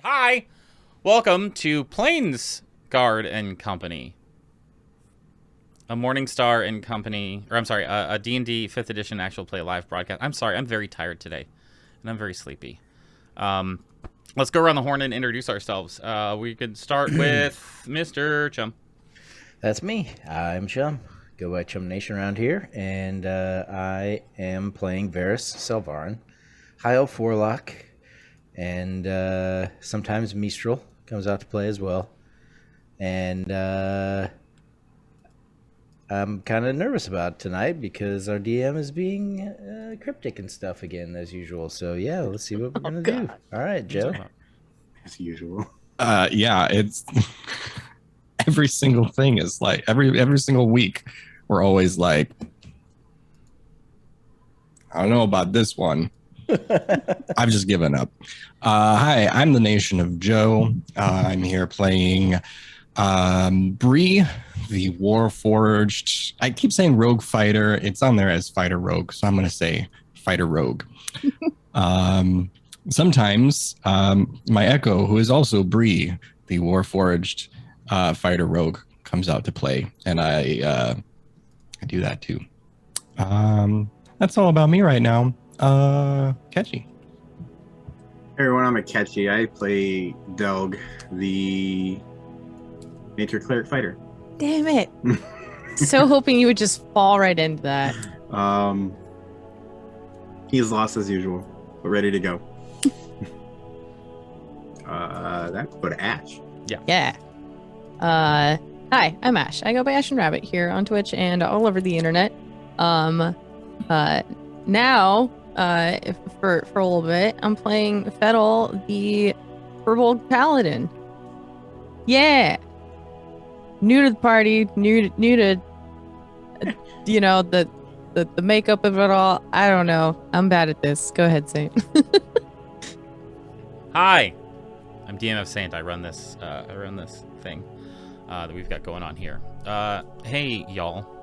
Hi! Welcome to Plainsguard Company. A Morningstar and Company, or I'm sorry, a D&D 5th edition actual play live broadcast. I'm sorry, I'm very tired today, and I'm very sleepy. Let's go around the horn and introduce ourselves. We could start with Mr. Chum. That's me. I'm Chum. Go by Chum Nation around here, and I am playing Varis Selvarin, High Elf Warlock, and sometimes Mistral comes out to play as well. And I'm kind of nervous about tonight because our DM is being cryptic and stuff again, as usual. So yeah, let's see what we're gonna do. All right, Joe. As usual. Yeah, it's every single thing is like every single week we're always like, I don't know about this one. I've just given up. Hi, I'm the Nation of Joe. I'm here playing Bree, the Warforged. I keep saying Rogue Fighter. It's on there as Fighter Rogue, so I'm going to say Fighter Rogue. Sometimes my Echo, who is also Bree, the Warforged Fighter Rogue, comes out to play, and I do that too. That's all about me right now. Catchy. Hey everyone, I'm a Catchy. I play Delg, the Nature Cleric Fighter. Damn it. So hoping you would just fall right into that. He's lost as usual, but ready to go. That would go to Ash. Yeah. Hi, I'm Ash. I go by Ash and Rabbit here on Twitch and all over the internet. Now, for a little bit, I'm playing Fettle, the Purple Paladin. Yeah. New to the party, new to you know, the makeup of it all. I don't know. I'm bad at this. Go ahead, Saint. Hi, I'm DMFSaint. I run this thing that we've got going on here. Hey, y'all.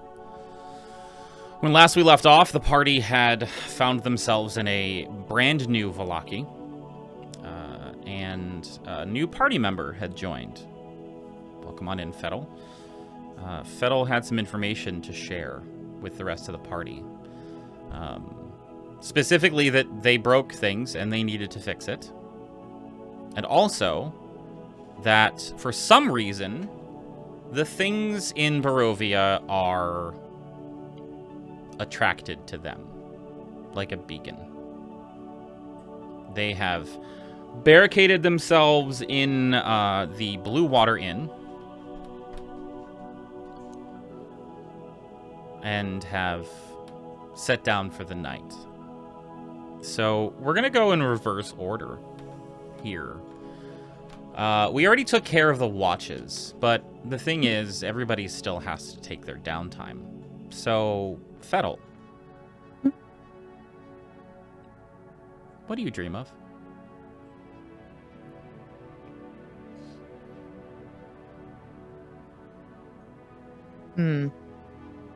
When last we left off, the party had found themselves in a brand new Vallaki, and a new party member had joined. Welcome on in, Fettle. Fettle had some information to share with the rest of the party. Specifically that they broke things and they needed to fix it. And also that for some reason, the things in Barovia are attracted to them like a beacon. They have barricaded themselves in the Blue Water Inn and have set down for the night. So we're gonna go in reverse order here. We already took care of the watches, but the thing is, everybody still has to take their downtime. So, Fettle, what do you dream of?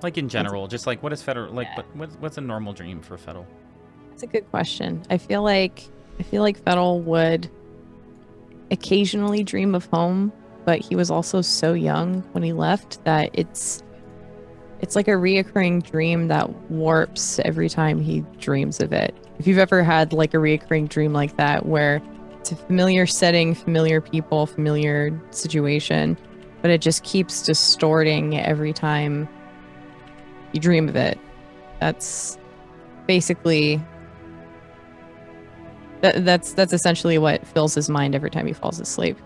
Like in general, just like what is Fettle like? Yeah. What's a normal dream for Fettle? That's a good question. I feel like Fettle would occasionally dream of home, but he was also so young when he left that it's like a reoccurring dream that warps every time he dreams of it. If you've ever had like a reoccurring dream like that where it's a familiar setting, familiar people, familiar situation, but it just keeps distorting every time you dream of it. That's basically that's essentially what fills his mind every time he falls asleep.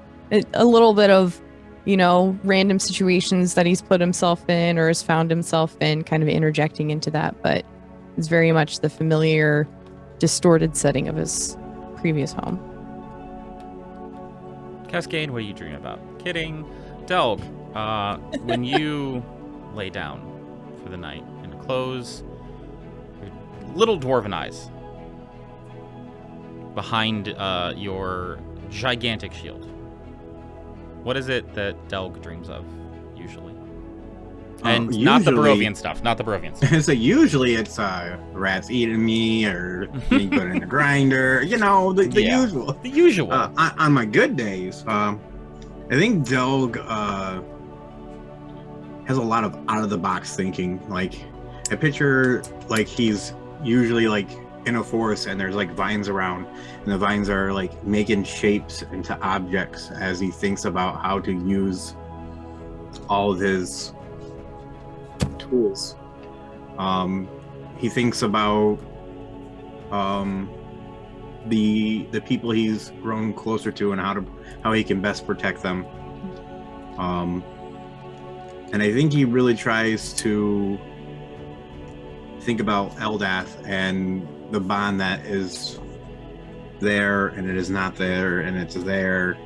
A little bit of, you know, random situations that he's put himself in or has found himself in, kind of interjecting into that, but it's very much the familiar, distorted setting of his previous home. Cascade, what do you dream about? Kidding. Delg, when you lay down for the night and close your little dwarven eyes behind your gigantic shield, what is it that Delg dreams of, usually? And not the usually- Barovian stuff. Not the Barovian stuff. So usually it's rats eating me or me put in the grinder. You know, the Yeah. usual. The usual. On my good days, I think Delg has a lot of out of the box thinking. Like, I picture like he's usually like in a forest and there's like vines around, and the vines are like making shapes into objects as he thinks about how to use all of his tools. He thinks about the people he's grown closer to and how he can best protect them. And I think he really tries to think about Eldath and the bond that is there and it is not there and it's there,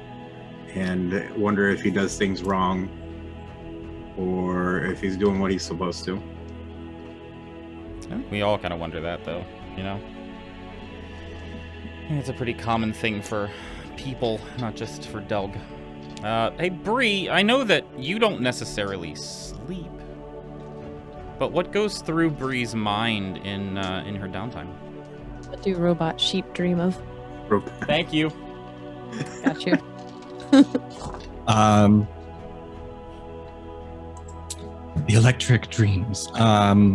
and wonder if he does things wrong or if he's doing what he's supposed to. I think we all kind of wonder that, though, you know? I think it's a pretty common thing for people, not just for Delg. Hey, Bree, I know that you don't necessarily sleep, but what goes through Bree's mind in her downtime? What do robot sheep dream of? Thank you. Got you. The electric dreams. Yeah,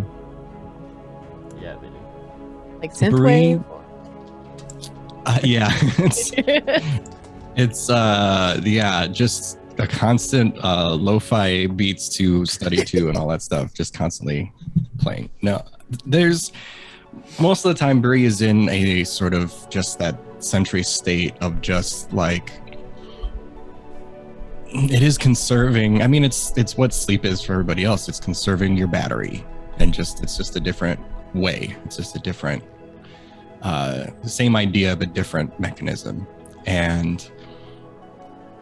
they do. Like synthwave? Yeah. It's yeah, just a constant lo-fi beats to study to and all that stuff, just constantly playing. No, there's most of the time Bree is in a sort of just that sentry state of just like, it is conserving. I mean, it's what sleep is for everybody else. It's conserving your battery, and it's just a different way. It's just a different, the same idea but different mechanism. And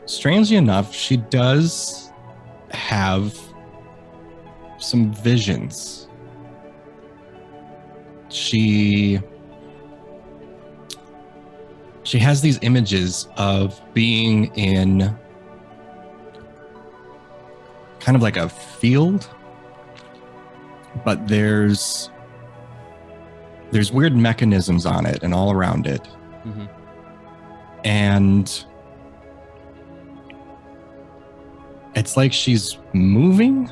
strangely enough, she does have some visions. She has these images of being in kind of like a field, but there's weird mechanisms on it and all around it. Mm-hmm. And it's like she's moving,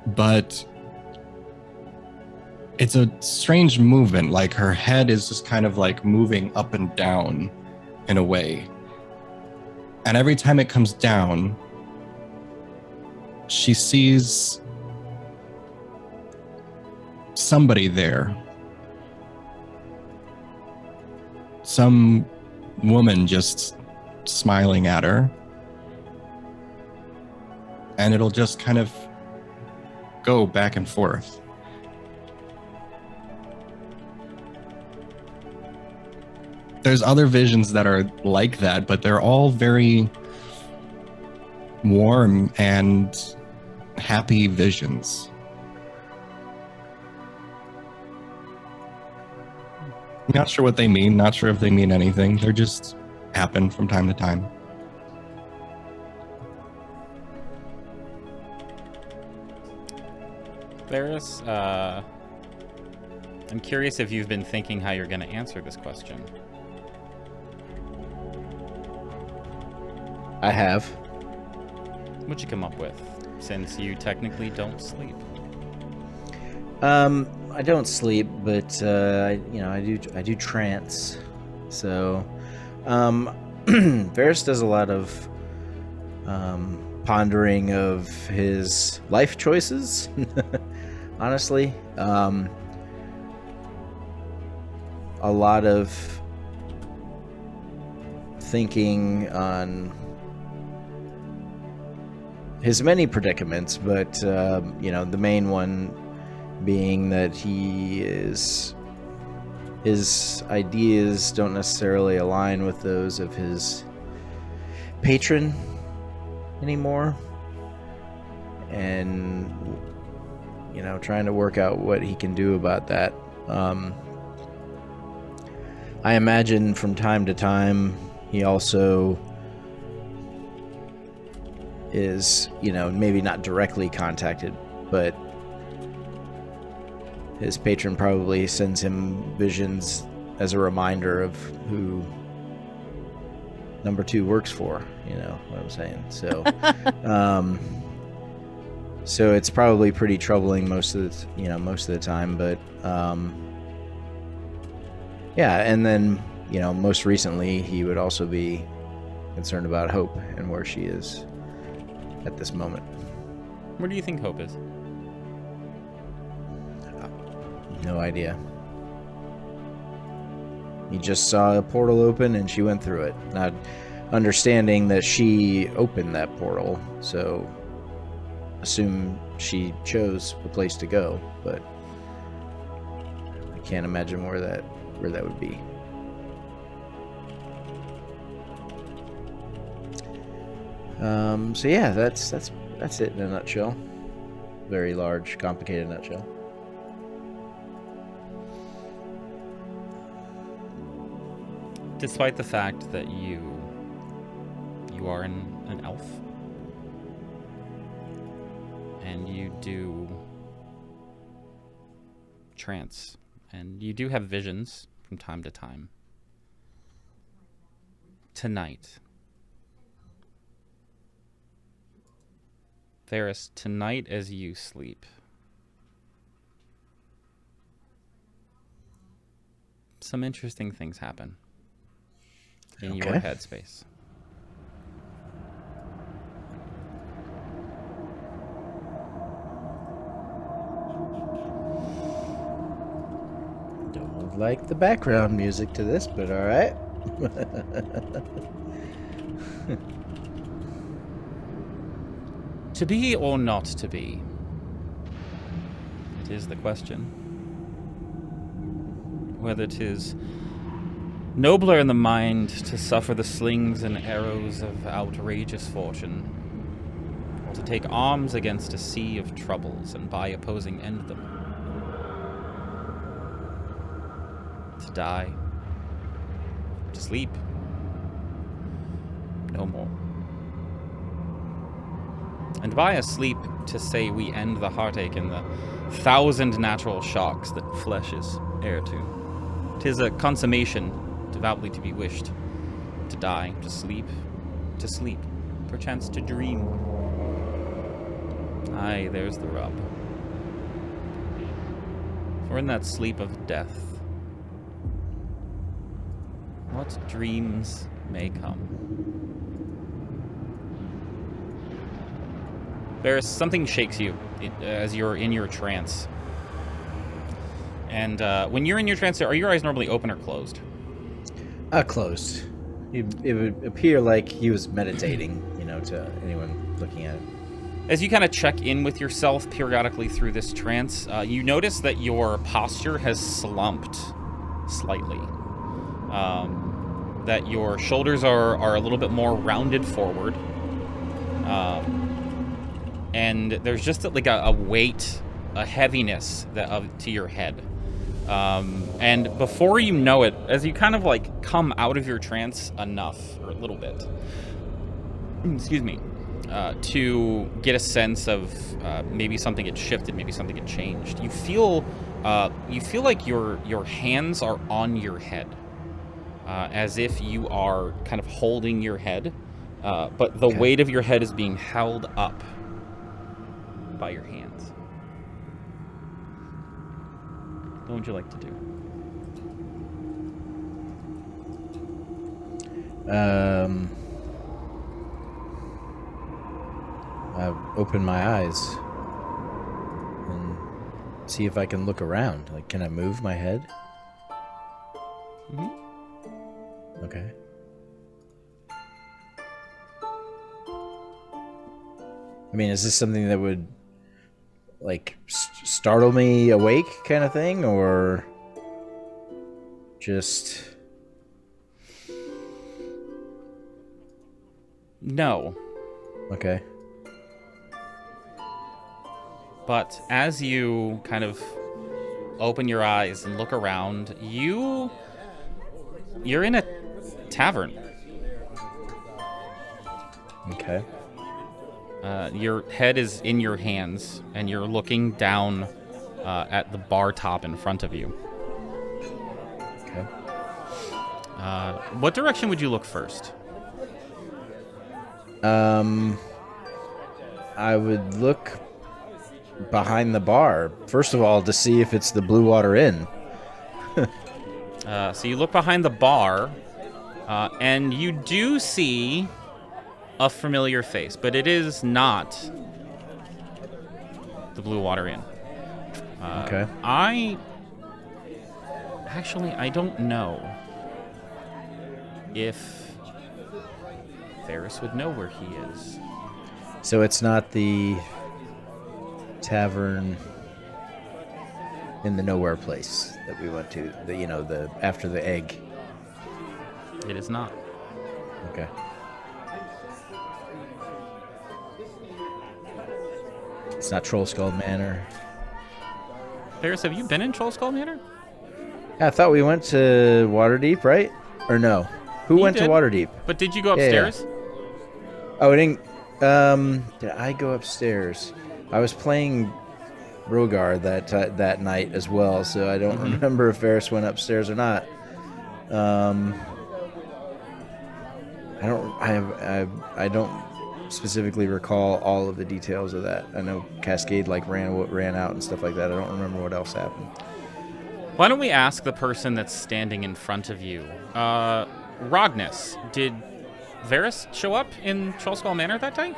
but it's a strange movement. Like her head is just kind of like moving up and down in a way. And every time it comes down, she sees somebody there. Some woman just smiling at her. And it'll just kind of go back and forth. There's other visions that are like that, but they're all very warm and happy visions. Not sure what they mean, not sure if they mean anything. They're just happen from time to time. Varis, I'm curious if you've been thinking how you're going to answer this question. I have. What'd you come up with, since you technically don't sleep? I don't sleep, but I do trance. So, Varis does a lot of pondering of his life choices. Honestly, a lot of thinking on his many predicaments, but the main one being that his ideas don't necessarily align with those of his patron anymore, and trying to work out what he can do about that. I imagine from time to time he also is, maybe not directly contacted, but his patron probably sends him visions as a reminder of who number 2 works for, what I'm saying. So, so it's probably pretty troubling most of the time, but, yeah. And then, most recently he would also be concerned about Hope and where she is at this moment. Where do you think Hope is? No idea. He just saw a portal open and she went through it, not understanding that she opened that portal, so assume she chose a place to go, but I can't imagine where that would be. So yeah, that's it in a nutshell. Very large, complicated nutshell. Despite the fact that you are an elf, and you do trance, and you do have visions from time to time, tonight, Varis, tonight as you sleep, some interesting things happen in your headspace. Don't like the background music to this, but all right. To be or not to be? It is the question. Whether 'tis nobler in the mind to suffer the slings and arrows of outrageous fortune, or to take arms against a sea of troubles and by opposing end them. To die. To sleep. No more. And by a sleep, to say we end the heartache and the 1,000 natural shocks that flesh is heir to. 'Tis a consummation devoutly to be wished. To die, to sleep, perchance to dream. Aye, there's the rub. For in that sleep of death, what dreams may come. Varis, something shakes you as you're in your trance. And when you're in your trance, are your eyes normally open or closed? Closed. It would appear like he was meditating, to anyone looking at it. As you kind of check in with yourself periodically through this trance, you notice that your posture has slumped slightly. That your shoulders are a little bit more rounded forward. And there's just like a weight, a heaviness to your head. And before you know it, as you kind of like come out of your trance enough, or a little bit, excuse me, to get a sense of maybe something had shifted, maybe something had changed. You feel like your hands are on your head, as if you are kind of holding your head, but the weight of your head is being held up by your hands. What would you like to do? I open my eyes and see if I can look around. Like, can I move my head? Mm-hmm. Okay. I mean, is this something that would like startle me awake kind of thing, or just no? Okay. But as you kind of open your eyes and look around, you're in a tavern. Okay. Your head is in your hands, and you're looking down at the bar top in front of you. Okay. What direction would you look first? I would look behind the bar, first of all, to see if it's the Blue Water Inn. So you look behind the bar, and you do see a familiar face, but it is not the Blue Water Inn. Okay. I don't know if Varis would know where he is. So it's not the tavern in the nowhere place that we went to. The after the egg. It is not. Okay. It's not Troll Skull Manor. Varis, have you been in Troll Skull Manor? Yeah, I thought we went to Waterdeep, right? Or no? Who You went did. to Waterdeep? But did you go Yeah, upstairs? Oh, I didn't. Did I go upstairs? I was playing Rogar that night as well, so I don't remember if Varis went upstairs or not. I don't specifically recall all of the details of that. I know Cascade ran out and stuff like that. I don't remember what else happened. Why don't we ask the person that's standing in front of you? Rognus, did Varis show up in Troll Skull Manor that day?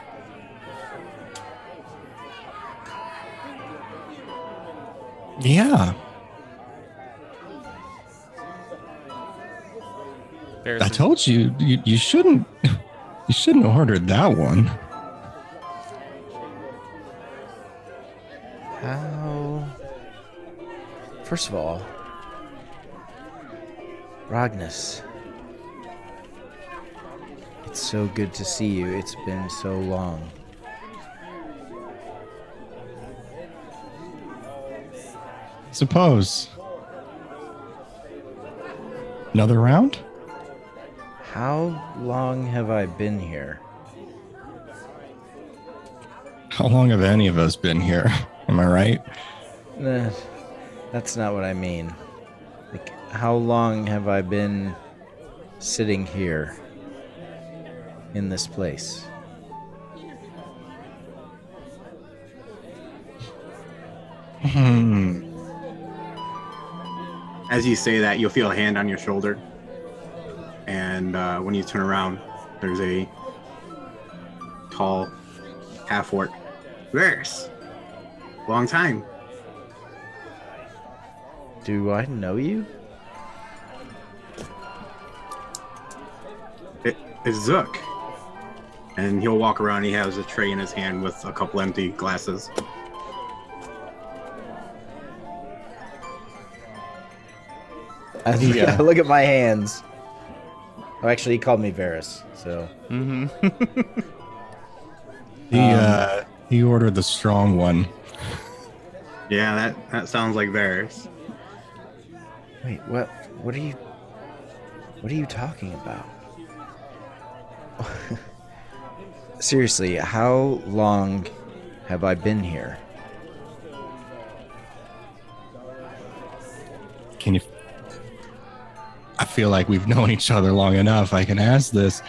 Yeah. Varis I is- told you, you shouldn't have ordered that one. How? First of all, Rognus, it's so good to see you. It's been so long. Suppose. Another round? How long have I been here? How long have any of us been here? Am I right? Nah, that's not what I mean. Like, how long have I been sitting here in this place? As you say that, you'll feel a hand on your shoulder. And when you turn around, there's a tall half-orc. Varis, long time. Do I know you? It's Zook. And he'll walk around. He has a tray in his hand with a couple empty glasses. Yeah. Look at my hands. Oh, actually, he called me Varis, so... He ordered the strong one. Yeah, that sounds like Varis. Wait, what are you talking about? Seriously, how long have I been here? Can you? I feel like we've known each other long enough. I can ask this.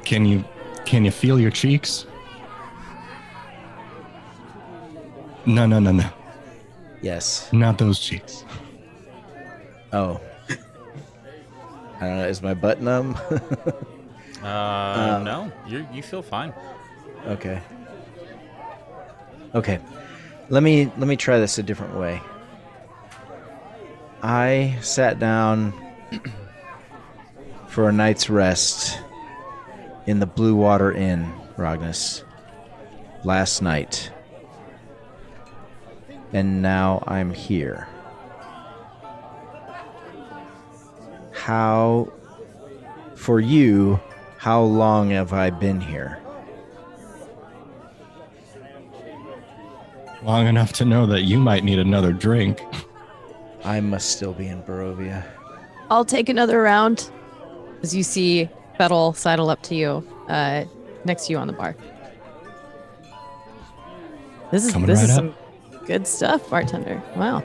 Can you feel your cheeks? No. Yes. Not those cheeks. Oh. I don't know, is my butt numb? No, you feel fine. Okay. Okay. Let me try this a different way. I sat down for a night's rest in the Blue Water Inn, Rognus, last night. And now I'm here. For you, how long have I been here? Long enough to know that you might need another drink. I must still be in Barovia. I'll take another round as you see Fettle sidle up to you, next to you on the bar. This is Coming this right is up. some good stuff, bartender. Wow.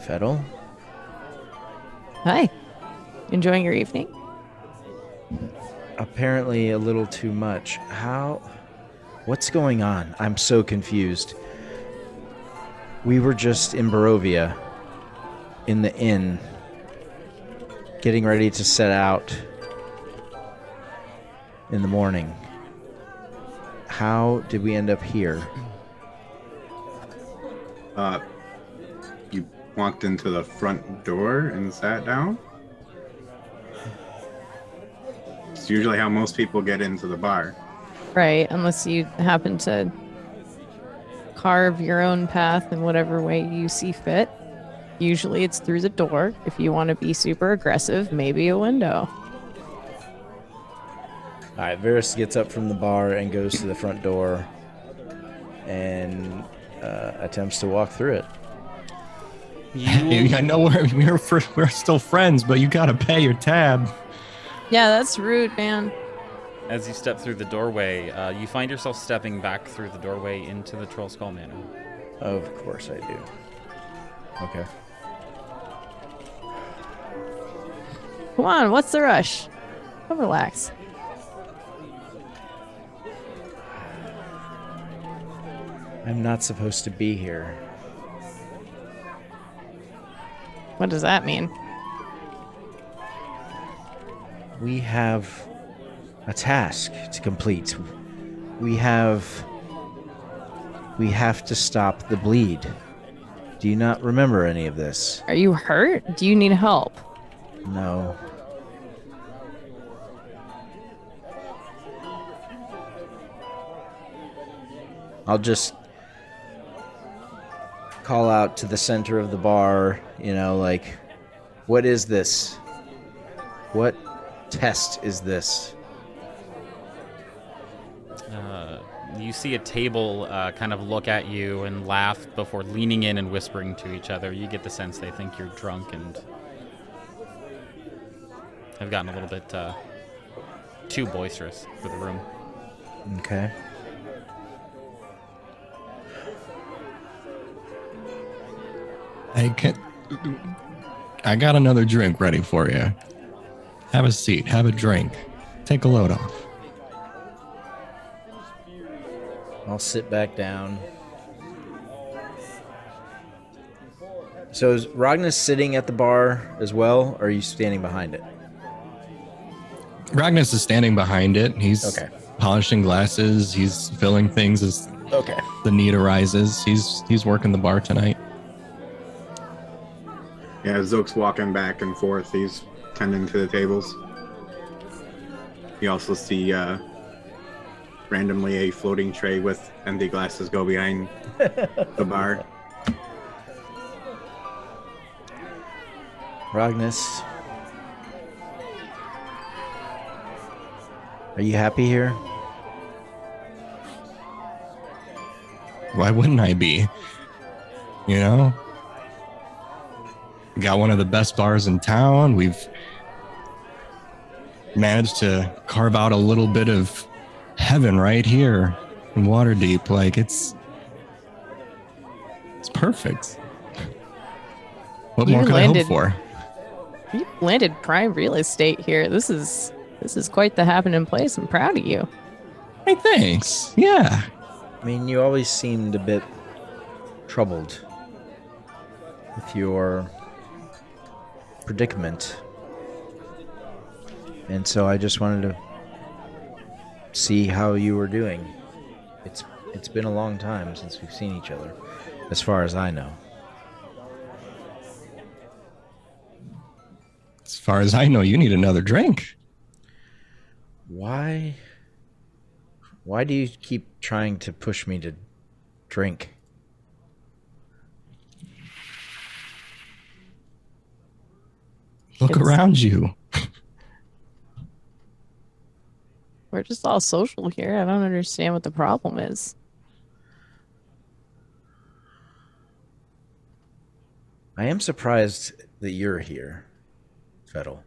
Fettle? Hi. Enjoying your evening? Apparently a little too much. What's going on? I'm so confused. We were just in Barovia, in the inn, getting ready to set out in the morning. How did we end up here? You walked into the front door and sat down. It's usually how most people get into the bar. Right, unless you happen to carve your own path in whatever way you see fit. Usually it's through the door. If you want to be super aggressive, maybe a window. All right, Varis gets up from the bar and goes to the front door and attempts to walk through it. Hey, I know we're still friends, but you gotta pay your tab. Yeah, that's rude, man. As you step through the doorway, you find yourself stepping back through the doorway into the Troll Skull Manor. Of course I do. Okay. Come on, what's the rush? Come relax. I'm not supposed to be here. What does that mean? We have a task to complete. We have to stop the bleed. Do you not remember any of this? Are you hurt? Do you need help? No. I'll just call out to the center of the bar, like, what is this? What test is this? You see a table kind of look at you and laugh before leaning in and whispering to each other. You get the sense they think you're drunk and have gotten a little bit too boisterous for the room. Okay. I got another drink ready for you. Have a seat, have a drink. Take a load off. I'll sit back down. So is Ragnus sitting at the bar as well, or are you standing behind it? Ragnus is standing behind it. He's Okay. polishing glasses. He's filling things as Okay. the need arises. He's working the bar tonight. Yeah, Zook's walking back and forth. He's tending to the tables. You also see randomly a floating tray with empty glasses go behind the bar. Ragnus, are you happy here? Why wouldn't I be? You know? Got one of the best bars in town. We've managed to carve out a little bit of heaven right here in Waterdeep. Like, it's perfect. What You more could I landed- hope for? You landed prime real estate here. This is quite the happening place. I'm proud of you. Hey, thanks. Yeah. I mean, you always seemed a bit troubled with your predicament. And so I just wanted to see how you were doing. It's been a long time since we've seen each other, as far as I know. As far as I know, you need another drink. Why do you keep trying to push me to drink? Look It's- around you. We're just all social here. I don't understand what the problem is. I am surprised that you're here, Fettle.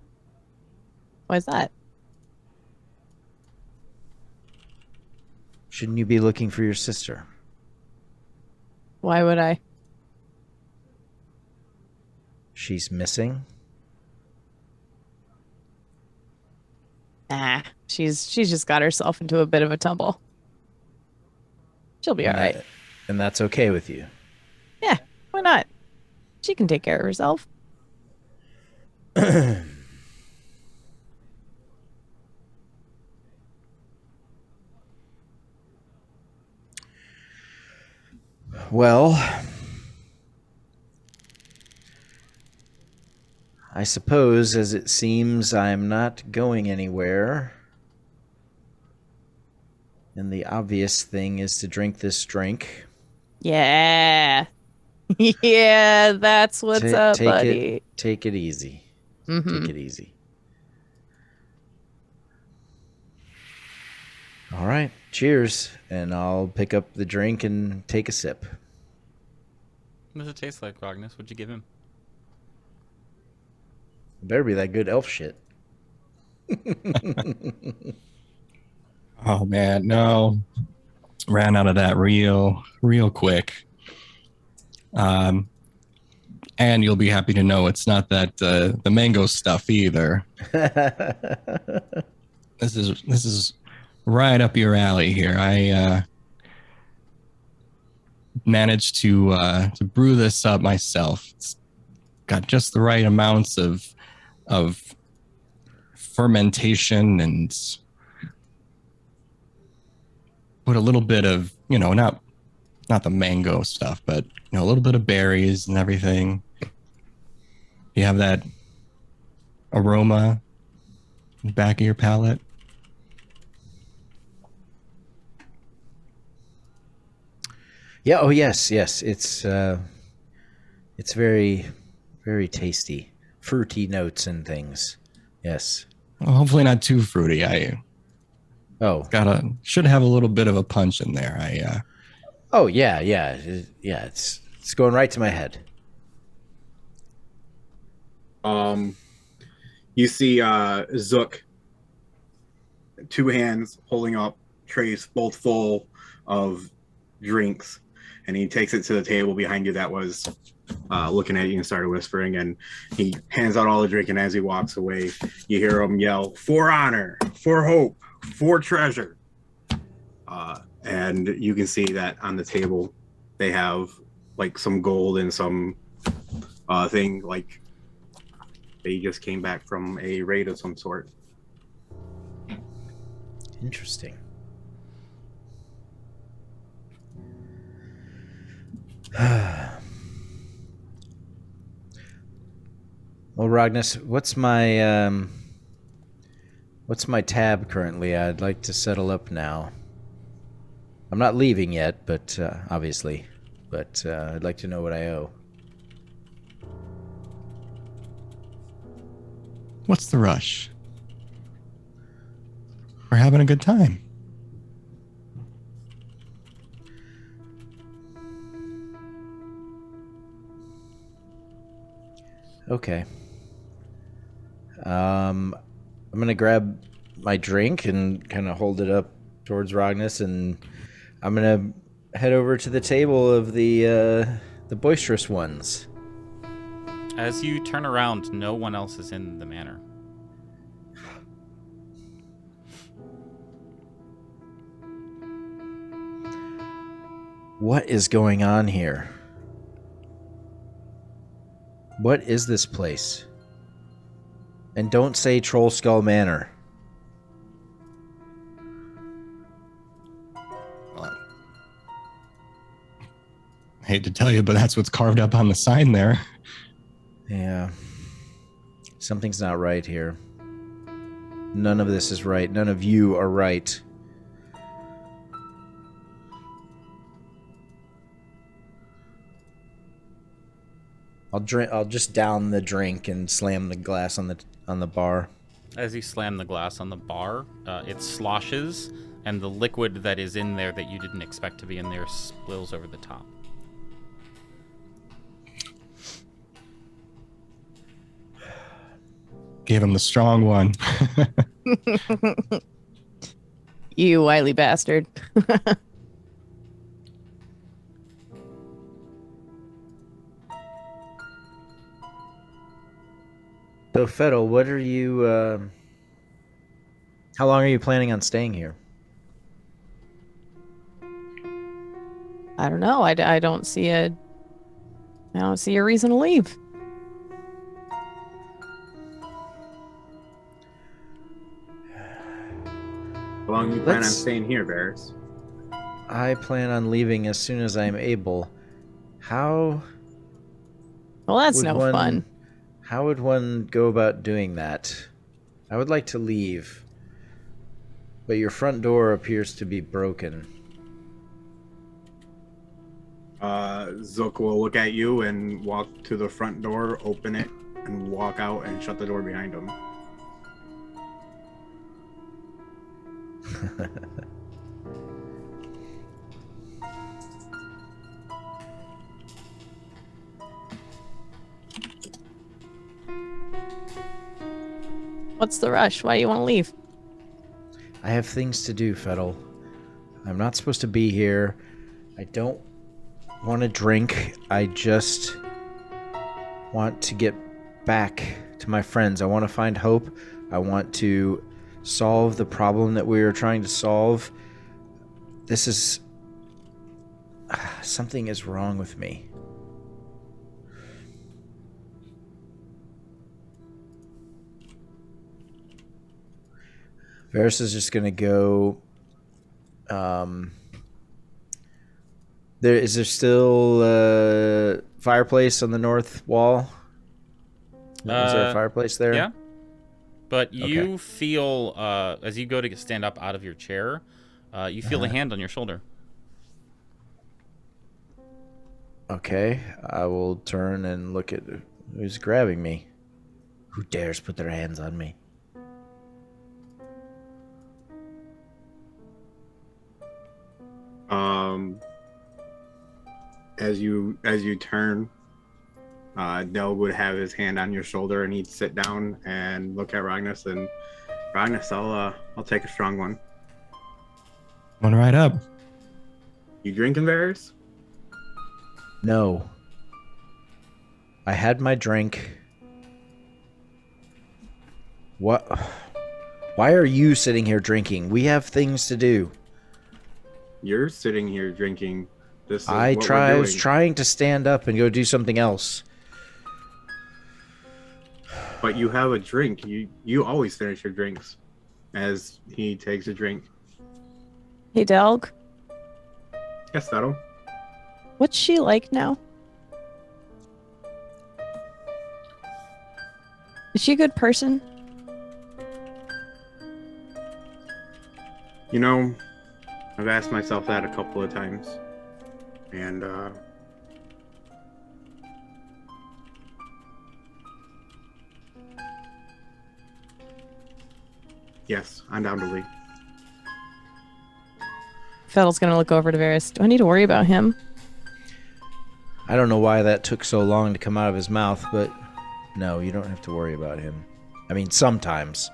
Why is that? Shouldn't you be looking for your sister? Why would I? She's missing? Nah, she's just got herself into a bit of a tumble. She'll be all right. And that's okay with you? Yeah, why not? She can take care of herself. Well, I suppose as it seems I'm not going anywhere, and the obvious thing is to drink this drink. Yeah. Yeah, that's what's up, buddy. Take it easy. Mm-hmm. Take it easy. All right, cheers, and I'll pick up the drink and take a sip. What does it taste like, Rognus? What'd you give him? It better be that good elf shit. Oh man, no. Ran out of that real quick. And you'll be happy to know it's not that the mango stuff either. This is right up your alley here. I managed to brew this up myself. It's got just the right amounts of fermentation and put a little bit of, not the mango stuff, but a little bit of berries and everything. You have that aroma in the back of your palate. Yeah. Oh, yes. It's very, very tasty, fruity notes and things. Yes. Well, hopefully not too fruity. Should have a little bit of a punch in there. Oh yeah. It's going right to my head. You see Zook, two hands holding up trays both full of drinks, and he takes it to the table behind you that was looking at you and started whispering, and he hands out all the drink, and as he walks away, you hear him yell, "For honor, for hope, for treasure." And you can see that on the table they have like some gold and some thing, like they just came back from a raid of some sort. Interesting. Well, Rognus, what's my tab currently? I'd like to settle up now. I'm not leaving yet, but obviously, but I'd like to know what I owe. What's the rush? We're having a good time. Okay. I'm gonna grab my drink and kind of hold it up towards Rognus, and I'm gonna head over to the table of the boisterous ones. As you turn around, no one else is in the manor. What is going on here? What is this place? And don't say Troll Skull Manor. I hate to tell you, but that's what's carved up on the sign there. Yeah. Something's not right here. None of this is right. None of you are right. I'll just down the drink and slam the glass on the bar. As you slam the glass on the bar, it sloshes, and the liquid that is in there that you didn't expect to be in there spills over the top. Gave him the strong one. You wily bastard. So, Fettel, what are you? How long are you planning on staying here? I don't know. I don't see a reason to leave. How long you plan on Let's- staying here, Varis? I plan on leaving as soon as I'm able. How Well, that's would no one, fun. How would one go about doing that? I would like to leave, but your front door appears to be broken. Zook will look at you and walk to the front door, open it, and walk out and shut the door behind him. What's the rush? Why do you want to leave? I have things to do, Fettel. I'm not supposed to be here. I don't want to drink. I just want to get back to my friends. I want to find hope. I want to solve the problem that we are trying to solve. This is... something is wrong with me. Varis is just gonna go. Is there still a fireplace on the north wall? Is there a fireplace there? Yeah. But you Okay. feel, as you go to stand up out of your chair, you feel a hand on your shoulder. Okay, I will turn and look at who's grabbing me. Who dares put their hands on me? As you turn, Del would have his hand on your shoulder, and he'd sit down and look at Ragnus. And Ragnus, I'll take a strong one. One right up. You drinking, Varis? No. I had my drink. What? Why are you sitting here drinking? We have things to do. You're sitting here drinking. This is I what we're was doing. trying to stand up and go do something else. But you have a drink. You always finish your drinks as he takes a drink. Hey, Delg. Yes, that'll. What's she like now? Is she a good person? You know, I've asked myself that a couple of times. And, yes, I'm down to leave. Fettel's gonna look over to Varys. Do I need to worry about him? I don't know why that took so long to come out of his mouth, but no, you don't have to worry about him. I mean, sometimes.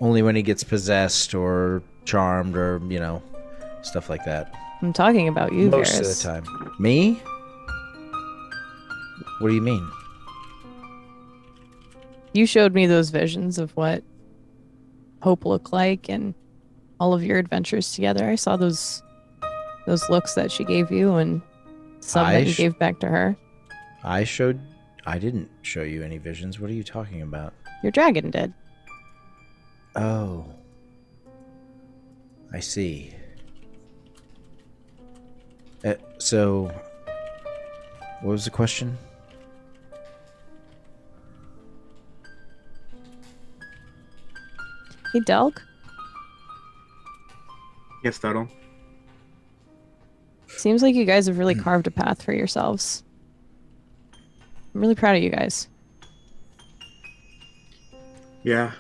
Only when he gets possessed or charmed or, stuff like that. I'm talking about you, Most Varys. of the time. Me? What do you mean? You showed me those visions of what hope looked like and all of your adventures together. I saw those looks that she gave you and some that you gave back to her. I didn't show you any visions. What are you talking about? Your dragon did. Oh. I see. So, what was the question? Hey, Delg. Yes, that'll. Seems like you guys have really carved a path for yourselves. I'm really proud of you guys. Yeah.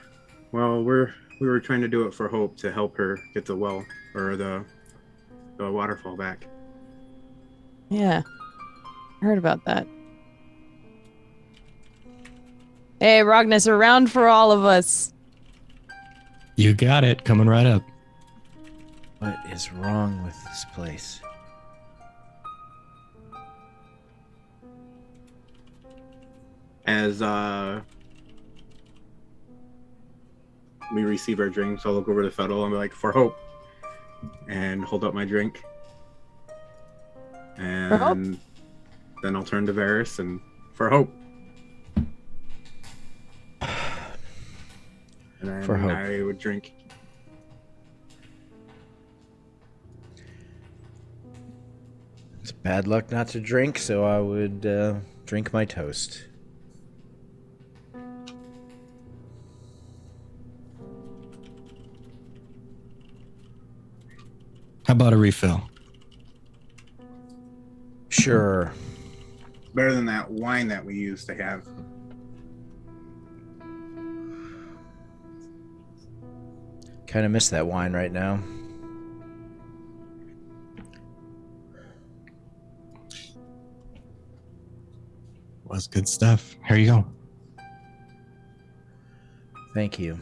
Well, we were trying to do it for Hope to help her get the well or the waterfall back. Yeah. I heard about that. Hey, Ragnus, around for all of us. You got it. Coming right up. What is wrong with this place? As we receive our drinks, I'll look over to Fettle and be like, "For hope," and hold up my drink. And then I'll turn to Varis and "For hope." And then For hope. I would drink. It's bad luck not to drink, so I would drink my toast. How about a refill? Sure. Better than that wine that we used to have. Kind of miss that wine right now. Was good stuff. Here you go. Thank you.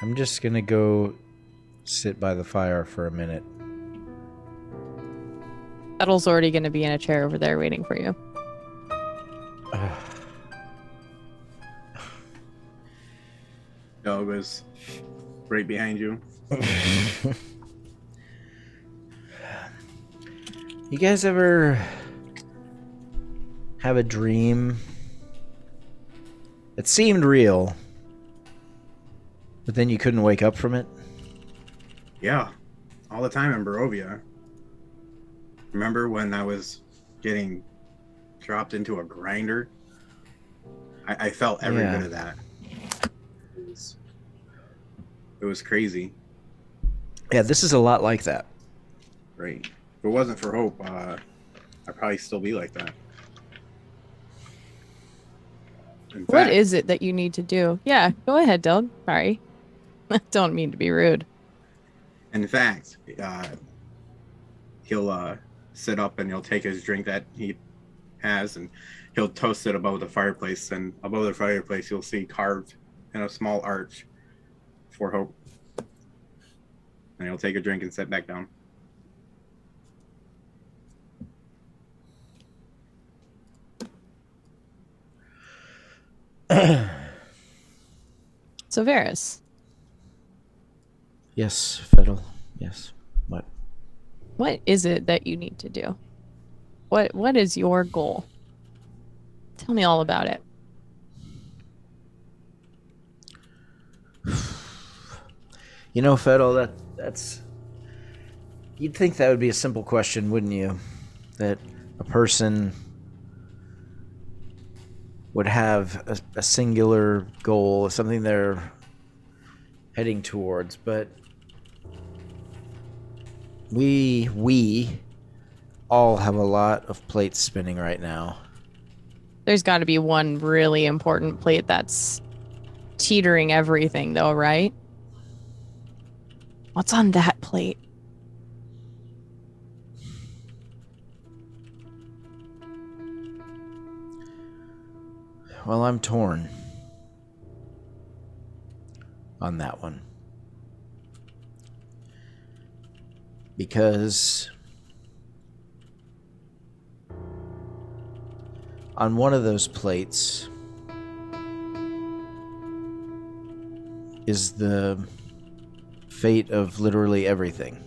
I'm just gonna go sit by the fire for a minute. Fettle's already going to be in a chair over there waiting for you. Dog was right behind you. You guys ever have a dream that seemed real, but then you couldn't wake up from it? Yeah, all the time in Barovia. Remember when I was getting dropped into a grinder? I felt every Yeah. bit of that. It was crazy. Yeah, this is a lot like that. Right. If it wasn't for hope, I'd probably still be like that. In What fact, is it that you need to do? Yeah, go ahead, Doug. Sorry. Don't mean to be rude. In fact, he'll sit up and he'll take his drink that he has and he'll toast it above the fireplace. And above the fireplace, you'll see carved in a small arch "For hope." And he'll take a drink and sit back down. So, Varis, Yes, Fiddle. Yes. What? what is it that you need to do? What is your goal? Tell me all about it. You know, Fiddle, that's... You'd think that would be a simple question, wouldn't you? That a person would have a singular goal, something they're heading towards, but we all have a lot of plates spinning right now. There's got to be one really important plate that's teetering everything, though, right? What's on that plate? Well, I'm torn on that one. Because on one of those plates is the fate of literally everything.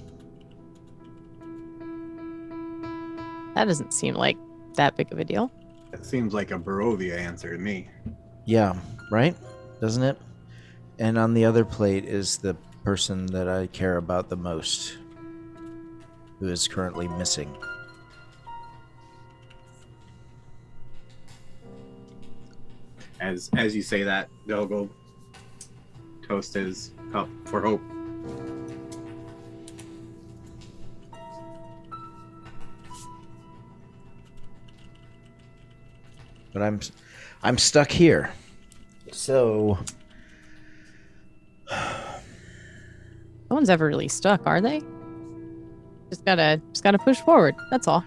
That doesn't seem like that big of a deal. It seems like a Barovia answer to me. Yeah, right? Doesn't it? And on the other plate is the person that I care about the most, who is currently missing. As you say that, they'll go toast his cup for hope. But I'm stuck here. So No one's ever really stuck, are they? Just gotta push forward. That's all.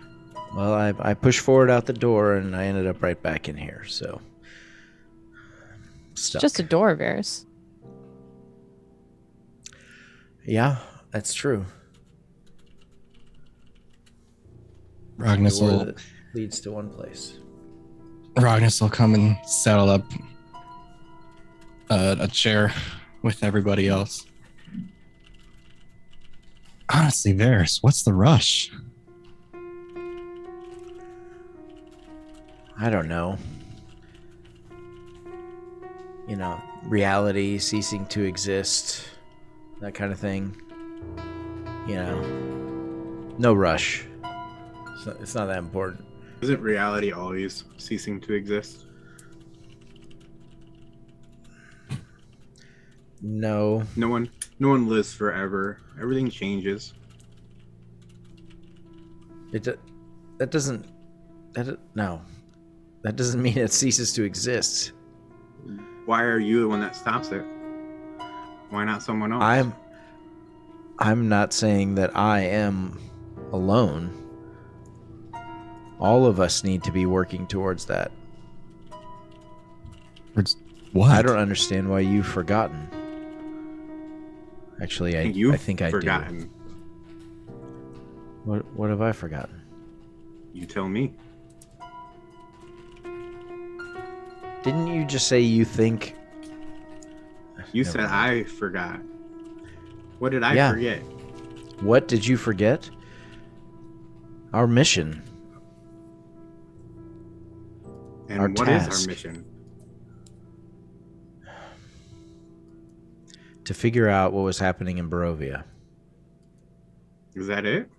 well, I pushed forward out the door and I ended up right back in here. So It's stuck. just a door, Varys. Yeah, That's true. Ragnas Door will, that leads to one place. Ragnas will come and settle up a chair with everybody else. Honestly, Varis, what's the rush? I don't know. You know, reality ceasing to exist, that kind of thing. You know, no rush. It's not that important. Isn't reality always ceasing to exist? No. No one lives forever. Everything changes. That doesn't mean it ceases to exist. Why are you the one that stops it? Why not someone else? I'm not saying that I am alone. All of us need to be working towards that. What? I don't understand why you've forgotten. Actually, I think I forgotten. do. What have I forgotten? You tell me. Didn't you just say you think? You Never said mind. I forgot. What did I forget? What did you forget? Our mission. And Our what is task. our mission? To figure out what was happening in Barovia. Is that it?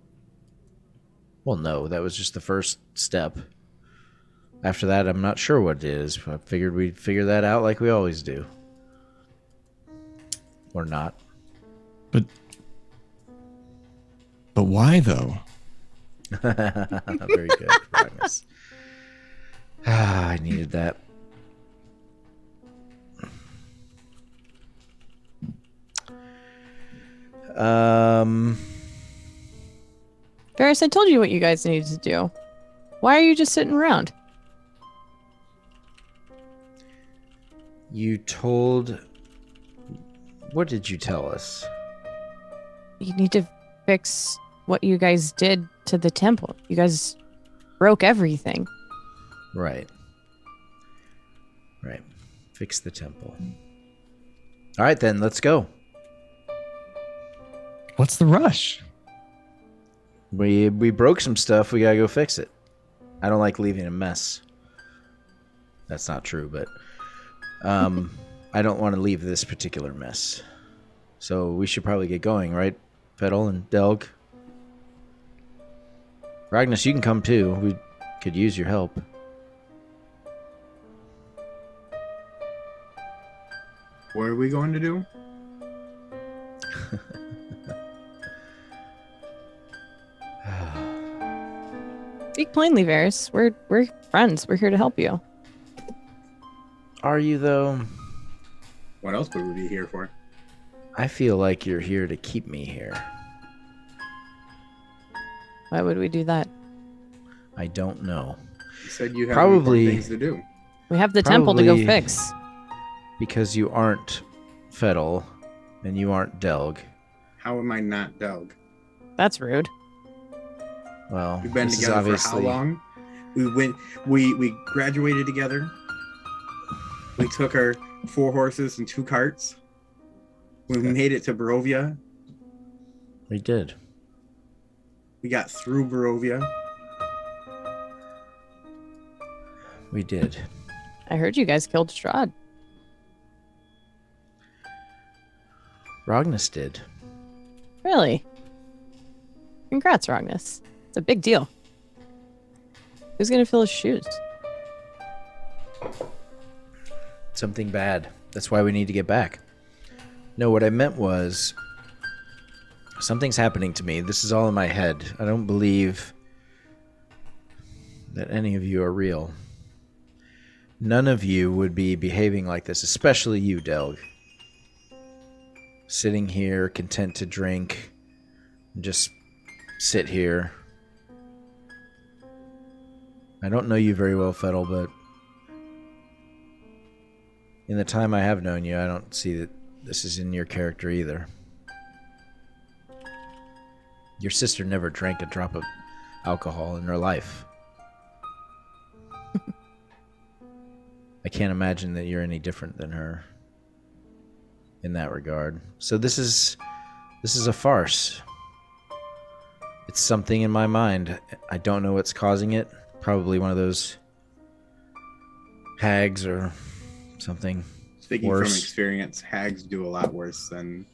Well, no, that was just the first step. After that, I'm not sure what it is. I figured we'd figure that out like we always do. Or not. But why though? Very good, Magnus. I needed that. Varis, I told you what you guys needed to do. Why are you just sitting around? You told... What did you tell us? You need to fix what you guys did to the temple. You guys broke everything. Right. Right. Fix the temple. All right, then, let's go. What's the rush? We broke some stuff. We gotta go fix it. I don't like leaving a mess. That's not true, but I don't want to leave this particular mess. So we should probably get going, right, Fettel and Delg? Ragnas, you can come too. We could use your help. What are we going to do? Speak plainly, Varis. We're friends. We're here to help you. Are you, though? What else would we be here for? I feel like you're here to keep me here. Why would we do that? I don't know. You said you have Probably- important things to do. We have the temple to go Probably- fix. Because you aren't Fettel, and you aren't Delg. How am I not Doug? That's rude. Well, We've been this is together for how obviously... long? We graduated together. We took our 4 horses and 2 carts. We made it to Barovia. We did. We got through Barovia. We did. I heard you guys killed Strahd. Ragnas did. Really? Congrats, Ragnas. It's a big deal. Who's gonna fill his shoes? Something bad. That's why we need to get back. No, what I meant was... Something's happening to me. This is all in my head. I don't believe that any of you are real. None of you would be behaving like this, especially you, Delg. Sitting here, content to drink, and just sit here. I don't know you very well, Fettel, but in the time I have known you, I don't see that this is in your character either. Your sister never drank a drop of alcohol in her life. I can't imagine that you're any different than her in that regard. So this is a farce. It's something in my mind. I don't know what's causing it. Probably one of those hags or something. Speaking worse. from experience, hags do a lot worse than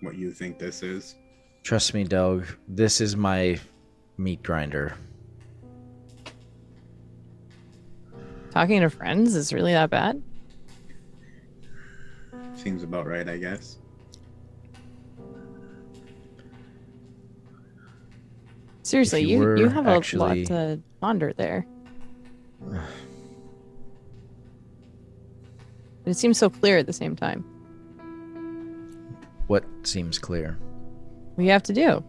what you think this is. Trust me, Delg. This is my meat grinder. Talking to friends is really that bad? Seems about right, I guess. Seriously, If you you were have actually- a lot to ponder there. But it seems so clear at the same time. What seems clear? What you have to do?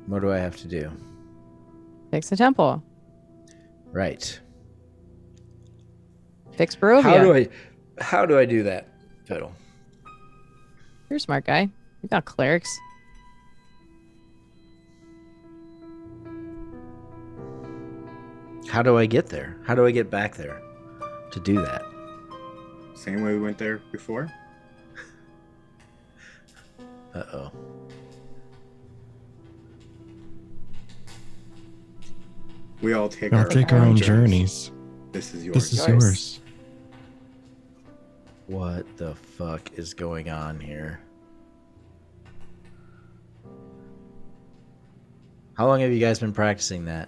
What do I have to do? Fix the temple. Right. Fix Barovia. How do I do that, Fiddle? You're a smart guy. You got clerics. How do I get there? How do I get back there to do that? Same way we went there before. Uh-oh. We all take I'll our, take our own journeys. This is yours. This is Yours. yours. What the fuck is going on here? How long have you guys been practicing that?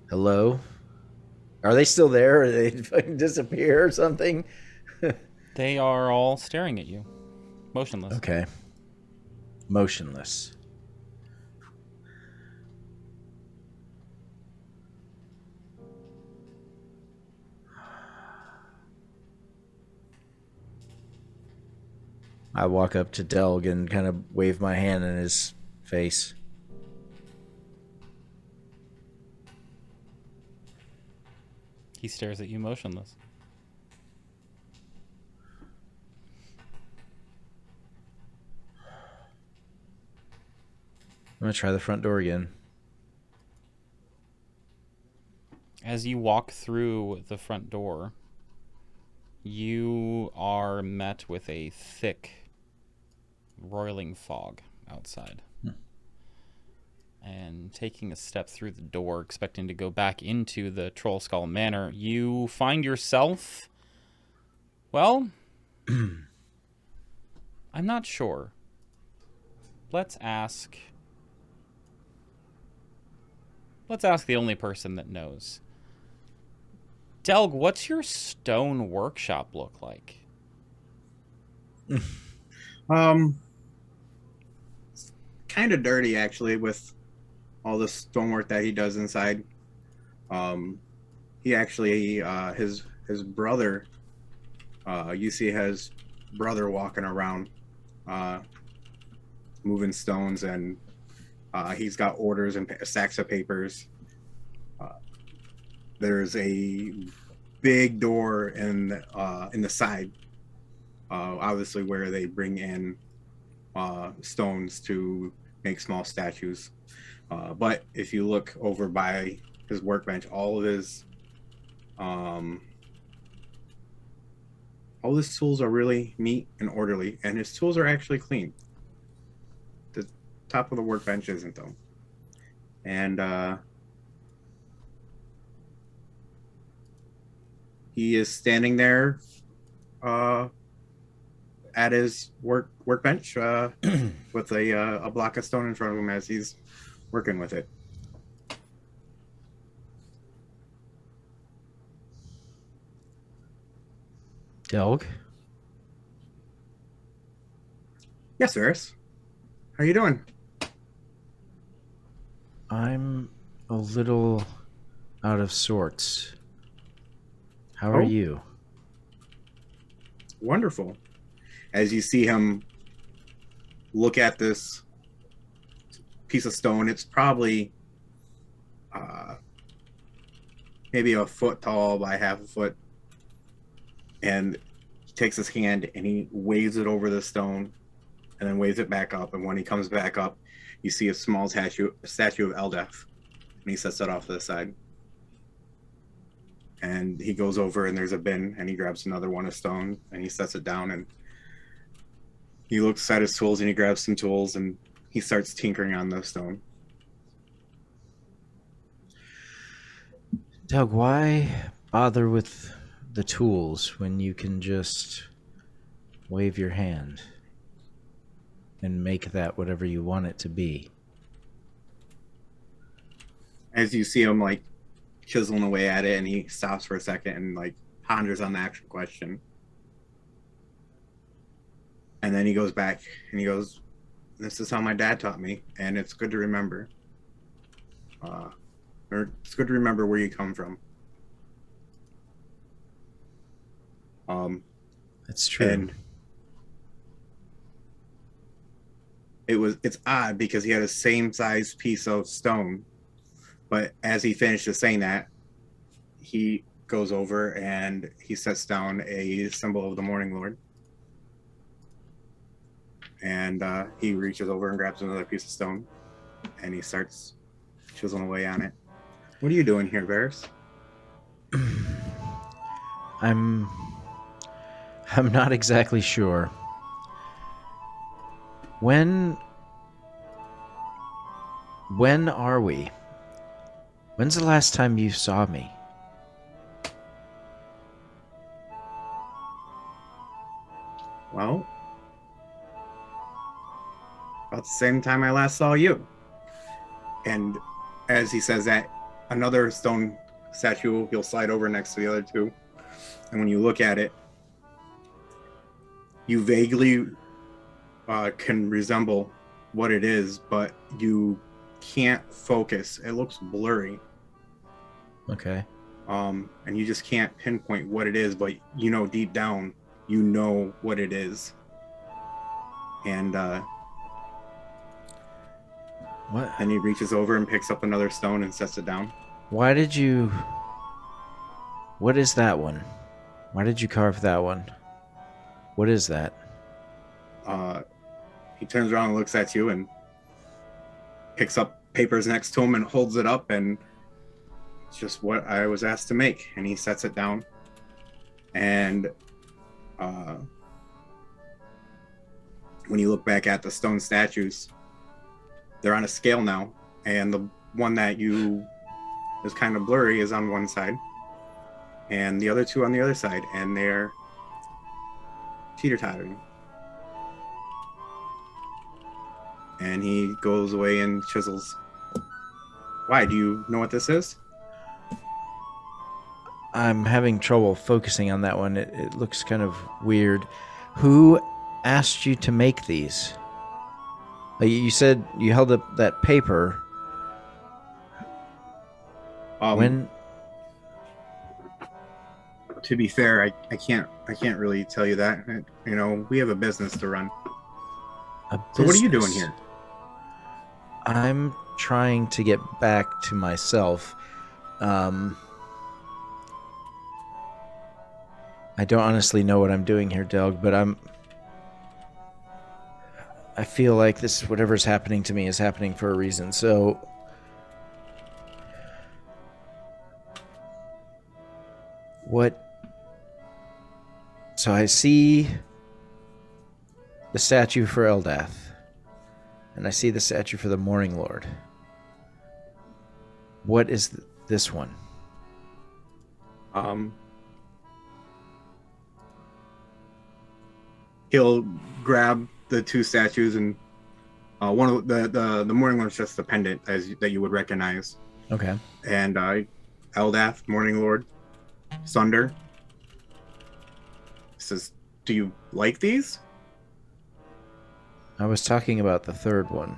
Hello? Are they still there? Or did they fucking disappear or something? They are all staring at you, motionless. Okay. Motionless. I walk up to Delg and kind of wave my hand in his face. He stares at you motionless. I'm gonna try the front door again. As you walk through the front door, you are met with a thick, roiling fog outside. And taking a step through the door, expecting to go back into the Troll Skull Manor, you find yourself, well, I'm not sure. Let's ask the only person that knows. Delg, what's your stone workshop look like? It's kind of dirty actually, with all the stonework that he does inside. He actually his brother, you see his brother walking around moving stones, and he's got orders and stacks of papers. There's a big door in the side, obviously where they bring in stones to make small statues. But if you look over by his workbench, all his tools are really neat and orderly, and his tools are actually clean. The top of the workbench isn't though. And he is standing there at his workbench with a block of stone in front of him as he's working with it. Delg? Yes, Varis. How you doing? I'm a little out of sorts. How are Oh. you? Wonderful. As you see him look at this piece of stone, it's probably maybe a foot tall by half a foot, And he takes his hand and he waves it over the stone and then waves it back up. And when he comes back up, you see a small statue of Eldeth. And he sets that off to the side. And he goes over and there's a bin and he grabs another one of stone and he sets it down and he looks at his tools and he grabs some tools and he starts tinkering on the stone. Doug, why bother with the tools when you can just wave your hand and make that whatever you want it to be? As you see him like chiseling away at it and he stops for a second and like ponders on the actual question. And then he goes back and he goes, "This is how my dad taught me, and it's good to remember. Or it's good to remember where you come from." That's true. And it's odd because he had the same size piece of stone, but as he finishes saying that, he goes over and he sets down a symbol of the Morning Lord. And he reaches over and grabs another piece of stone and he starts chiseling away on it. What are you doing here, Varis? I'm not exactly sure. When are we? When's the last time you saw me? Well, about the same time I last saw you. And as he says that, another stone statue, he'll slide over next to the other two. And when you look at it, you vaguely can resemble what it is, but you can't focus. It looks blurry. Okay. And you just can't pinpoint what it is, but you know deep down, you know what it is. And What? then he reaches over and picks up another stone and sets it down. Why did you... What is that one? Why did you carve that one? What is that? He turns around and looks at you and picks up papers next to him and holds it up, and it's just what I was asked to make. And he sets it down. And when you look back at the stone statues, they're on a scale now, and the one that you is kind of blurry is on one side, and the other two on the other side, and they're teeter-tottering. And he goes away and chisels. Why? Do you know what this is? I'm having trouble focusing on that one. It looks kind of weird. Who asked you to make these? You said you held up that paper. When? To be fair, I can't really tell you that. You know, we have a business to run. So what are you doing here? I'm trying to get back to myself. I don't honestly know what I'm doing here, Doug, but I feel like this, whatever's happening to me is happening for a reason. So so I see the statue for Eldath, and I see the statue for the Morning Lord. What is this one? He'll grab the two statues, and one of the Morning Lord's just the pendant that you would recognize. Okay. And Eldath, Morning Lord, Sunder. Says, "Do you like these?" I was talking about the third one.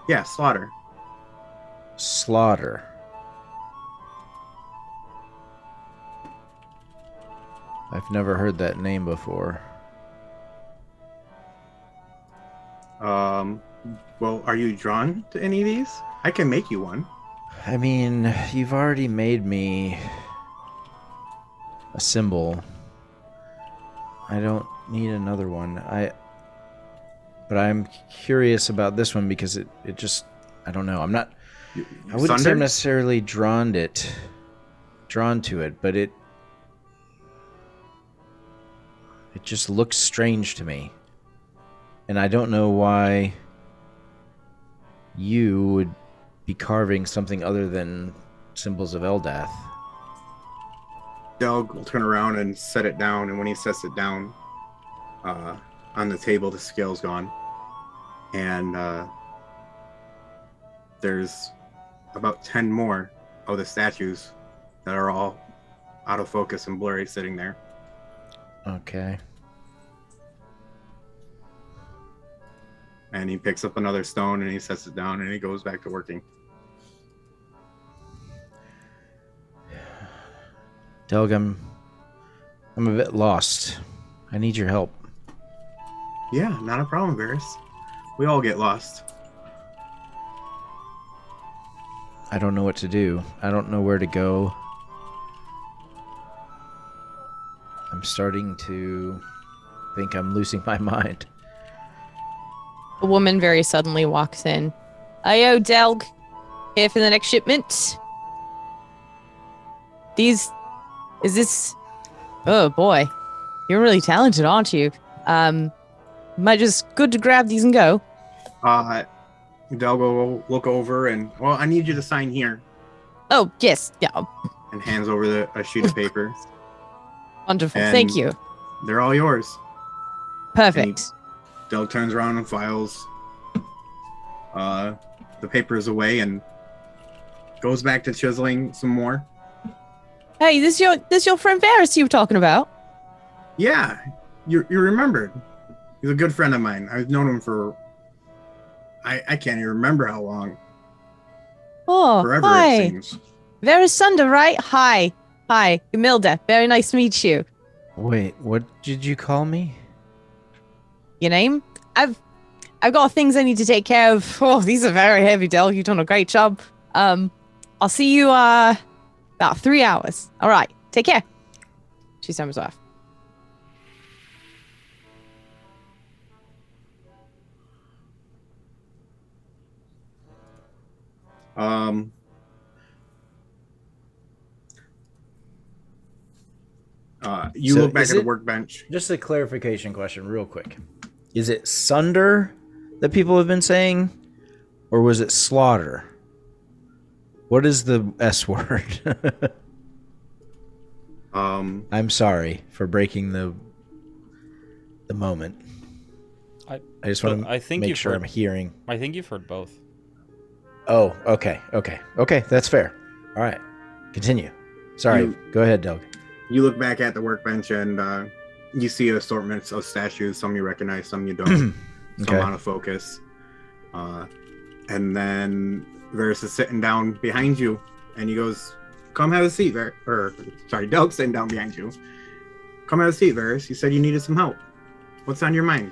Yeah, Slaughter. Slaughter. I've never heard that name before. Well, are you drawn to any of these? I can make you one. I mean, you've already made me a symbol. I don't need another one. But I'm curious about this one because it just, I don't know. I wouldn't say I'm necessarily drawn to it, but it just looks strange to me. And I don't know why you would be carving something other than symbols of Eldath. Doug will turn around and set it down, and when he sets it down on the table, the scale's gone. And there's about 10 more of the statues that are all out of focus and blurry sitting there. Okay. And he picks up another stone and he sets it down and he goes back to working. Delg, I'm a bit lost. I need your help. Yeah, not a problem, Varis. We all get lost. I don't know what to do. I don't know where to go. I'm starting to think I'm losing my mind. A woman very suddenly walks in. Ayo, Delg. Here for the next shipment. Is this... Oh, boy. You're really talented, aren't you? Am I just good to grab these and go? Del will look over and, well, I need you to sign here. Oh, yes. Yeah. And hands over a sheet of paper. Wonderful. And thank you. They're all yours. Perfect. Del turns around and files the papers away and goes back to chiseling some more. Hey, this your friend Varis you were talking about? Yeah, you remembered. He's a good friend of mine. I've known him for I can't even remember how long. Oh, Forever, hi. it seems. Varis Sunder, right? Hi. Camilda. Very nice to meet you. Wait, what did you call me? Your name? I've got things I need to take care of. Oh, these are very heavy, Del. You've done a great job. I'll see you about 3 hours. All right. Take care. She summers off. You So look back is at the it- workbench. Just a clarification question, real quick. Is it sunder that people have been saying, or was it slaughter? What is the S word? I'm sorry for breaking the moment. I just want to make sure I'm hearing. I think you've heard both. Oh, okay. That's fair. All right, continue. Sorry, go ahead, Doug. You look back at the workbench and you see assortments of statues. Some you recognize, some you don't. Some Okay. out of focus. And then Varis is sitting down behind you, and he goes, "Come have a seat, Doug's sitting down behind you. Come have a seat, Varis. You said you needed some help. What's on your mind?"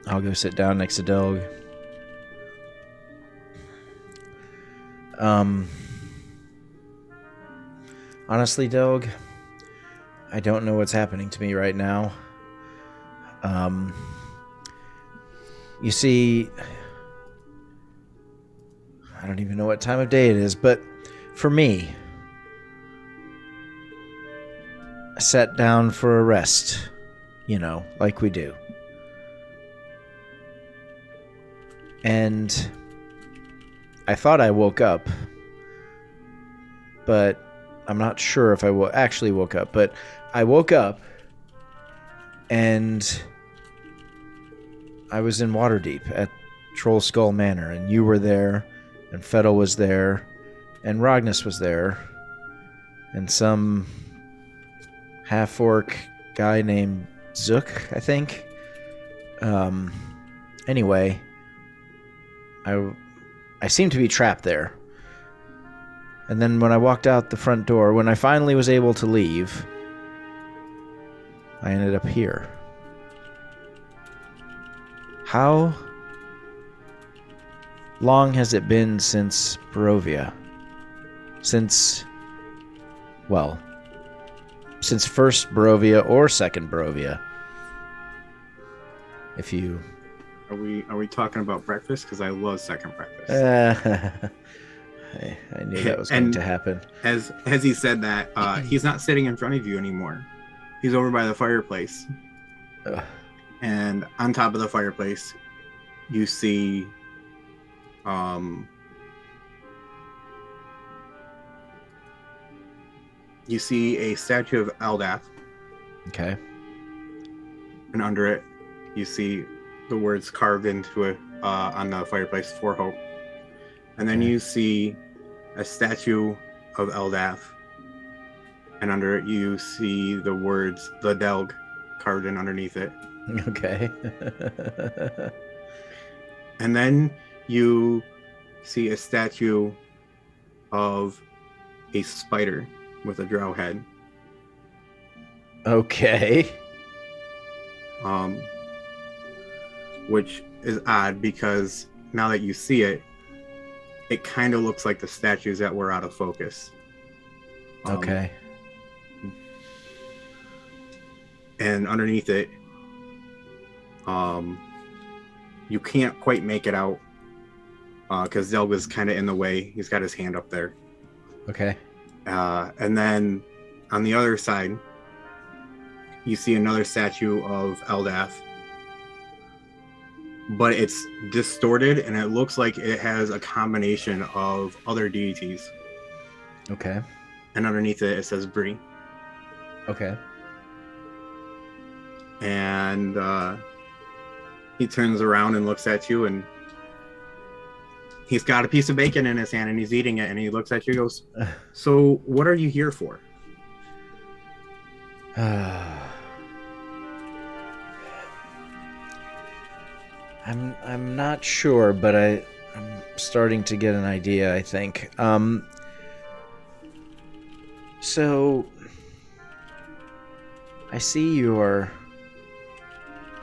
I'll go sit down next to Doug. Honestly, Doug, I don't know what's happening to me right now. You see, I don't even know what time of day it is, but for me, I sat down for a rest, like we do. And I thought I woke up, but I'm not sure if I actually woke up, but I woke up and I was in Waterdeep at Troll Skull Manor, and you were there, and Fettel was there, and Rognus was there, and some half-orc guy named Zook, I think. Anyway, I seemed to be trapped there. And then when I walked out the front door, when I finally was able to leave, I ended up here. How long has it been since Barovia? Since, well, since first Barovia or second Barovia. If you Are we talking about breakfast? Because I love second breakfast. I knew that was going to happen. As he said that, he's not sitting in front of you anymore. He's over by the fireplace. And on top of the fireplace, you see a statue of Eldath. Okay. And under it, you see the words carved into it on the fireplace, for hope. And then you see a statue of Eldath. And under it, you see the words, the Delg, carved in underneath it. Okay. And then you see a statue of a spider with a drow head. Okay. Which is odd because now that you see it, it kind of looks like the statues that were out of focus. Okay. And underneath it, you can't quite make it out because Zelg was kind of in the way. He's got his hand up there. Okay. And then on the other side, you see another statue of Eldath, but it's distorted and it looks like it has a combination of other deities. Okay. And underneath it, it says Bree. Okay. And he turns around and looks at you, and he's got a piece of bacon in his hand and he's eating it, and he looks at you and goes, "So what are you here for?" I'm not sure, but I'm starting to get an idea, I think. So I see your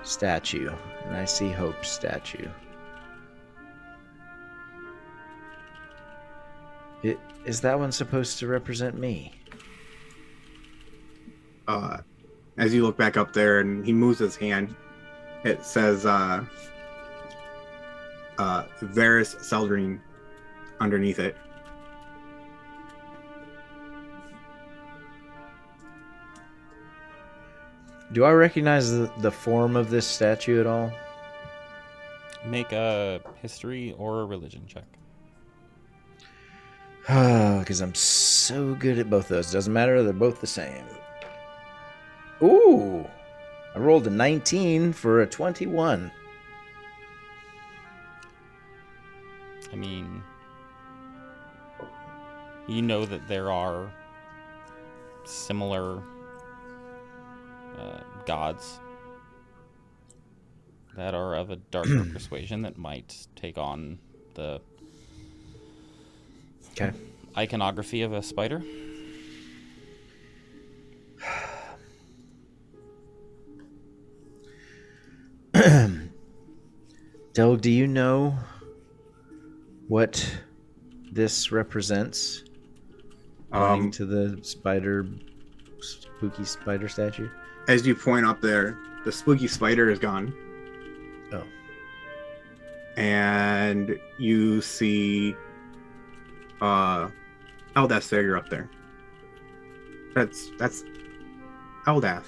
statue, and I see Hope's statue. Is that one supposed to represent me? As you look back up there and he moves his hand, it says Varis Seldrine underneath it. Do I recognize the form of this statue at all? Make a history or a religion check. Because I'm so good at both those. Doesn't matter, they're both the same. Ooh! I rolled a 19 for a 21. I mean, you know that there are similar gods that are of a darker persuasion that might take on the iconography of a spider. Delg, do you know what this represents? Pointing to the spooky spider statue? As you point up there, the spooky spider is gone. Oh. And you see Eldath's figure up there. That's Eldath.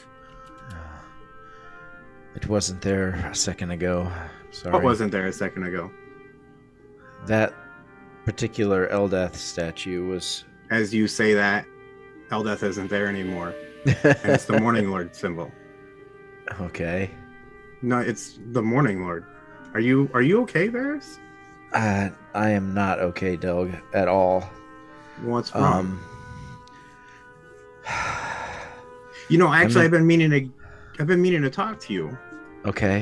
It wasn't there a second ago. Sorry. What wasn't there a second ago? That particular Eldath statue was... As you say that, Eldath isn't there anymore. And it's the Morning Lord symbol. Okay. No, it's the Morning Lord. Are you okay, Varis? I am not okay, Delg, at all. What's wrong? Actually, I've been meaning to talk to you. Okay.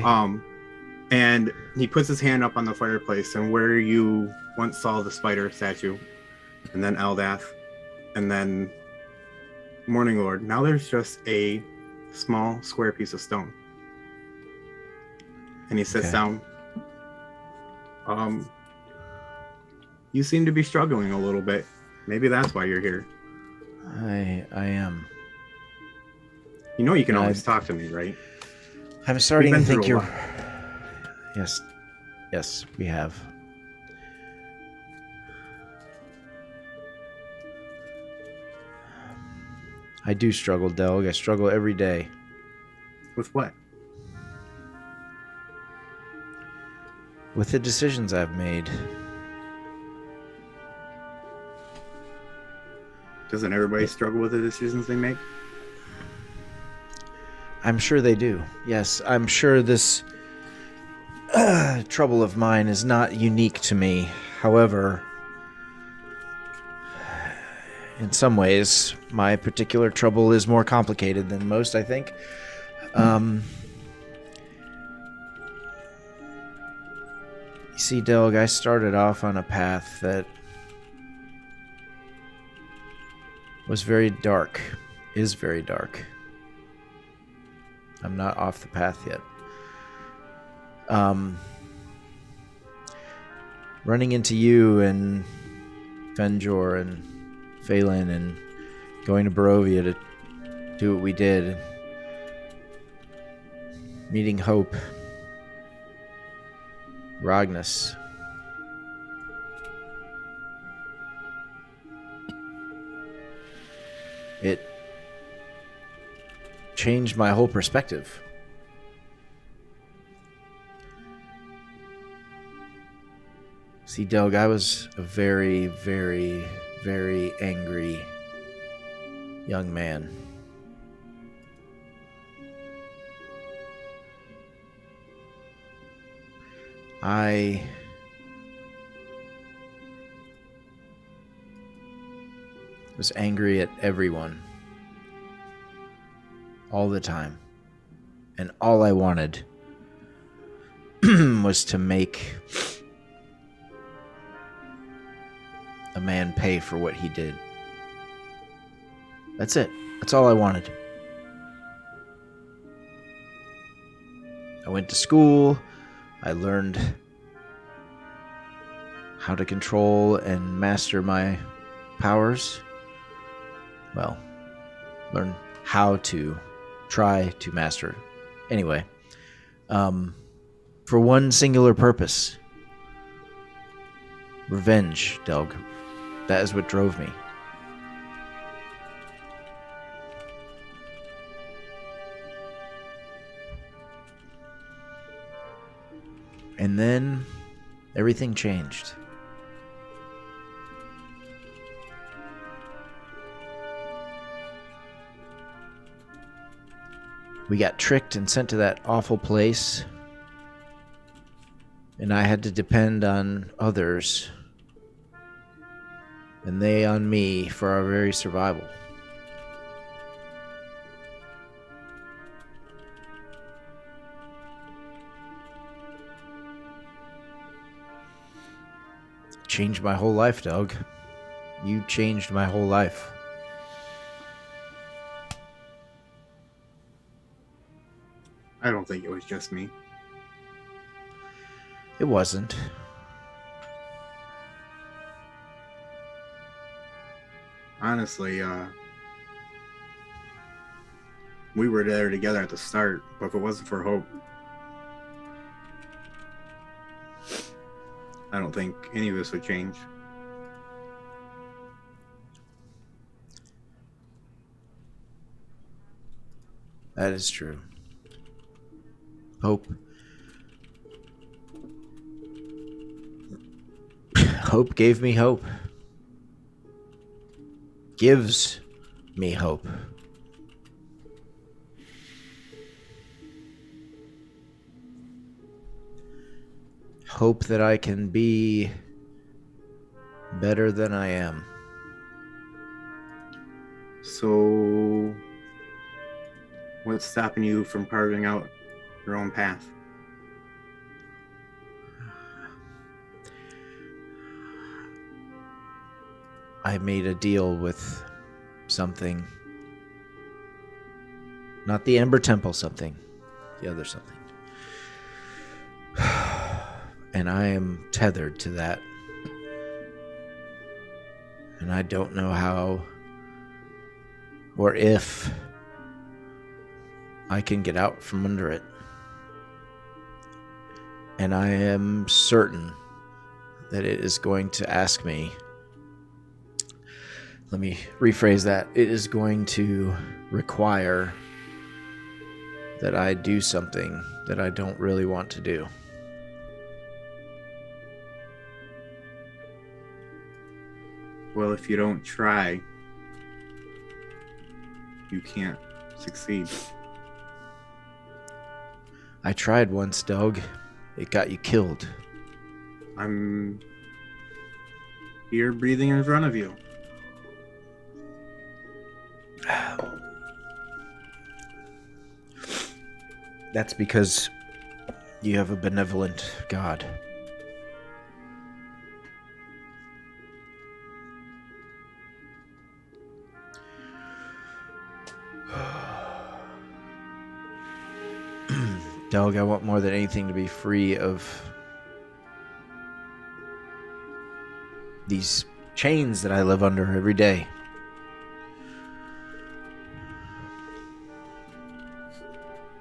And he puts his hand up on the fireplace, and where you once saw the spider statue, and then Eldath, and then Morning Lord, now there's just a small square piece of stone. And he sits down. You seem to be struggling a little bit. Maybe that's why you're here. I am. You know you can always talk to me, right? I'm starting to We've been think through a you're... lot. Yes, we have. I do struggle, Delg. I struggle every day. With what? With the decisions I've made. Doesn't everybody struggle with the decisions they make? I'm sure they do. Yes, I'm sure this trouble of mine is not unique to me. However, in some ways, my particular trouble is more complicated than most, I think. You see, Delg, I started off on a path that was very dark, is very dark. I'm not off the path yet. Running into you and Fenjor and Phelan and going to Barovia to do what we did. Meeting Hope. Ragnus. It changed my whole perspective. See, Delg, I was a very, very, very angry young man. I was angry at everyone. All the time. And all I wanted was to make a man pay for what he did. That's it. That's all I wanted. I went to school. I learned how to control and master my powers. Well, learn how to try to master. Anyway, for one singular purpose. Revenge, Delg. That is what drove me. And then everything changed. We got tricked and sent to that awful place. And I had to depend on others. And they on me for our very survival. Changed my whole life, Doug. You changed my whole life. I don't think it was just me. It wasn't. Honestly, we were there together at the start, but if it wasn't for Hope, I don't think any of this would change. That is true. Hope. Hope gave me hope. Gives me hope. Hope that I can be better than I am. So, what's stopping you from carving out your own path? I made a deal with something. Not the Ember Temple something. The other something. And I am tethered to that. And I don't know how or if I can get out from under it. And I am certain that it is going to ask me. Let me rephrase that. It is going to require that I do something that I don't really want to do. Well, if you don't try, you can't succeed. I tried once, Doug. It got you killed. I'm here breathing in front of you. That's because you have a benevolent God. Doug, I want more than anything to be free of these chains that I live under every day.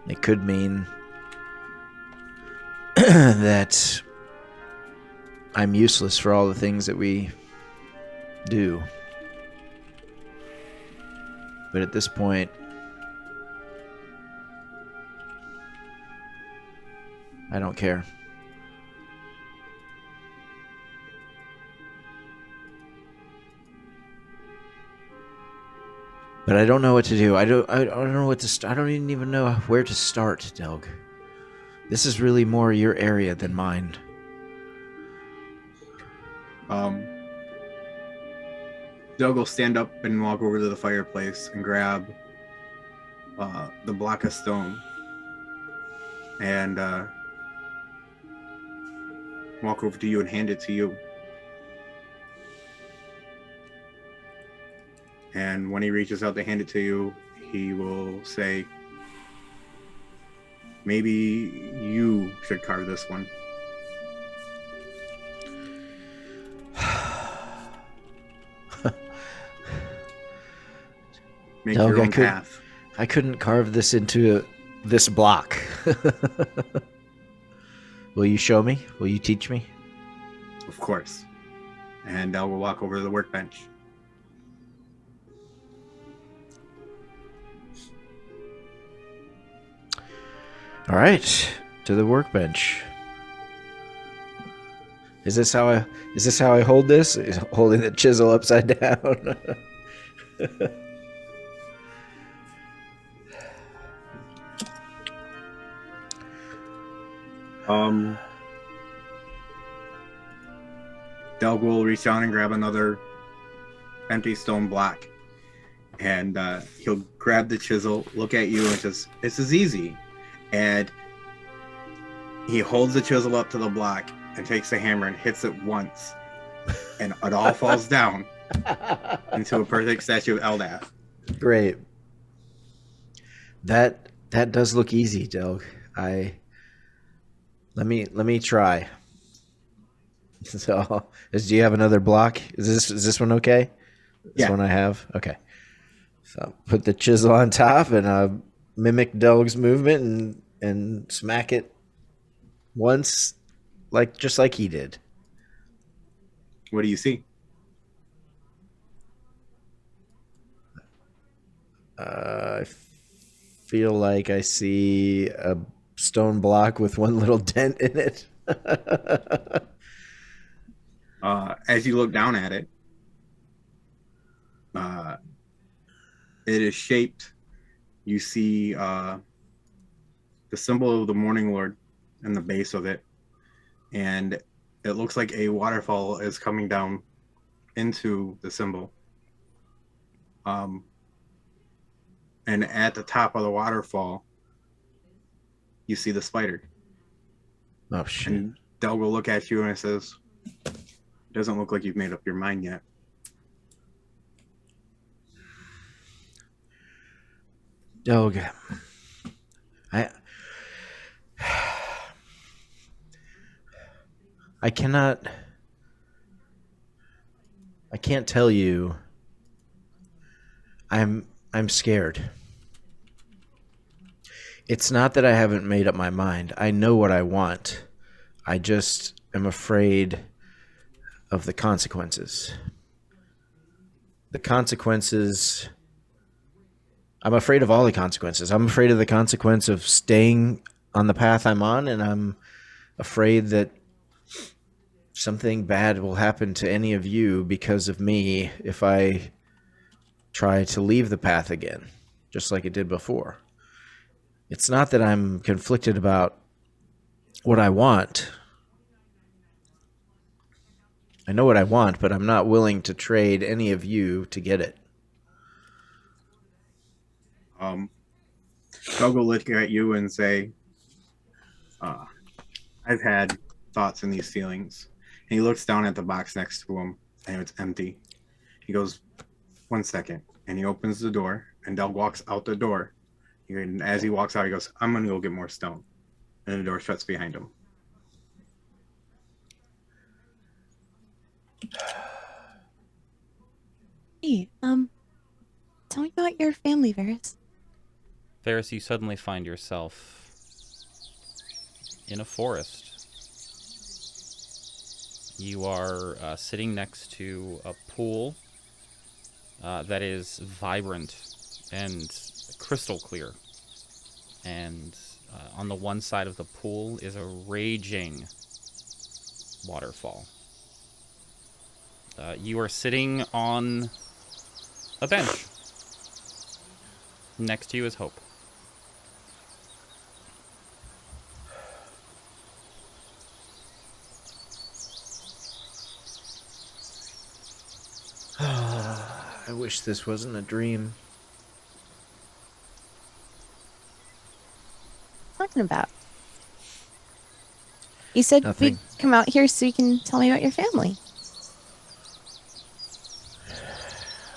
It could mean that I'm useless for all the things that we do. But at this point, I don't care. But I don't know what to do. I don't know what to. I don't even know where to start, Delg. This is really more your area than mine. Doug will stand up and walk over to the fireplace and grab the block of stone and walk over to you and hand it to you. And when he reaches out to hand it to you, he will say, maybe you should carve this one. Make Doug, your own path. I couldn't carve this into this block. Will you show me? Will you teach me? Of course. And I will walk over to the workbench. All right, to the workbench. Is this how I hold this? Is holding the chisel upside down? Doug will reach down and grab another empty stone block, and he'll grab the chisel, look at you, and says, "This is easy." And he holds the chisel up to the block and takes the hammer and hits it once, and it all falls down into a perfect statue of Eldath. Great. That does look easy, Doug. Let me try. So, do you have another block? Is this one okay? This one I have? Okay. So put the chisel on top and mimic Doug's movement and smack it once, just like he did. What do you see? I feel like I see a stone block with one little dent in it. As you look down at it, it is shaped. You see the symbol of the Morning Lord in the base of it, and it looks like a waterfall is coming down into the symbol. And at the top of the waterfall, you see the spider. Oh, shit. And Del will look at you and it says, "Doesn't look like you've made up your mind yet." Doug, I can't tell you. I'm scared. It's not that I haven't made up my mind. I know what I want. I just am afraid of the consequences. The consequences... I'm afraid of all the consequences. I'm afraid of the consequence of staying on the path I'm on, and I'm afraid that something bad will happen to any of you because of me if I try to leave the path again, just like it did before. It's not that I'm conflicted about what I want. I know what I want, but I'm not willing to trade any of you to get it. I'll go look at you and say, I've had thoughts and these feelings. And he looks down at the box next to him, and it's empty. He goes, 1 second. And he opens the door, and Del walks out the door. And as he walks out, he goes, I'm going to go get more stone. And the door shuts behind him. Hey, tell me about your family, Varis. Varis, you suddenly find yourself in a forest. You are sitting next to a pool that is vibrant and crystal clear. And on the one side of the pool is a raging waterfall. You are sitting on a bench. Next to you is Hope. I wish this wasn't a dream. Talking about? You said Nothing. we'd come out here so you can tell me about your family.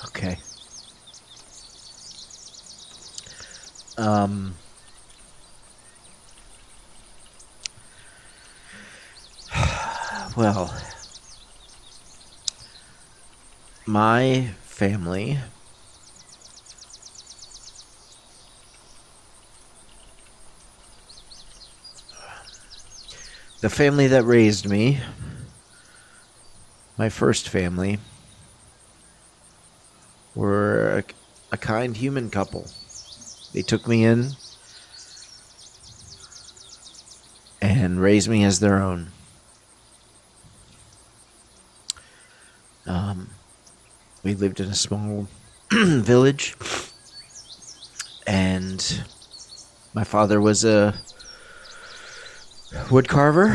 Okay. Well, my family the family that raised me, my first family, were a kind human couple. They took me in and raised me as their own. We lived in a small village, and my father was a wood carver.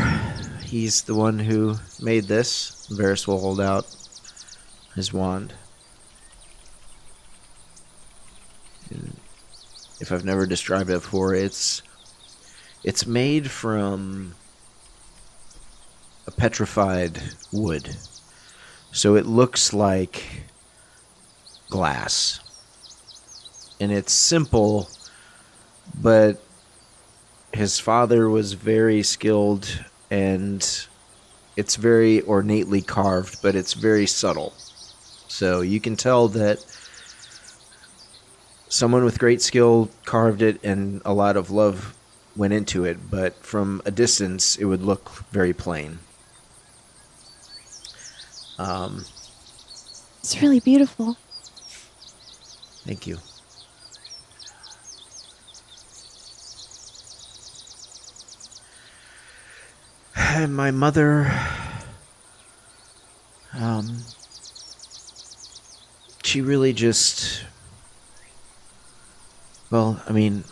He's the one who made this. Varis will hold out his wand. And if I've never described it before, it's made from a petrified wood. So it looks like glass. And it's simple, but his father was very skilled, and it's very ornately carved, but it's very subtle. So you can tell that someone with great skill carved it and a lot of love went into it, but from a distance it would look very plain. It's really beautiful. Thank you. And my mother, she really just, well, I mean,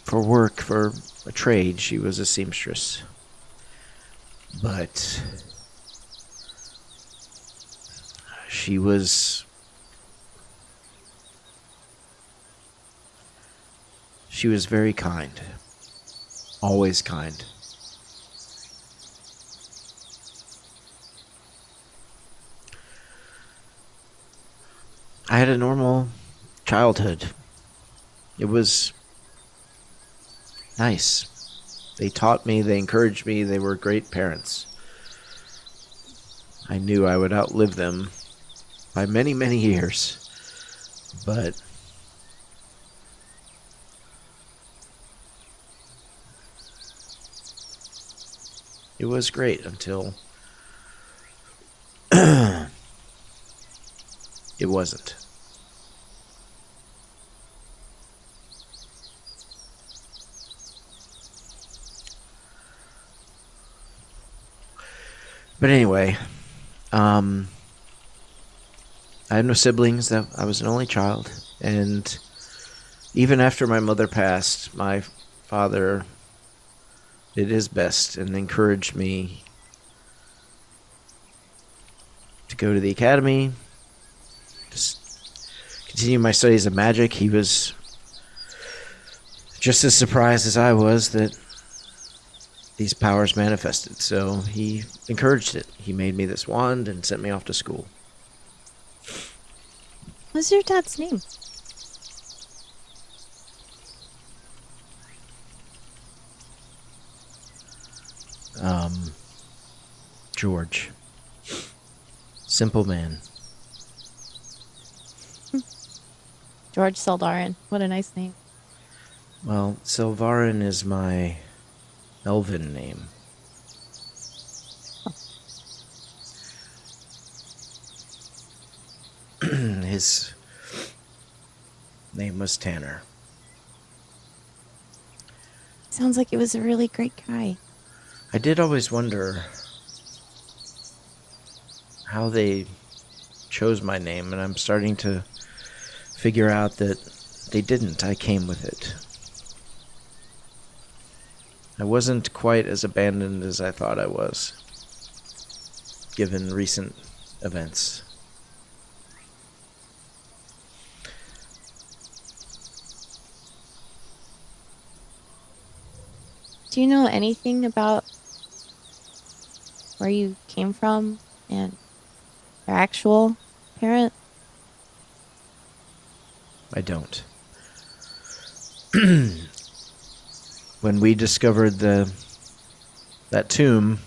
for work, for a trade, she was a seamstress. But she was very kind. Always kind. I had a normal childhood. It was nice. They taught me, they encouraged me, they were great parents. I knew I would outlive them by many, many years. But it was great until it wasn't. But anyway, I had no siblings. I was an only child, and even after my mother passed, my father did his best and encouraged me to go to the academy, to continue my studies of magic. He was just as surprised as I was that these powers manifested, so he encouraged it. He made me this wand and sent me off to school. What's your dad's name? George. Simple man. George Seldarin. What a nice name. Well, Silvarin is my elven name. His name was Tanner. Sounds like he was a really great guy. I did always wonder how they chose my name, and I'm starting to figure out that they didn't. I came with it. I wasn't quite as abandoned as I thought I was, given recent events. Do you know anything about where you came from and your actual parent? I don't. When we discovered that tomb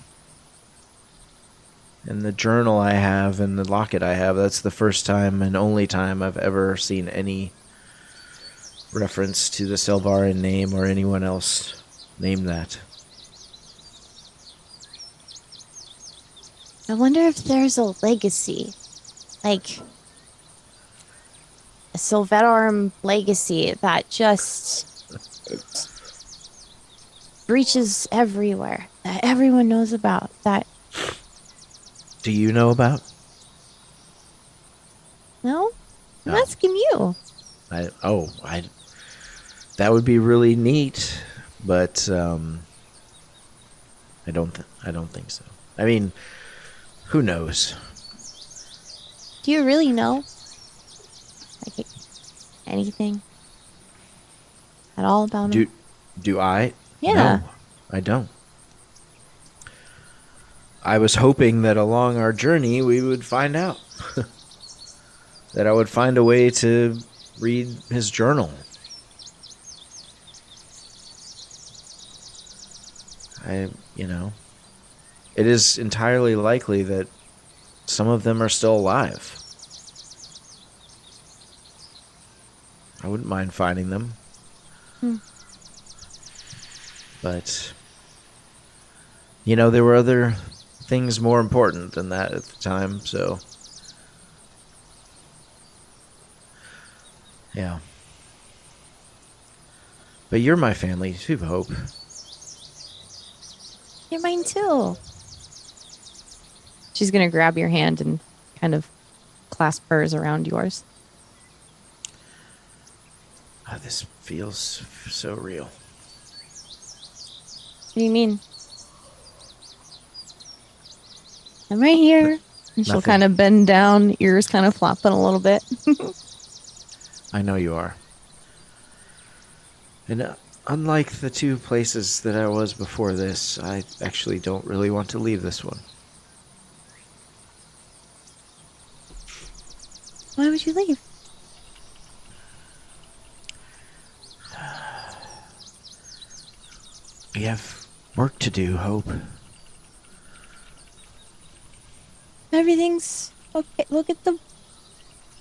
and the journal I have and the locket I have, that's the first time and only time I've ever seen any reference to the Selvarin name or anyone else name that. I wonder if there's a legacy, like a Sylvetarm legacy that just reaches everywhere, that everyone knows about. That Do you know about? no, I'm No. asking you. That would be really neat, but I don't think so. I mean, who knows? Do you really know? Like anything at all about him? Do I? Yeah. No, I don't. I was hoping that along our journey we would find out. That I would find a way to read his journal. It is entirely likely that some of them are still alive. I wouldn't mind finding them. But, there were other things more important than that at the time, so. Yeah. But you're my family too, Hope. You're mine too. She's gonna grab your hand and kind of clasp hers around yours. Oh, this feels so real. What do you mean? I'm right here. And she'll Nothing. kind of bend down, ears kind of flopping a little bit. I know you are. And unlike the two places that I was before this, I actually don't really want to leave this one. Why would you leave? We have work to do, Hope. Everything's okay. Look at the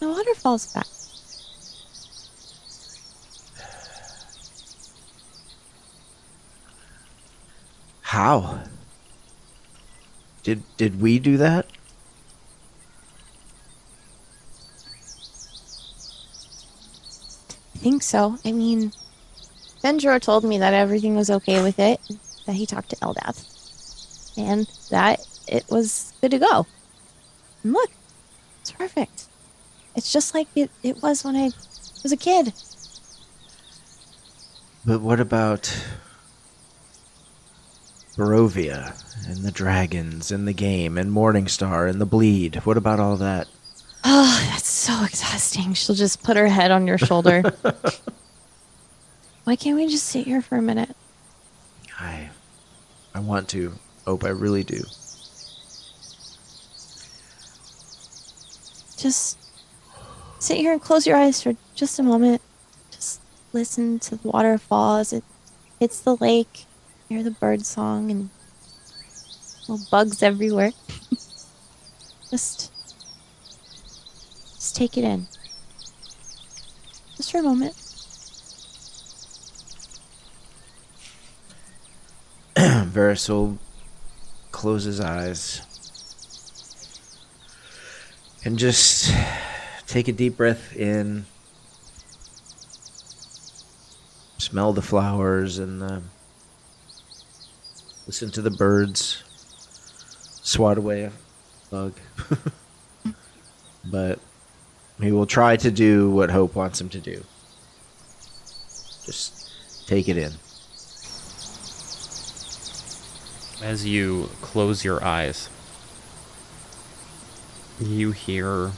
waterfall's back. How? Did we do that? I think so. I mean, Benjor told me that everything was okay with it, that he talked to Eldath, and that it was good to go. And look, it's perfect. It's just like it was when I was a kid. But what about Barovia and the dragons and the game and Morningstar and the bleed? What about all that? Oh, that's so exhausting. She'll just put her head on your shoulder. Why can't we just sit here for a minute? I want to. Hope I really do. Just sit here and close your eyes for just a moment. Just listen to the waterfall as it hits the lake. Hear the bird song and little bugs everywhere. Just take it in. Just for a moment. Varis will close his eyes and just take a deep breath in. Smell the flowers and listen to the birds. Swat away a bug. But he will try to do what Hope wants him to do. Just take it in. As you close your eyes, you hear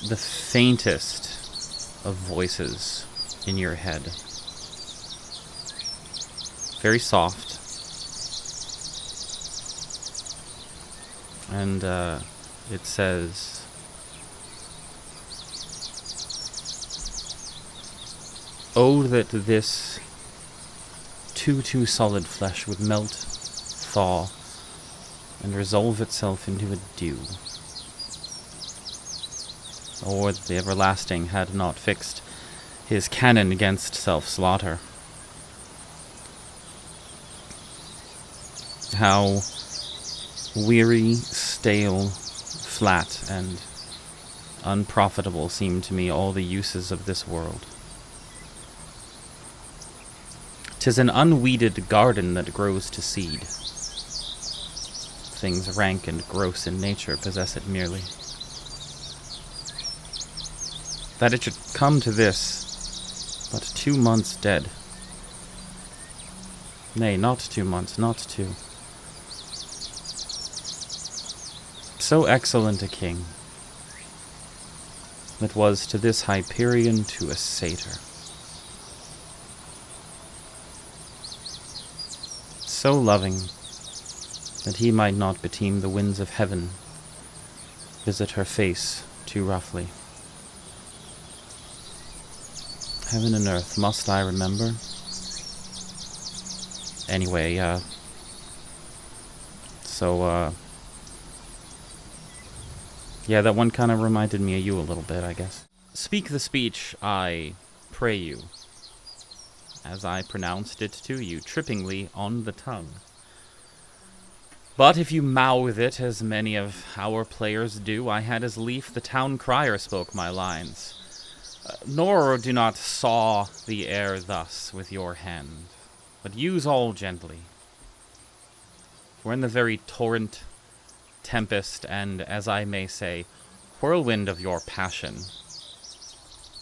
the faintest of voices in your head. Very soft. And it says, "Oh, that this too solid flesh would melt, thaw, and resolve itself into a dew. Or that the everlasting had not fixed his cannon against self-slaughter. How weary, stale, flat, and unprofitable seem to me all the uses of this world. 'Tis an unweeded garden that grows to seed. Things rank and gross in nature possess it merely. That it should come to this, but 2 months dead. Nay, not 2 months, not 2. So excellent a king, that was to this Hyperion to a satyr. So loving, that he might not beteem the winds of heaven, visit her face too roughly. Heaven and earth, must I remember? Anyway, yeah, that one kind of reminded me of you a little bit, I guess. Speak the speech, I pray you, as I pronounced it to you, trippingly on the tongue. But if you mouth it, as many of our players do, I had as lief the town crier spoke my lines. Nor do not saw the air thus with your hand, but use all gently. For in the very torrent, tempest, and, as I may say, whirlwind of your passion,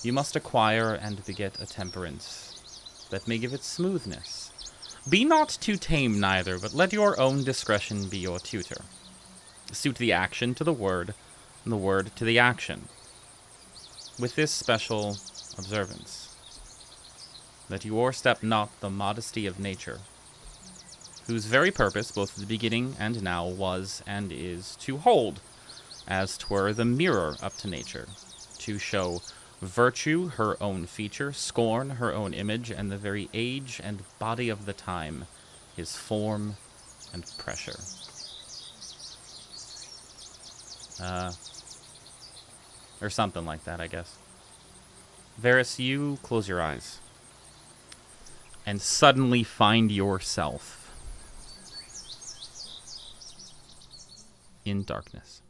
you must acquire and beget a temperance that may give it smoothness. Be not too tame neither, but let your own discretion be your tutor. Suit the action to the word, and the word to the action, with this special observance, that you o'erstep not the modesty of nature, whose very purpose, both at the beginning and now, was and is to hold, as 'twere the mirror up to nature, to show virtue her own feature, scorn her own image, and the very age and body of the time his form and pressure. Or something like that, I guess. Varis, you close your eyes. and suddenly find yourself in darkness.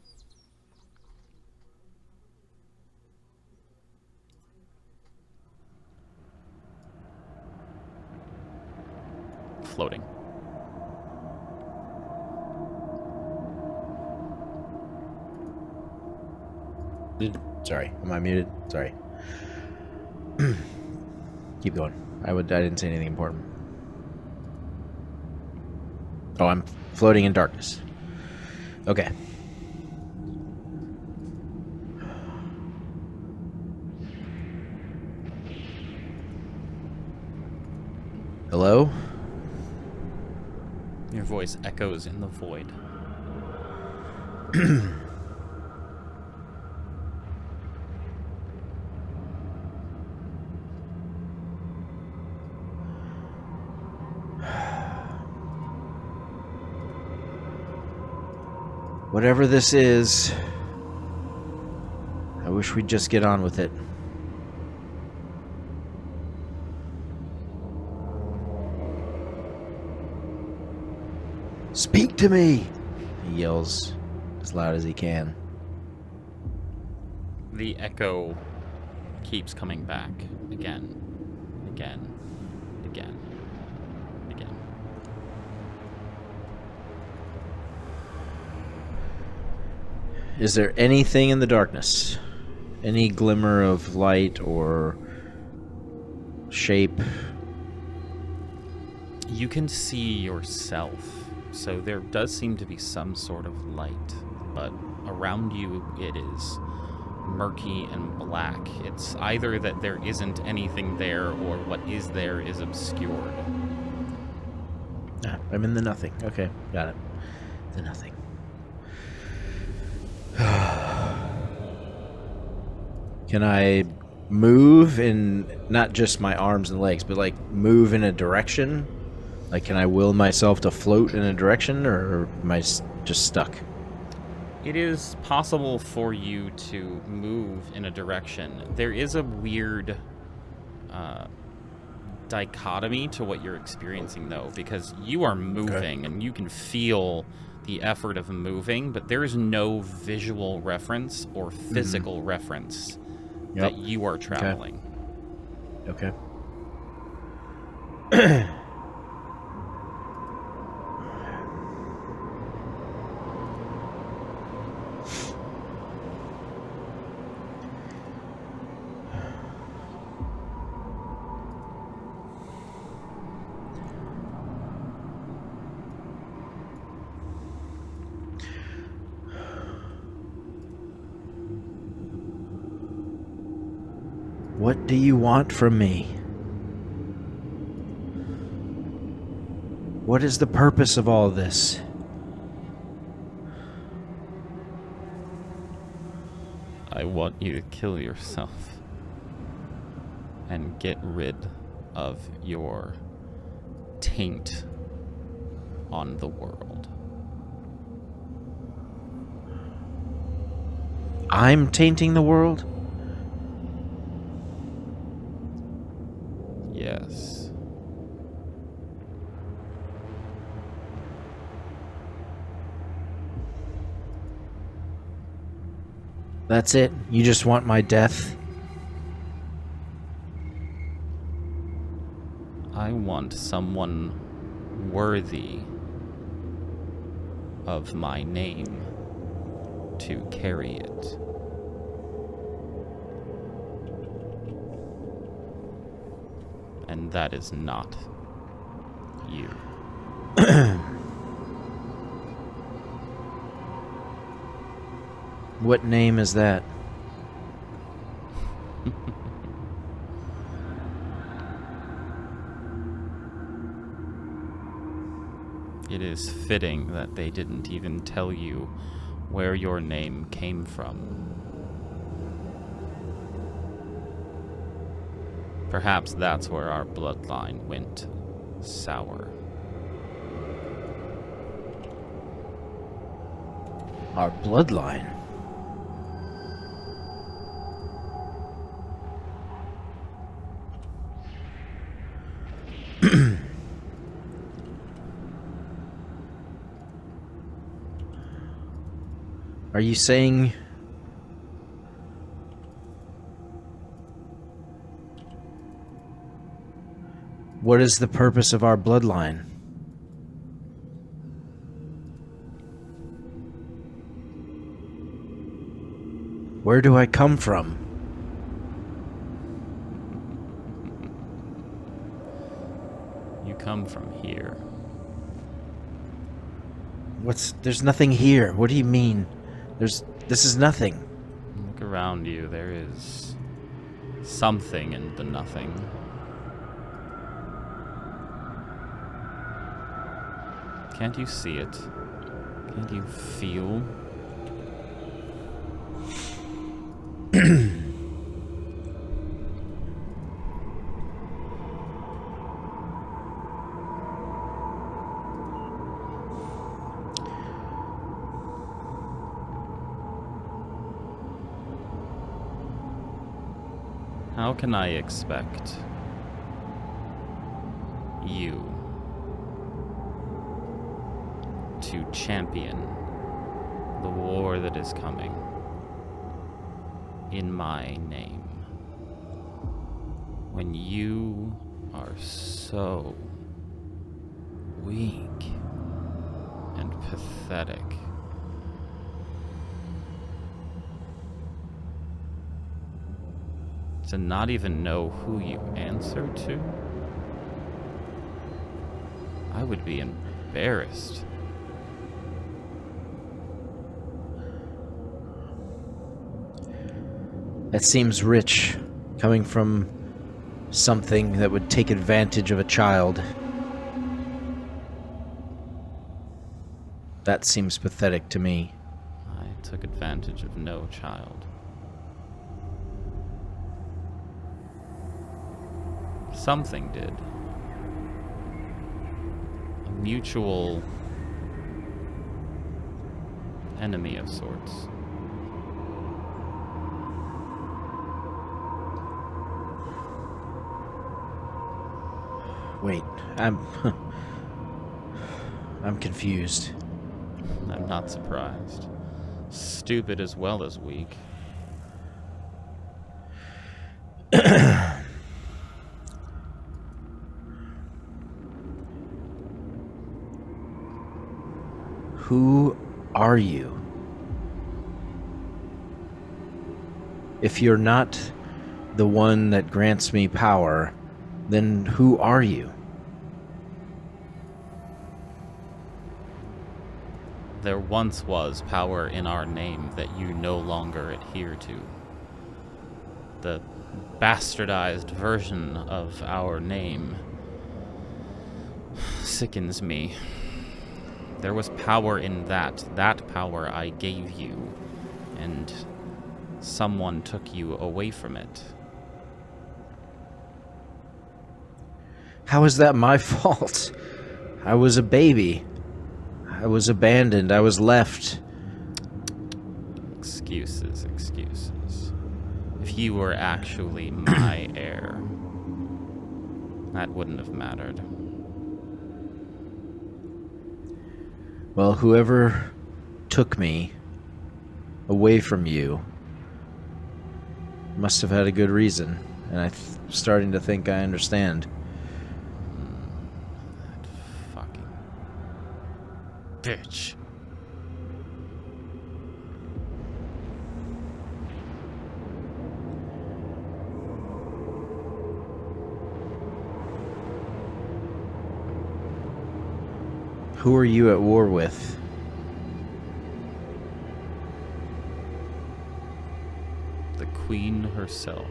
Floating. Sorry, am I muted? Sorry. Keep going. I didn't say anything important. Oh, I'm floating in darkness. Okay. Hello? Your voice echoes in the void. Whatever this is, I wish we'd just get on with it. Speak to me! He yells as loud as he can. The echo keeps coming back again, again, again, again. Is there anything in the darkness? Any glimmer of light or shape? You can see yourself, so there does seem to be some sort of light, but around you it is murky and black. It's either that there isn't anything there or what is there is obscured. Ah, I'm in the nothing. Okay, got it. The nothing. Can I move in, not just my arms and legs, but like move in a direction? Like, can I will myself to float in a direction, or am I just stuck? It is possible for you to move in a direction. There is a weird dichotomy to what you're experiencing, though, because you are moving and you can feel the effort of moving, but there is no visual reference or physical reference that you are traveling. Okay. What do you want from me? What is the purpose of all this? I want you to kill yourself and get rid of your taint on the world. I'm tainting the world? Yes. That's it? You just want my death? I want someone worthy of my name to carry it. And that is not you. What name is that? It is fitting that they didn't even tell you where your name came from. Perhaps that's where our bloodline went sour. Our bloodline? Are you saying... What is the purpose of our bloodline? Where do I come from? You come from here. There's nothing here. What do you mean? This is nothing. Look around you. There is something in the nothing. Can't you see it? Can't you feel? How can I expect you to champion the war that is coming in my name when you are so weak and pathetic? To not even know who you answer to? I would be embarrassed. That seems rich, coming from something that would take advantage of a child. That seems pathetic to me. I took advantage of no child. Something did. A mutual enemy of sorts. Wait, I'm confused. I'm not surprised. Stupid as well as weak. Who are you? If you're not the one that grants me power, then who are you? There once was power in our name that you no longer adhere to. The bastardized version of our name sickens me. There was power in that. That power I gave you, and someone took you away from it. How is that my fault? I was a baby. I was abandoned. I was left. Excuses, excuses. If you were actually my heir, that wouldn't have mattered. Well, whoever took me away from you must have had a good reason, and I'm starting to think I understand. That fucking bitch. Who are you at war with? The queen herself.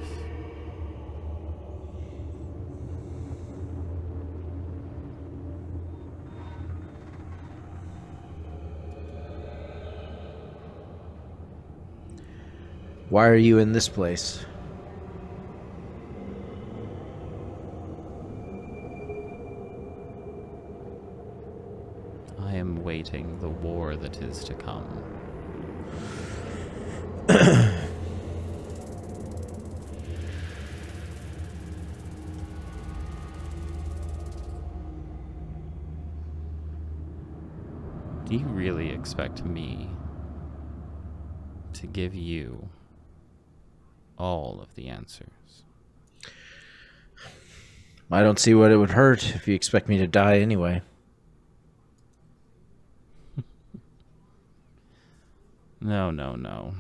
Why are you in this place? I am waiting the war that is to come. Do you really expect me to give you all of the answers. I don't see what it would hurt if you expect me to die anyway. No, no, no.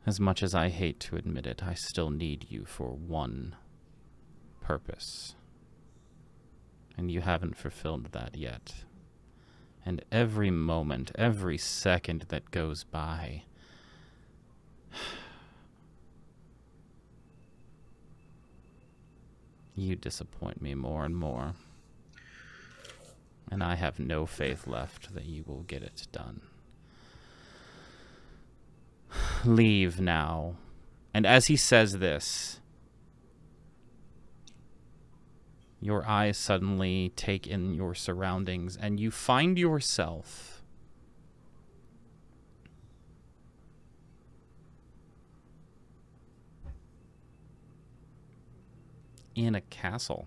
As much as I hate to admit it, I still need you for one purpose. And you haven't fulfilled that yet. And every moment, every second that goes by, you disappoint me more and more. And I have no faith left that you will get it done. Leave now. And as he says this, your eyes suddenly take in your surroundings, and you find yourself in a castle.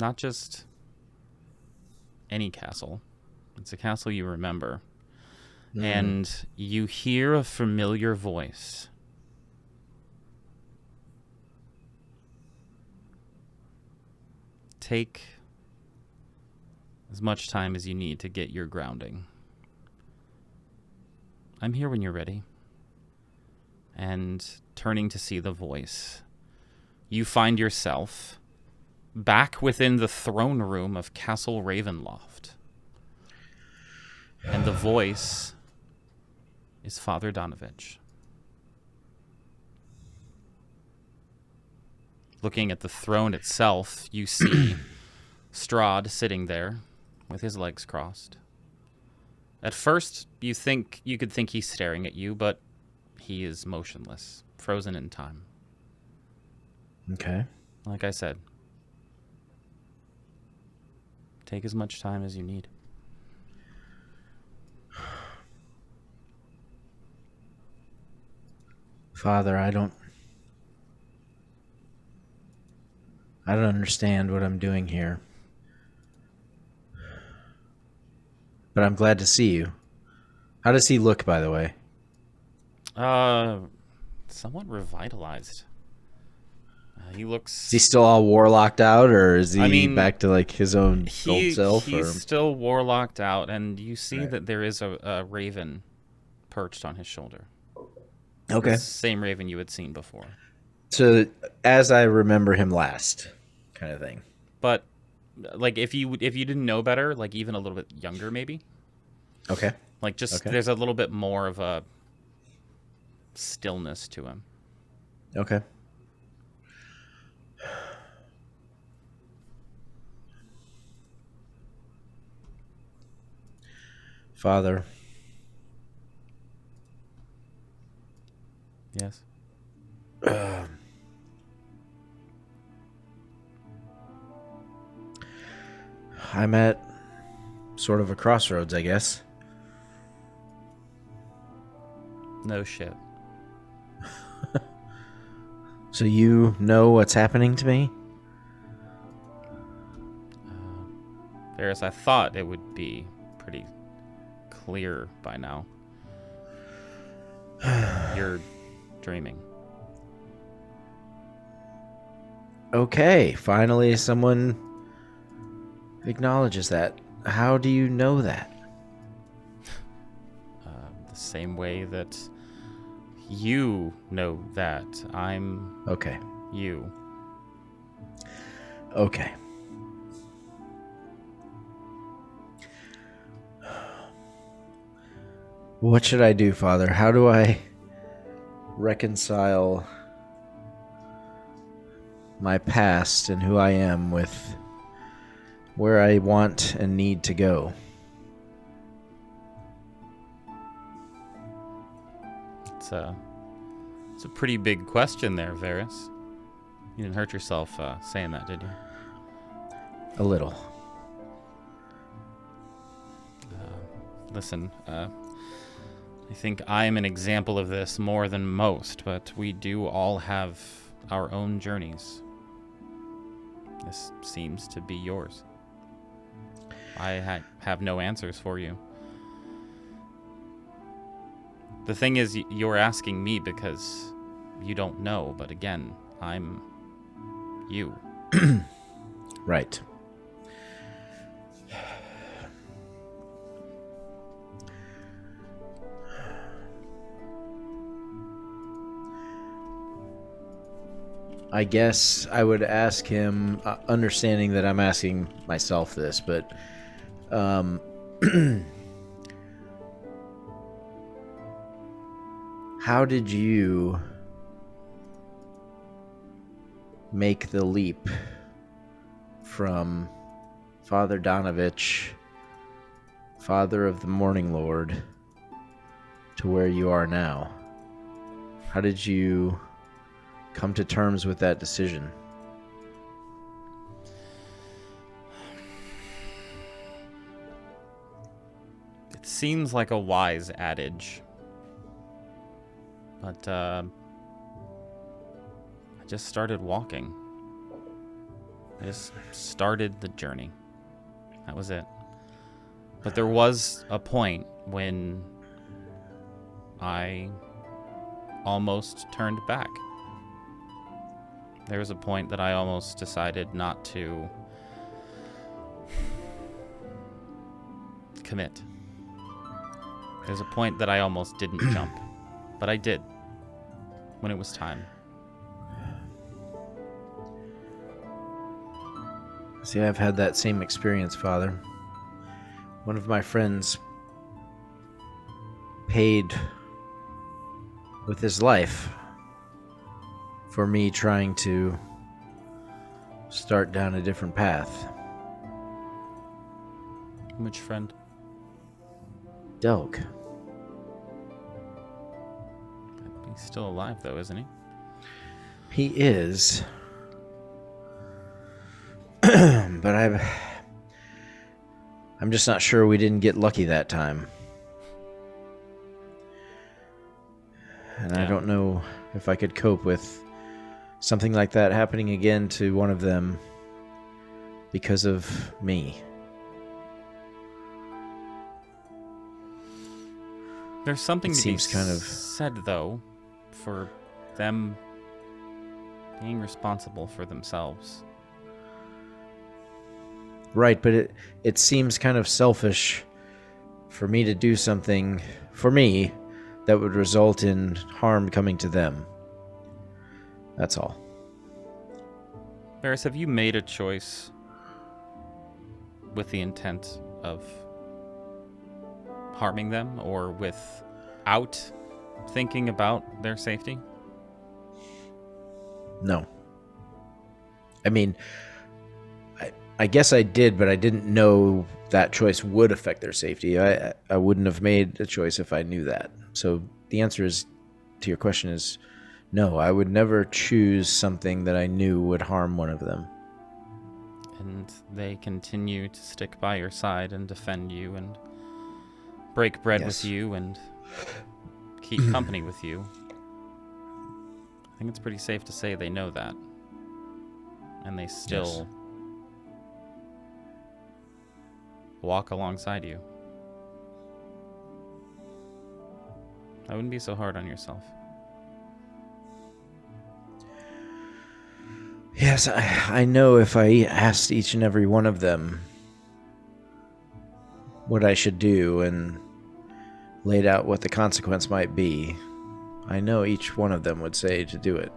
Not just any castle. It's a castle you remember. And you hear a familiar voice. Take as much time as you need to get your grounding. I'm here when you're ready. And turning to see the voice, you find yourself back within the throne room of Castle Ravenloft. And the voice is Father Donovich. Looking at the throne itself, you see Strahd sitting there with his legs crossed. At first, you could think he's staring at you, but he is motionless, frozen in time. Okay. Like I said, take as much time as you need. Father, I don't understand what I'm doing here. But I'm glad to see you. How does he look, by the way? Somewhat revitalized. He looks... Is he still all warlocked out, or is he back to like his own old self? He's still warlocked out, and you see that there is a raven perched on his shoulder. Okay. The same raven you had seen before. So, as I remember him last, kind of thing. But, like, if you didn't know better, like even a little bit younger, maybe. Okay. Like, just there's a little bit more of a stillness to him. Okay. Father. Yes. I'm at sort of a crossroads, I guess. No shit. So you know what's happening to me? Varis, I thought it would be pretty clear by now. You're dreaming. Okay, finally someone acknowledges that. How do you know that? The same way that you know that. I'm Okay. you. Okay. What should I do, Father? How do I reconcile my past and who I am with where I want and need to go? It's a pretty big question there, Varis. You didn't hurt yourself saying that, did you? A little. Listen, I think I'm an example of this more than most, but we do all have our own journeys. This seems to be yours. I have no answers for you. The thing is, you're asking me because you don't know, but again, I'm you. Right. I guess I would ask him, understanding that I'm asking myself this, but how did you make the leap from Father Donovich, father of the Morning Lord, to where you are now? How did you come to terms with that decision? It seems like a wise adage, but I just started walking. I just started the journey. That was it. But there was a point when I almost turned back. There was a point that I almost decided not to commit. There's a point that I almost didn't jump, but I did when it was time. See, I've had that same experience, Father. One of my friends paid with his life for me trying to start down a different path. Which friend? Delk. He's still alive, though, isn't he? He is. But I'm just not sure we didn't get lucky that time. And Yeah. I don't know if I could cope with something like that happening again to one of them because of me. There's something It to be seems kind of said, though, for them being responsible for themselves. right, but it seems kind of selfish for me to do something for me that would result in harm coming to them. That's all. Varis, have you made a choice with the intent of harming them or without thinking about their safety? No. I mean, I guess I did, but I didn't know that choice would affect their safety. I wouldn't have made a choice if I knew that. So the answer is, to your question, is no. I would never choose something that I knew would harm one of them. And they continue to stick by your side and defend you and break bread Yes. with you and keep company with you. I think it's pretty safe to say they know that. And they still walk alongside you. I wouldn't be so hard on yourself. Yes, I know if I asked each and every one of them what I should do and laid out what the consequence might be, I know each one of them would say to do it.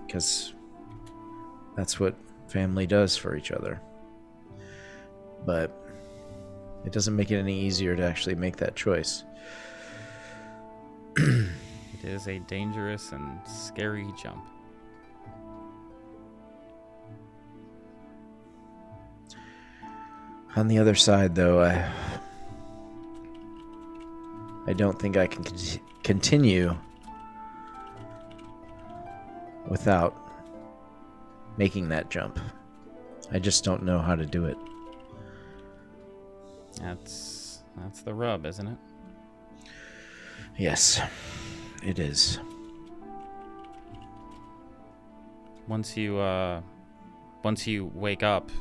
Because that's what family does for each other. But it doesn't make it any easier to actually make that choice. It is a dangerous and scary jump. On the other side, though, I don't think I can continue without making that jump. I just don't know how to do it. That's the rub, isn't it? Yes, it is. Once you wake up,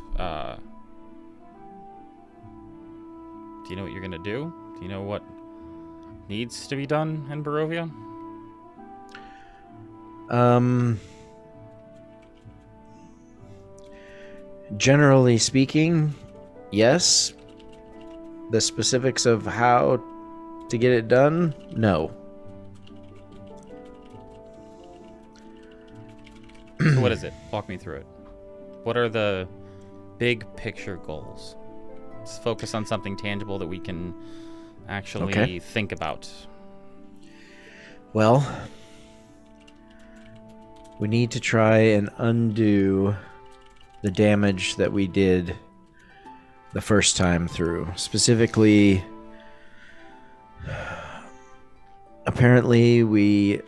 Do you know what you're gonna do? Do you know what needs to be done in Barovia? Generally speaking, yes. The specifics of how to get it done, no. So what is it? Walk me through it. What are the big picture goals? Let's focus on something tangible that we can actually think about. Well, we need to try and undo the damage that we did the first time through. Specifically, apparently we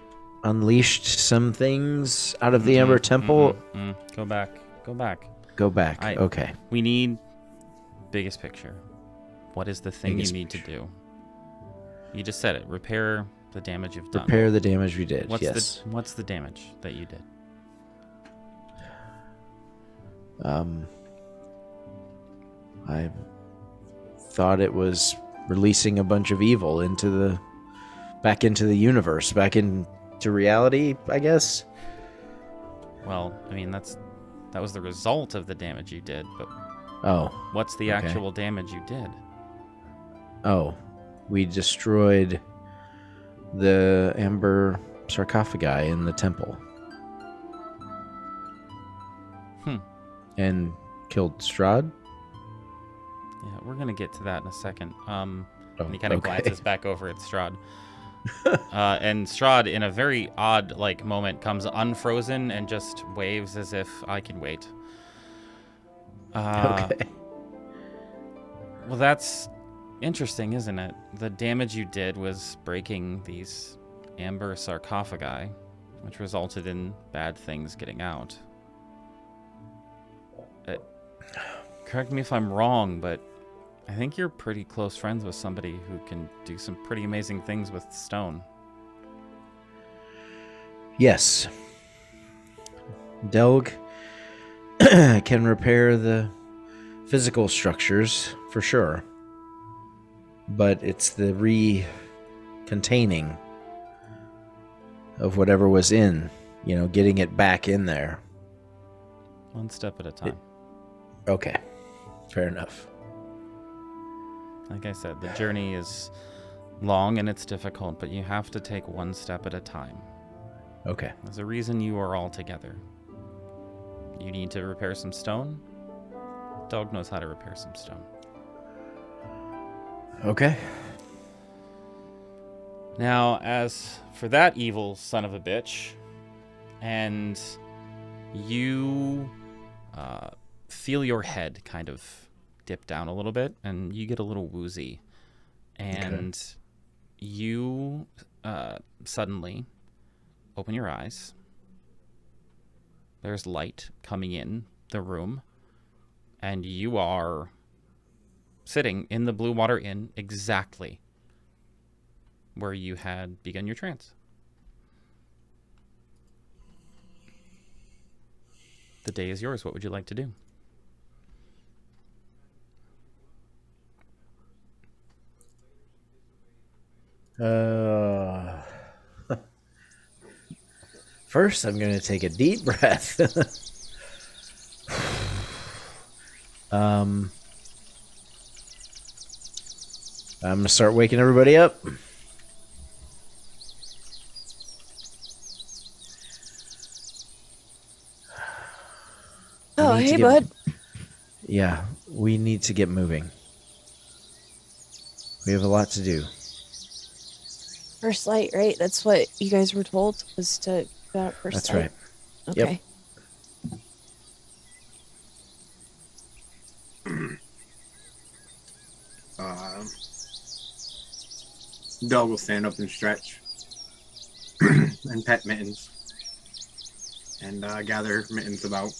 unleashed some things out of the Ember Temple. Go back. Go back. Okay. We need biggest picture. What is the thing Biggest you need picture. to do? You just said it. Repair the damage you've done. Repair the damage we did. Yes. What's the damage that you did? I thought it was releasing a bunch of evil back into the universe, back into reality, I guess. Well, I mean that was the result of the damage you did, but what's the okay. actual damage you did? Oh, we destroyed the Amber sarcophagi in the temple. And killed Strahd. Yeah, we're gonna get to that in a second. And he kind of glances back over at Strahd. And Strahd, in a very odd moment, comes unfrozen and just waves as if I can wait. Okay. Well, that's interesting, isn't it? The damage you did was breaking these amber sarcophagi, which resulted in bad things getting out. Correct me if I'm wrong, but I think you're pretty close friends with somebody who can do some pretty amazing things with stone. Yes. Delg can repair the physical structures, for sure. But it's the re-containing of whatever was in, getting it back in there. One step at a time. Okay. Fair enough. Like I said, the journey is long and it's difficult, but you have to take one step at a time. Okay. There's a reason you are all together. You need to repair some stone. Dog knows how to repair some stone. Okay. Now, as for that evil son of a bitch, and you feel your head kind of dip down a little bit, and you get a little woozy. And you suddenly open your eyes. There's light coming in the room, and you are sitting in the Blue Water Inn exactly where you had begun your trance. The day is yours. What would you like to do? First, I'm going to take a deep breath. I'm going to start waking everybody up. Oh, hey, bud. Yeah, we need to get moving. We have a lot to do. First light, right? That's what you guys were told, was to go out first That's light. right. Okay. Dog will stand up and stretch and pet Mittens and gather Mittens about.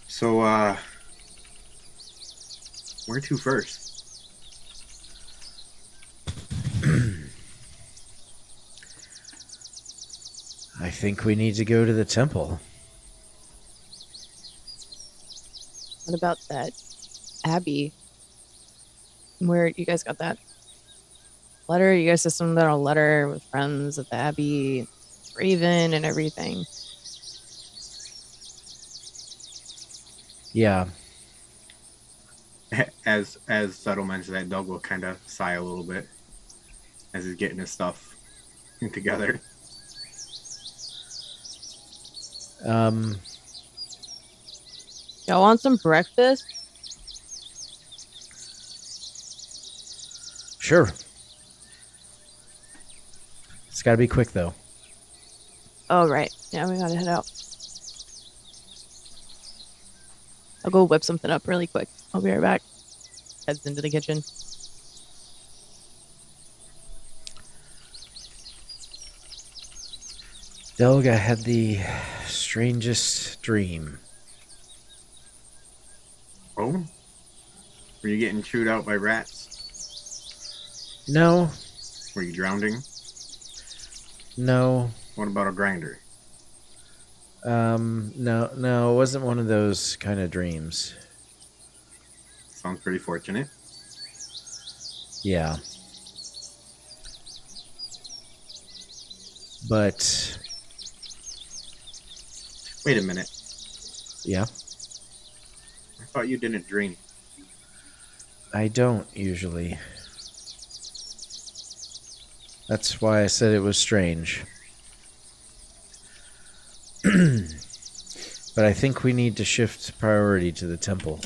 So, where to first? I think we need to go to the temple. What about that Abbey? Where you guys got that letter? You guys sent that a letter with friends at the Abbey, Raven, and everything. Yeah. As Subtle mentioned that, Doug will kind of sigh a little bit as he's getting his stuff together. Y'all want some breakfast? Sure. It's got to be quick, though. Oh, right. Yeah, we gotta head out. I'll go whip something up really quick. I'll be right back. Heads into the kitchen. Delga had the strangest dream. Oh? Were you getting chewed out by rats? No. Were you drowning? No. What about a grinder? No, it wasn't one of those kind of dreams. Sounds pretty fortunate. Yeah. But... Wait a minute. Yeah? I thought you didn't dream. I don't, usually. That's why I said it was strange. But I think we need to shift priority to the temple.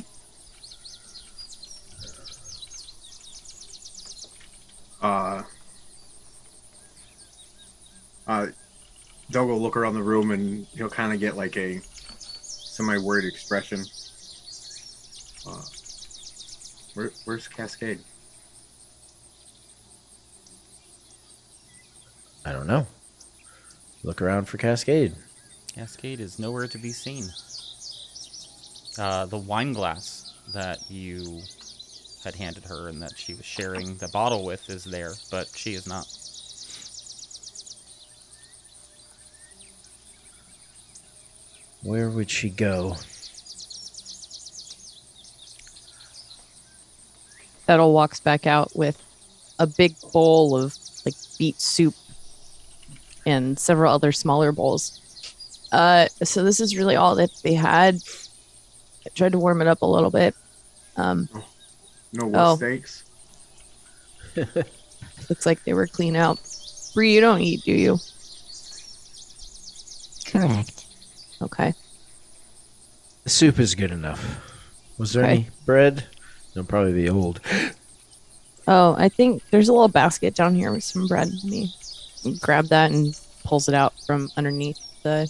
Doug will look around the room and he'll kind of get like a semi-worried expression. Where's Cascade? I don't know. Look around for Cascade. Cascade is nowhere to be seen. The wine glass that you had handed her and that she was sharing the bottle with is there, but she is not. Where would she go? Fettle walks back out with a big bowl of like beet soup and several other smaller bowls. So this is really all that they had. I tried to warm it up a little bit. No wolf steaks? Looks like they were clean out. Bree, you don't eat, do you? Correct. Okay. The soup is good enough. Was there Okay. any bread? It'll probably be old. Oh, I think there's a little basket down here with some bread. Let me grab that and pulls it out from underneath the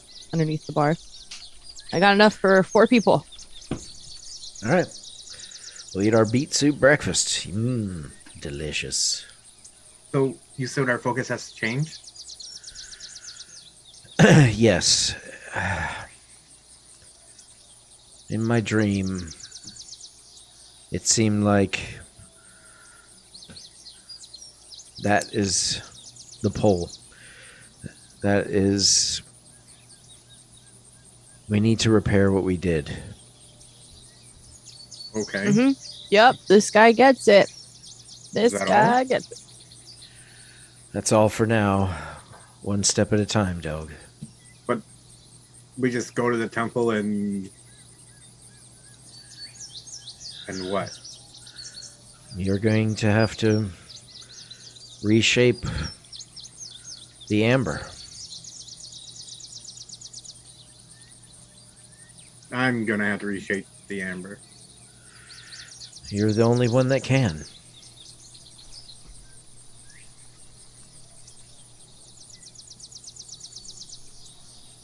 bar. I got enough for 4 people. All right. We'll eat our beet soup breakfast. Delicious. So you said our focus has to change? Yes. In my dream, it seemed like that is the pole. That is... We need to repair what we did. Okay. Mm-hmm. Yep, this guy gets it. This that guy all? gets it. That's all for now. One step at a time, Delg. But we just go to the temple and what? You're going to have to reshape the amber. I'm gonna have to reshape the amber. You're the only one that can.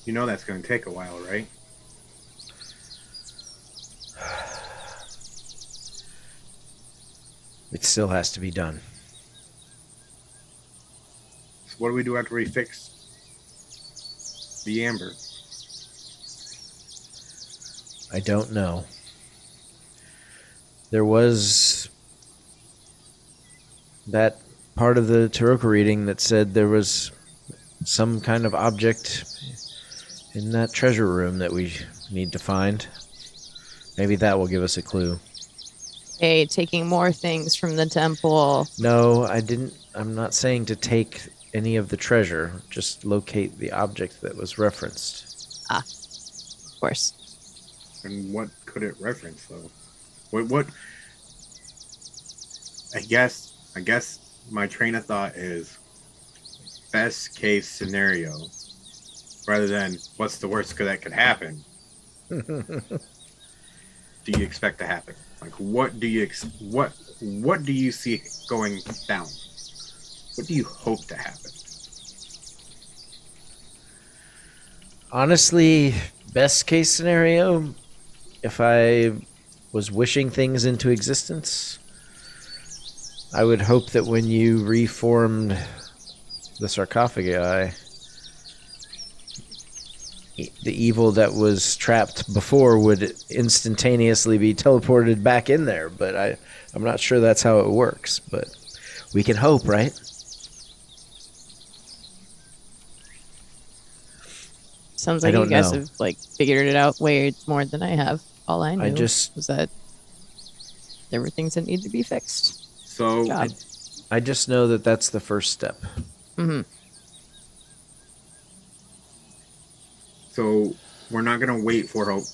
You know that's gonna take a while, right? It still has to be done. So what do we do after we fix the amber? I don't know. There was that part of the Taroko reading that said there was some kind of object in that treasure room that we need to find. Maybe that will give us a clue. Hey, taking more things from the temple. No, I didn't. I'm not saying to take any of the treasure. Just locate the object that was referenced. Of course. And what could it reference though? What I guess my train of thought is best case scenario rather than what's the worst that could happen. Do you expect to happen? Like what do you see going down? What do you hope to happen? Honestly, best case scenario, if I was wishing things into existence, I would hope that when you reformed the sarcophagi, the evil that was trapped before would instantaneously be teleported back in there. But I'm not sure that's how it works. But we can hope, right? Sounds I like you don't guys know. have like figured it out way more than I have. All I knew just- was that there were things that need to be fixed. So Job. I just know that that's the first step. Mm-hmm. So we're not gonna wait for hope.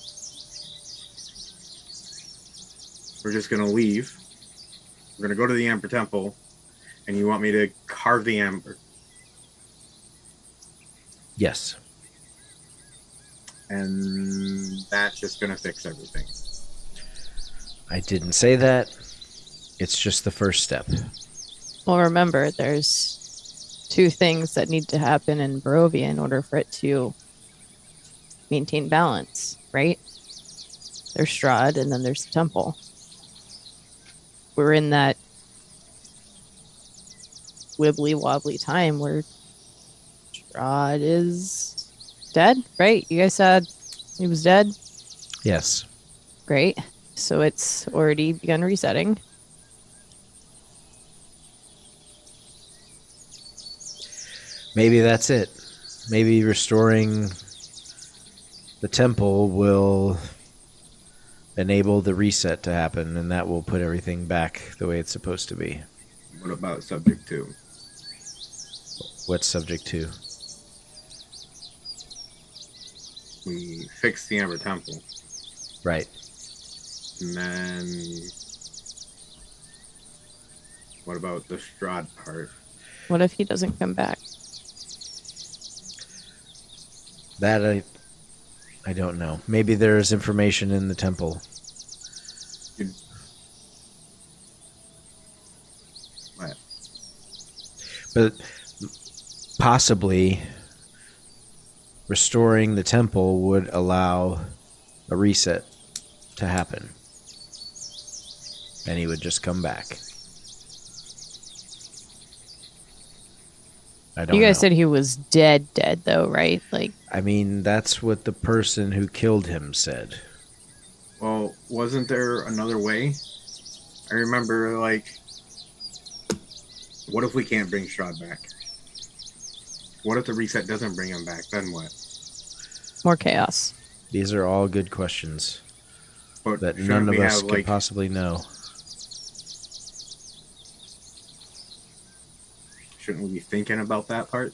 We're just gonna leave. We're gonna go to the Amber Temple, and you want me to carve the amber. Yes. And that's just gonna fix everything. I didn't say that. It's just the first step. Well, remember, there's two things that need to happen in Barovia in order for it to maintain balance, right? There's Strahd, and then there's the temple. We're in that wibbly-wobbly time where Strahd is dead, right? You guys said he was dead? Yes. Great. So it's already begun resetting. Maybe that's it. Maybe restoring the temple will enable the reset to happen, and that will put everything back the way it's supposed to be. What about subject 2? What's subject to? We fix the Amber Temple, Right. and then what about the Strahd part? What if he doesn't come back? That I don't know. Maybe there's information in the temple. What? But possibly restoring the temple would allow a reset to happen. And he would just come back. I don't You guys know. said he was dead, though, right? Like, I mean, that's what the person who killed him said. Well, wasn't there another way? I remember, like, what if we can't bring Strahd back? What if the reset doesn't bring him back? Then what? more chaos. These are all good questions But that shouldn't none of we us have, could like, possibly know. shouldn't we be thinking about that part?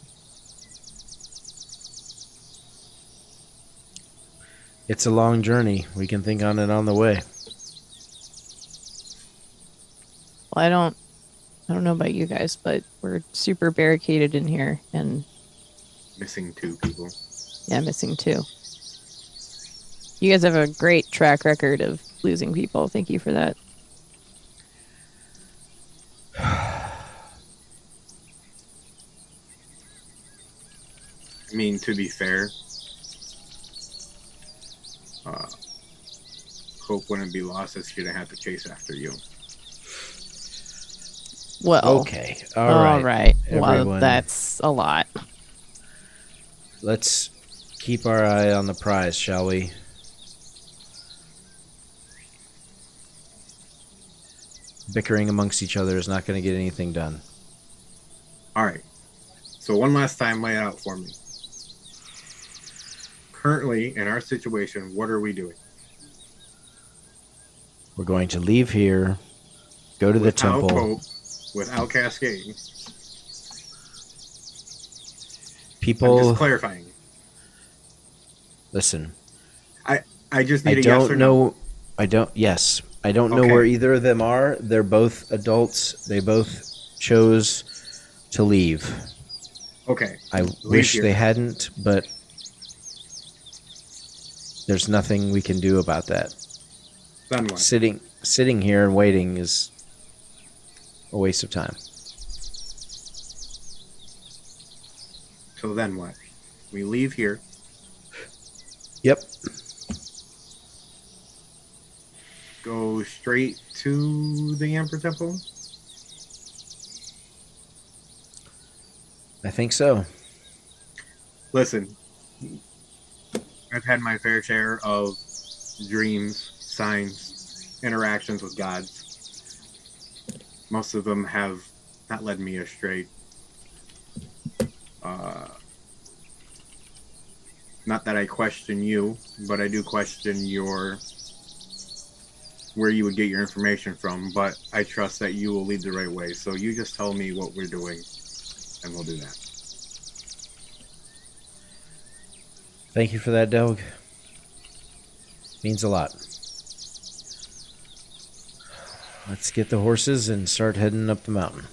It's a long journey. We can think on it on the way. Well, I don't know about you guys, but we're super barricaded in here, and Missing 2 people. yeah, missing 2. You guys have a great track record of losing people. Thank you for that. I mean, to be fair, hope wouldn't be lost if she didn't have to chase after you. Well, Okay. all right. Well, everyone. that's a lot. Let's keep our eye on the prize, shall we? Bickering amongst each other is not going to get anything done. All right. So one last time, lay it out for me. Currently, in our situation, what are we doing? We're going to leave here, go to the Without temple. Pope, without Cascade. I'm People, just clarifying. listen. I just need I a yes don't or know. no. I don't. Yes, I don't know Okay. where either of them are. They're both adults. They both chose to leave. Okay. I wish they hadn't, but there's nothing we can do about that. Then what? Sitting here and waiting is a waste of time. So then what? We leave here. Yep. Go straight to the Emperor Temple. I think so. Listen, I've had my fair share of dreams, signs, interactions with gods. Most of them have not led me astray. Not that I question you, but I do question where you would get your information from, but I trust that you will lead the right way. So you just tell me what we're doing, and we'll do that. Thank you for that, Delg. Means a lot. Let's get the horses and start heading up the mountain.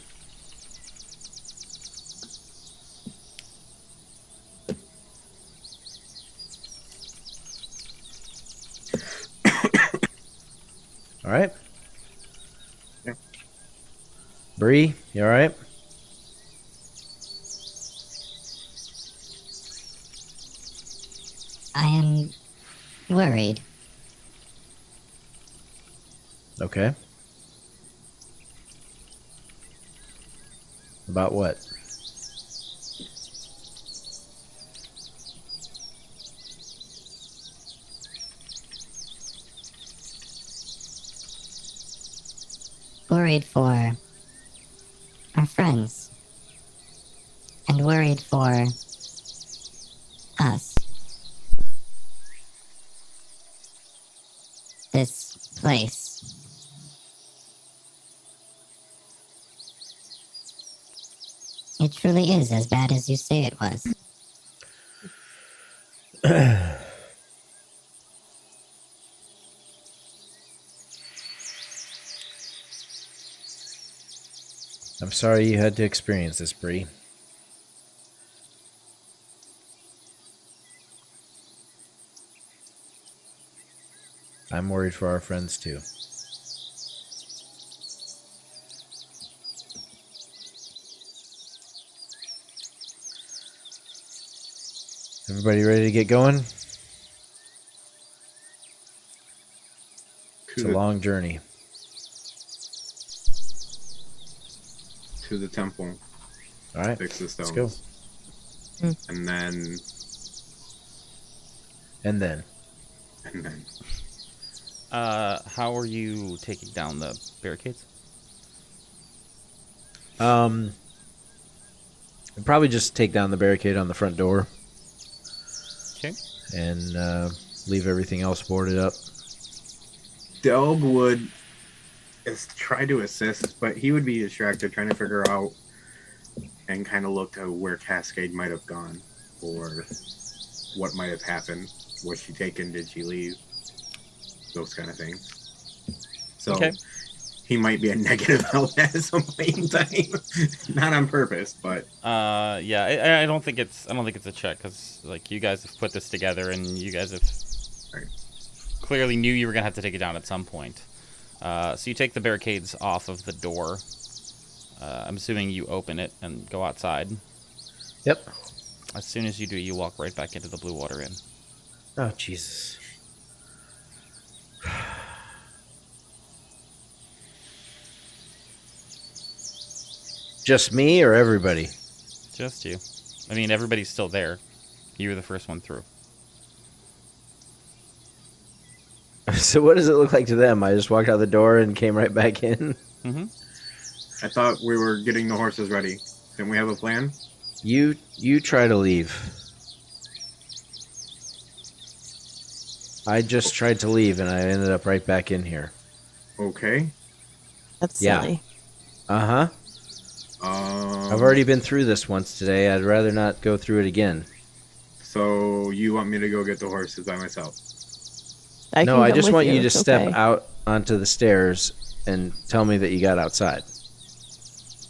All right. Yeah. Bree, you all right? I am worried. Okay. About what? Worried for our friends. And worried for us. This place. It truly is as bad as you say it was. I'm sorry you had to experience this, Bree. I'm worried for our friends too. Everybody ready to get going? It's a long journey. To the temple. All right, Fix the stones. let's go. And then. And then. How are you taking down the barricades? I'd probably just take down the barricade on the front door. Okay. And leave everything else boarded up. Delg would try to assist, but he would be distracted trying to figure out and kind of look to where Cascade might have gone or what might have happened. Was she taken? Did she leave? Those kind of things. So Okay. He might be a negative help at some point in time. Not on purpose, but yeah, I don't think it's a check because like you guys have put this together and you guys have clearly knew you were gonna have to take it down at some point. So you take the barricades off of the door. I'm assuming you open it and go outside. Yep. As soon as you do, you walk right back into the Blue Water Inn. Oh, Jesus. Just me or everybody? Just you. I mean, everybody's still there. You were the first one through. So what does it look like to them? I just walked out the door and came right back in. Mm-hmm. I thought we were getting the horses ready. Didn't we have a plan? You try to leave. I just tried to leave and I ended up right back in here. Okay. That's Yeah. silly. Uh-huh. I've already been through this once today. I'd rather not go through it again. So you want me to go get the horses by myself? No, can I come just with want you to it's step okay. out onto the stairs and tell me that you got outside.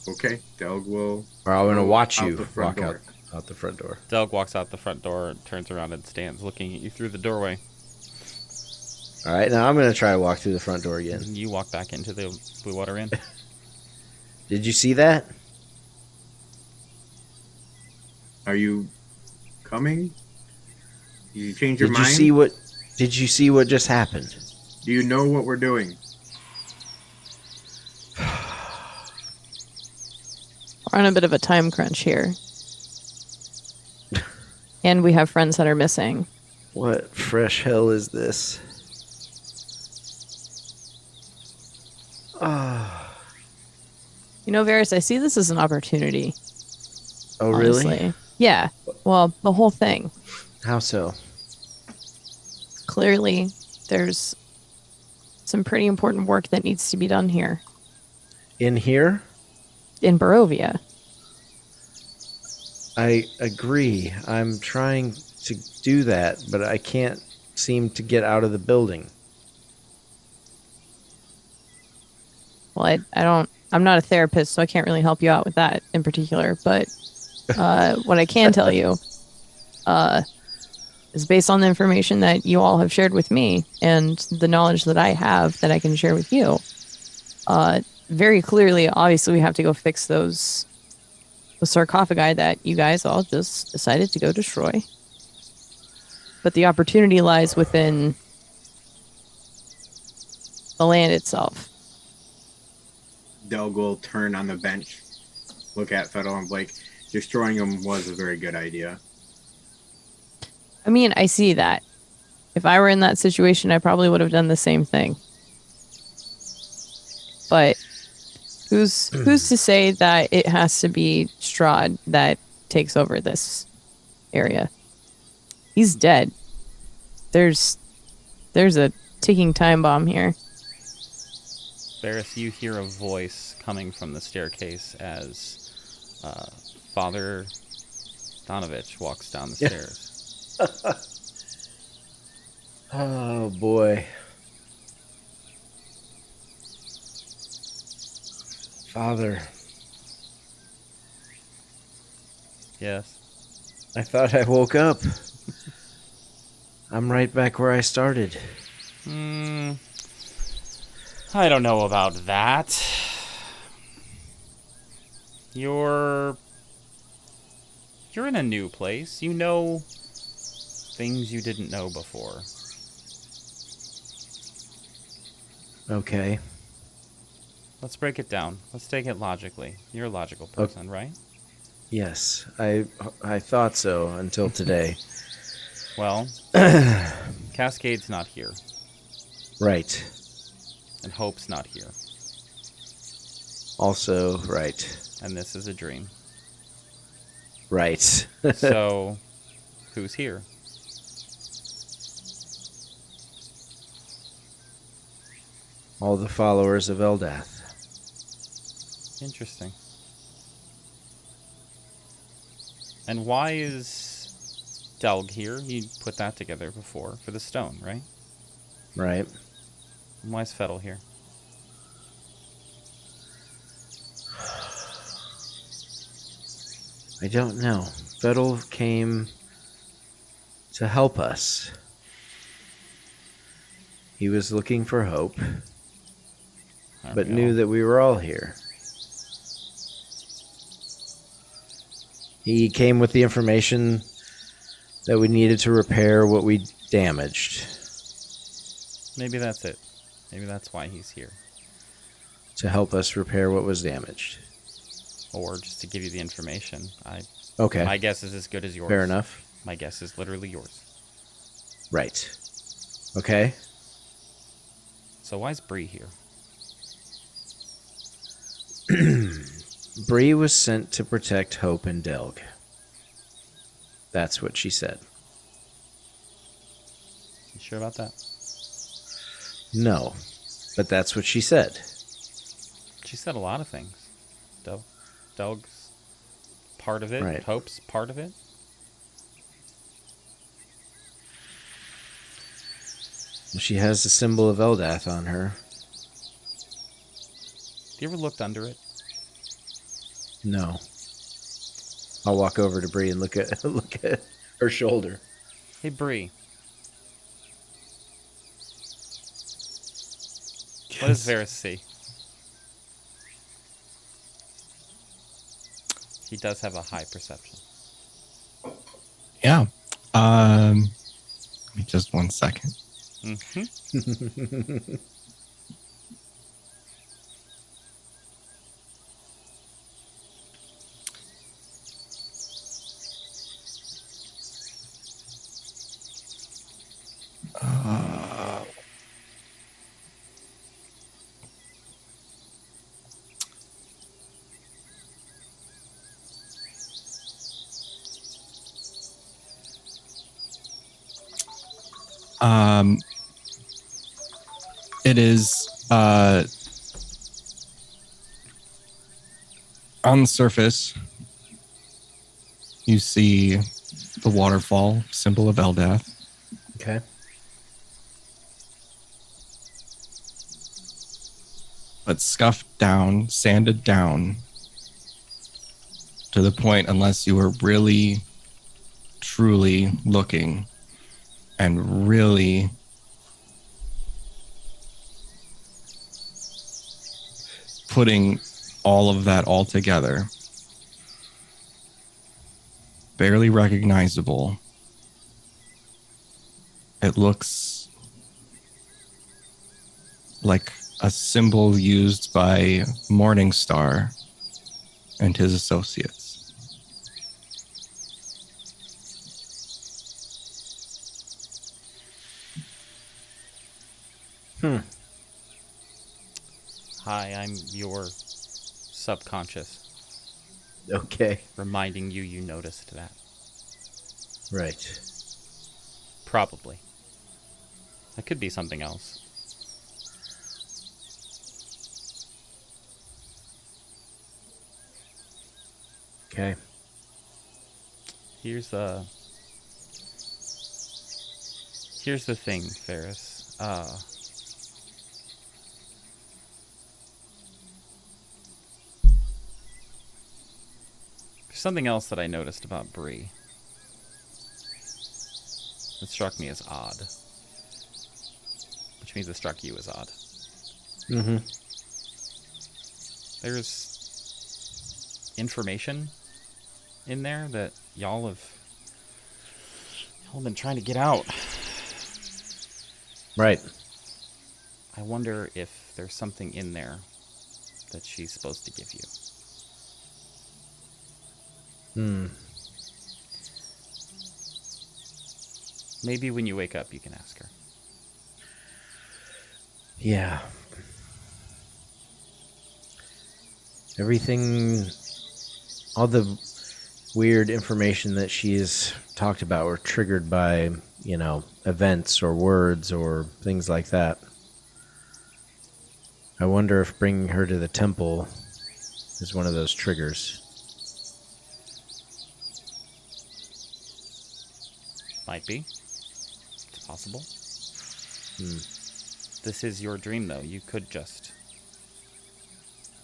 Okay. Delg will. Or I'm going to go watch out you the front walk door. out the front door. Delg walks out the front door, turns around, and stands looking at you through the doorway. All right, now I'm going to try to walk through the front door again. You walk back into the Blue Water Inn. Did you see that? Are you coming? Did you change your Did mind? Did you see what just happened? Do you know what we're doing? We're on a bit of a time crunch here. And we have friends that are missing. What fresh hell is this? Ah. You know, Varis, I see this as an opportunity. Oh, honestly. really? Yeah. Well, the whole thing. How so? Clearly, there's some pretty important work that needs to be done here In here? in Barovia. I agree. I'm trying to do that, but I can't seem to get out of the building. Well, I'm not a therapist, so I can't really help you out with that in particular. But what I can tell you is based on the information that you all have shared with me and the knowledge that I have that I can share with you. Very clearly, obviously, we have to go fix the sarcophagi that you guys all just decided to go destroy. But the opportunity lies within the land itself. Delg will turn on the bench, look at Fettel and Blake. Destroying them was a very good idea. I mean, I see that. If I were in that situation, I probably would have done the same thing. But who's to say that it has to be Strahd that takes over this area? He's dead. There's a ticking time bomb here. Varis, you hear a voice coming from the staircase as Father Donovich walks down the stairs. Oh, boy. Father, Yes. I thought I woke up. I'm right back where I started. I don't know about that. You're in a new place. You know things you didn't know before. Okay. Let's break it down. Let's take it logically. You're a logical person, right? Yes, I thought so until today. Well, Cascade's not here, Right. and Hope's not here, Also, right. and this is a dream. Right. So, who's here? All the followers of Eldath. Interesting. And why is Delg here? You put that together before for the stone, right? Right. And why is Fettel here? I don't know. Fettel came to help us. He was looking for hope, but Okay. knew that we were all here. He came with the information that we needed to repair what we damaged, Maybe that's it. Maybe that's why he's here. to help us repair what was damaged. Or just to give you the information. Okay, My guess is as good as yours. fair enough. My guess is literally yours. Right. Okay. So why is Bree here? Bree was sent to protect Hope and Delg. That's what she said. You sure about that? No, But that's what she said. She said a lot of things. Dog's part of it. Right. Hope's part of it. She has the symbol of Eldath on her. You ever looked under it? No. I'll walk over to Bree and look at her shoulder. Hey, Bree. What does Varis see? He does have a high perception. Yeah. Just 1 second. Mm-hmm. It is on the surface. You see the waterfall, symbol of Eldath. Okay. But scuffed down, sanded down to the point, unless you were really, truly looking and really putting all of that all together, barely recognizable. It looks like a symbol used by Morningstar and his associates. Hi, I'm your subconscious, Okay. reminding you noticed that. Right. Probably. That could be something else. Okay. Here's the thing, Varis. There's something else that I noticed about Bree. It struck me as odd. Which means it struck you as odd. Mm-hmm. There's information in there that y'all have been trying to get out. Right. I wonder if there's something in there that she's supposed to give you. Maybe when you wake up, you can ask her. Yeah. Everything, all the weird information that she's talked about were triggered by, events or words or things like that. I wonder if bringing her to the temple is one of those triggers. Might be. It's possible. This is your dream, though. You could just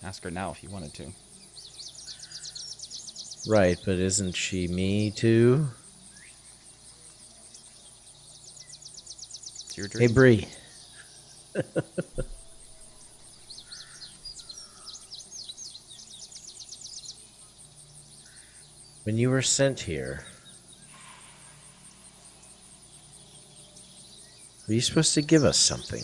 ask her now if you wanted to. Right, but isn't she me too? It's your dream. Hey, Bree. When you were sent here, were you supposed to give us something?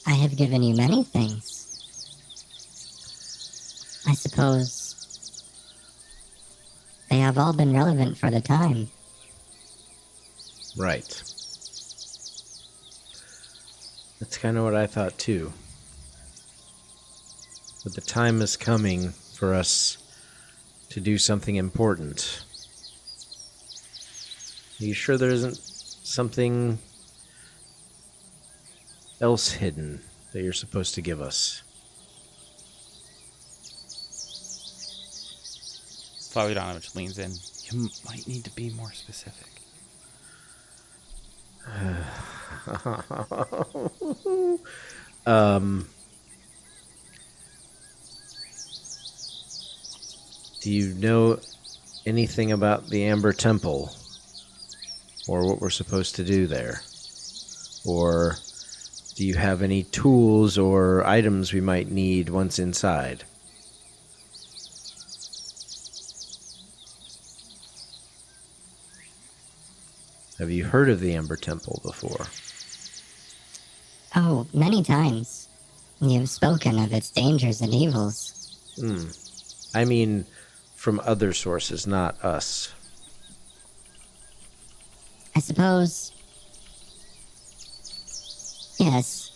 I have given you many things. I suppose they have all been relevant for the time. Right. That's kind of what I thought too. But the time is coming for us to do something important. Are you sure there isn't something else hidden that you're supposed to give us? Father Donovich leans in. You might need to be more specific. Do you know anything about the Amber Temple? Or what we're supposed to do there? Or do you have any tools or items we might need once inside? Have you heard of the Amber Temple before? Oh, many times. You've spoken of its dangers and evils. I mean, from other sources, not us. I suppose... Yes.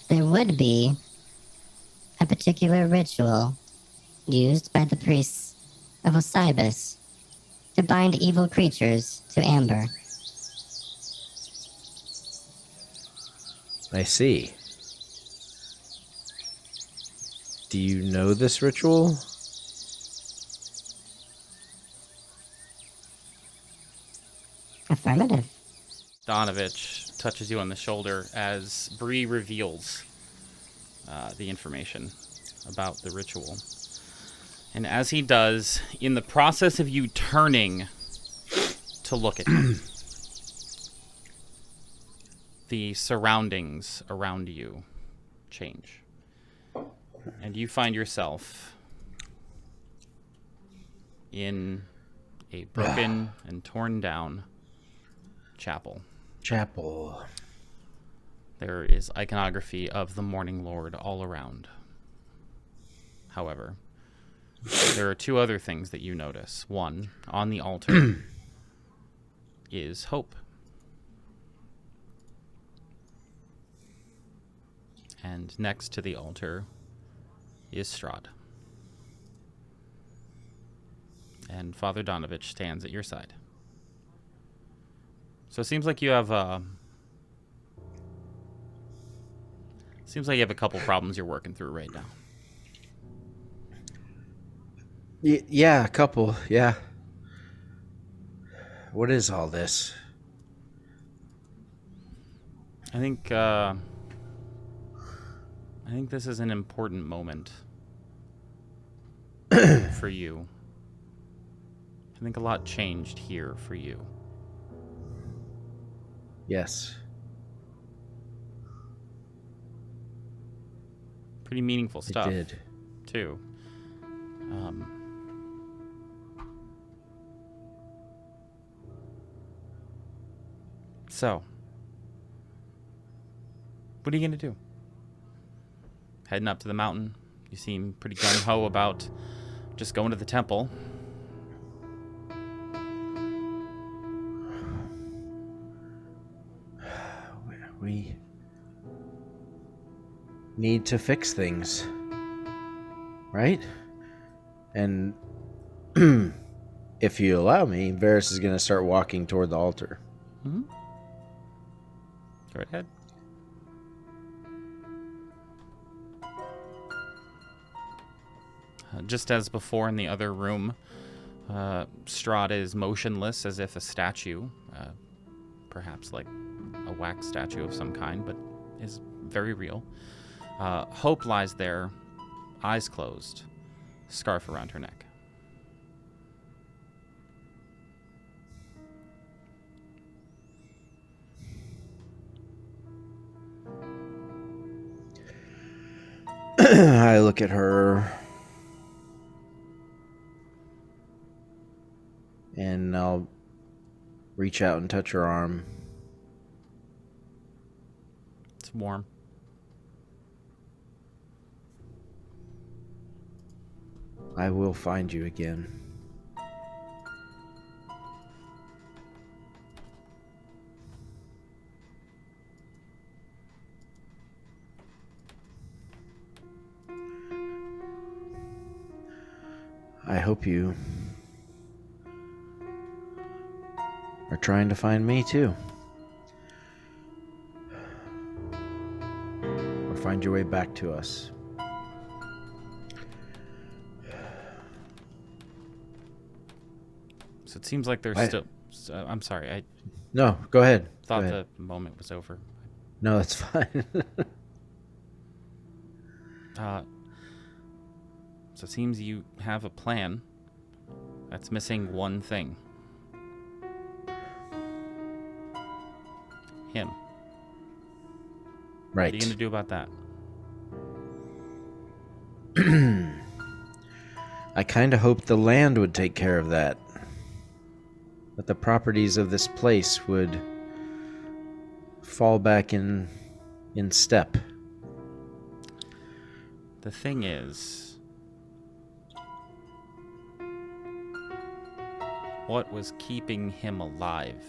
There would be a particular ritual used by the priests of Osibus to bind evil creatures to amber. I see. Do you know this ritual? Affirmative. Donovich touches you on the shoulder as Bree reveals the information about the ritual. And as he does, in the process of you turning to look at him, the surroundings around you change. And you find yourself in a broken and torn down chapel. There is iconography of the Morning Lord all around. However, there are two other things that you notice. One, on the altar is hope. And next to the altar is Strahd. And Father Donovich stands at your side. So it seems like you have a couple problems you're working through right now. Yeah, a couple, yeah. What is all this? I think this is an important moment for you. I think a lot changed here for you. Yes. Pretty meaningful stuff. It did. Too. So, what are you going to do? Heading up to the mountain. You seem pretty gung-ho about just going to the temple. We need to fix things, right? And if you allow me, Varis is going to start walking toward the altar. Mm-hmm. Go right ahead. Just as before in the other room, Strahd is motionless as if a statue, perhaps like a wax statue of some kind, but is very real. Hope lies there, eyes closed, scarf around her neck. I look at her and I'll reach out and touch her arm. It's warm. I will find you again. I hope you are trying to find me too. Or find your way back to us. So it seems like there's still... I'm sorry, I No, go ahead. thought Go ahead. the moment was over. No, that's fine. So it seems you have a plan that's missing one thing. Him. Right. What are you going to do about that? I kind of hoped the land would take care of that. That the properties of this place would fall back in step. The thing is, what was keeping him alive?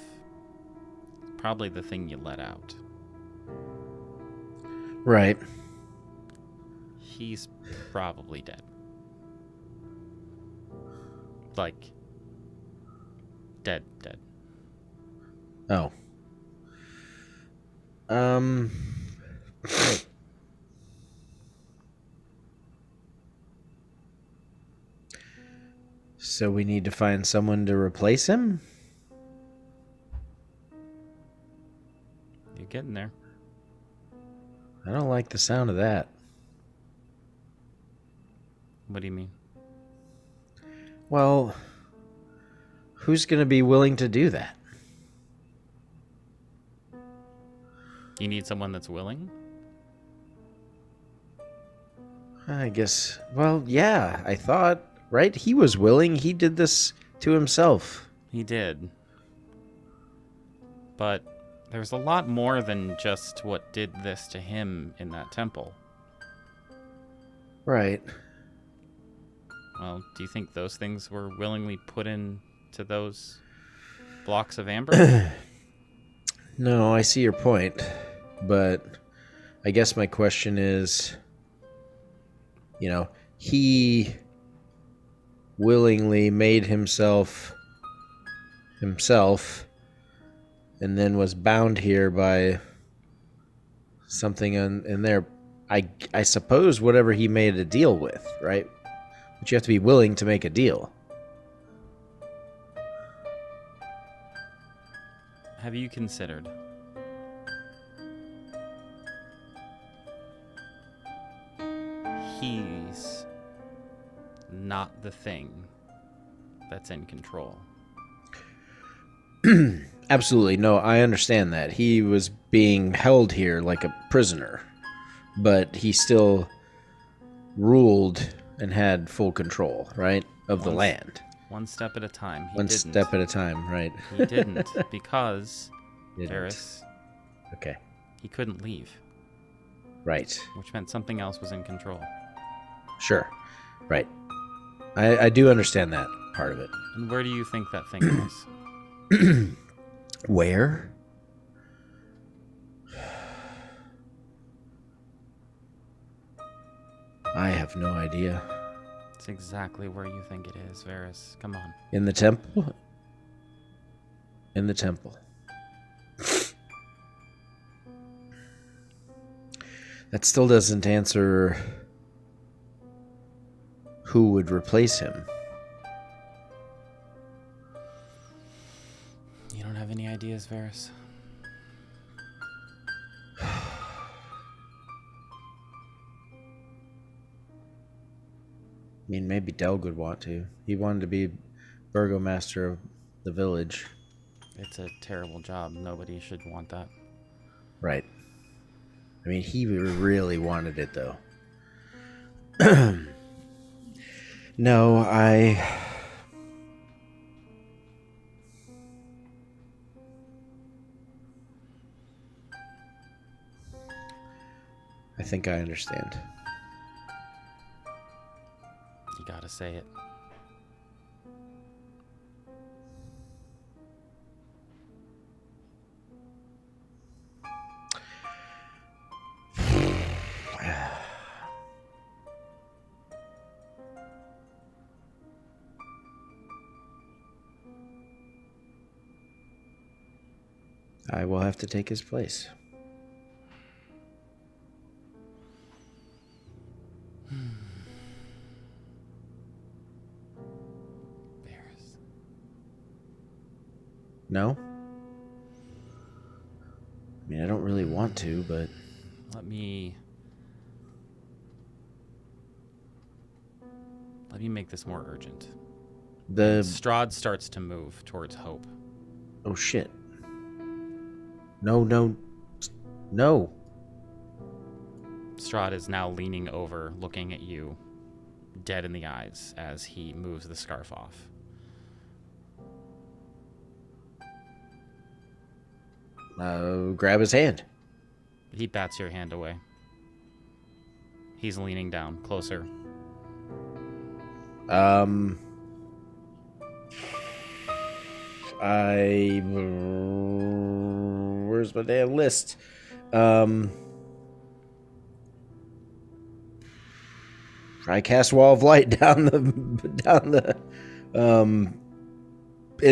Probably the thing you let out. Right. He's probably dead. Like, dead. Oh. So we need to find someone to replace him? You're getting there. I don't like the sound of that. What do you mean? Well, who's going to be willing to do that? You need someone that's willing? I guess, well, yeah, I thought, right? He was willing. He did this to himself. He did. But there's a lot more than just what did this to him in that temple. Right. Well, do you think those things were willingly put into those blocks of amber? No, I see your point, but I guess my question is, he willingly made himself and then was bound here by something in there. I suppose whatever he made a deal with, right? But you have to be willing to make a deal. Have you considered he's not the thing that's in control? Absolutely. No, I understand that. He was being held here like a prisoner, but he still ruled and had full control, right, of the land. One step at a time. One step at a time, right? He didn't because, Didn't. Varis, Okay, he couldn't leave, right. which meant something else was in control. Sure, right. I do understand that part of it. And where do you think that thing was? Where? I have no idea. It's exactly where you think it is, Varis. Come on. In the temple? In the temple. That still doesn't answer who would replace him. You don't have any ideas, Varis? I mean, maybe Delg would want to. He wanted to be burgomaster of the village. It's a terrible job. Nobody should want that. Right. I mean, he really wanted it, though. No, I think I understand. You gotta say it. I will have to take his place. Varis. No? I mean, I don't really want to, but... Let me make this more urgent. Strahd starts to move towards Hope. Oh, shit. No, no. No. Strahd is now leaning over, looking at you, dead in the eyes, as he moves the scarf off. Grab his hand. He bats your hand away. He's leaning down, closer. Where's my damn list? I cast Wall of Light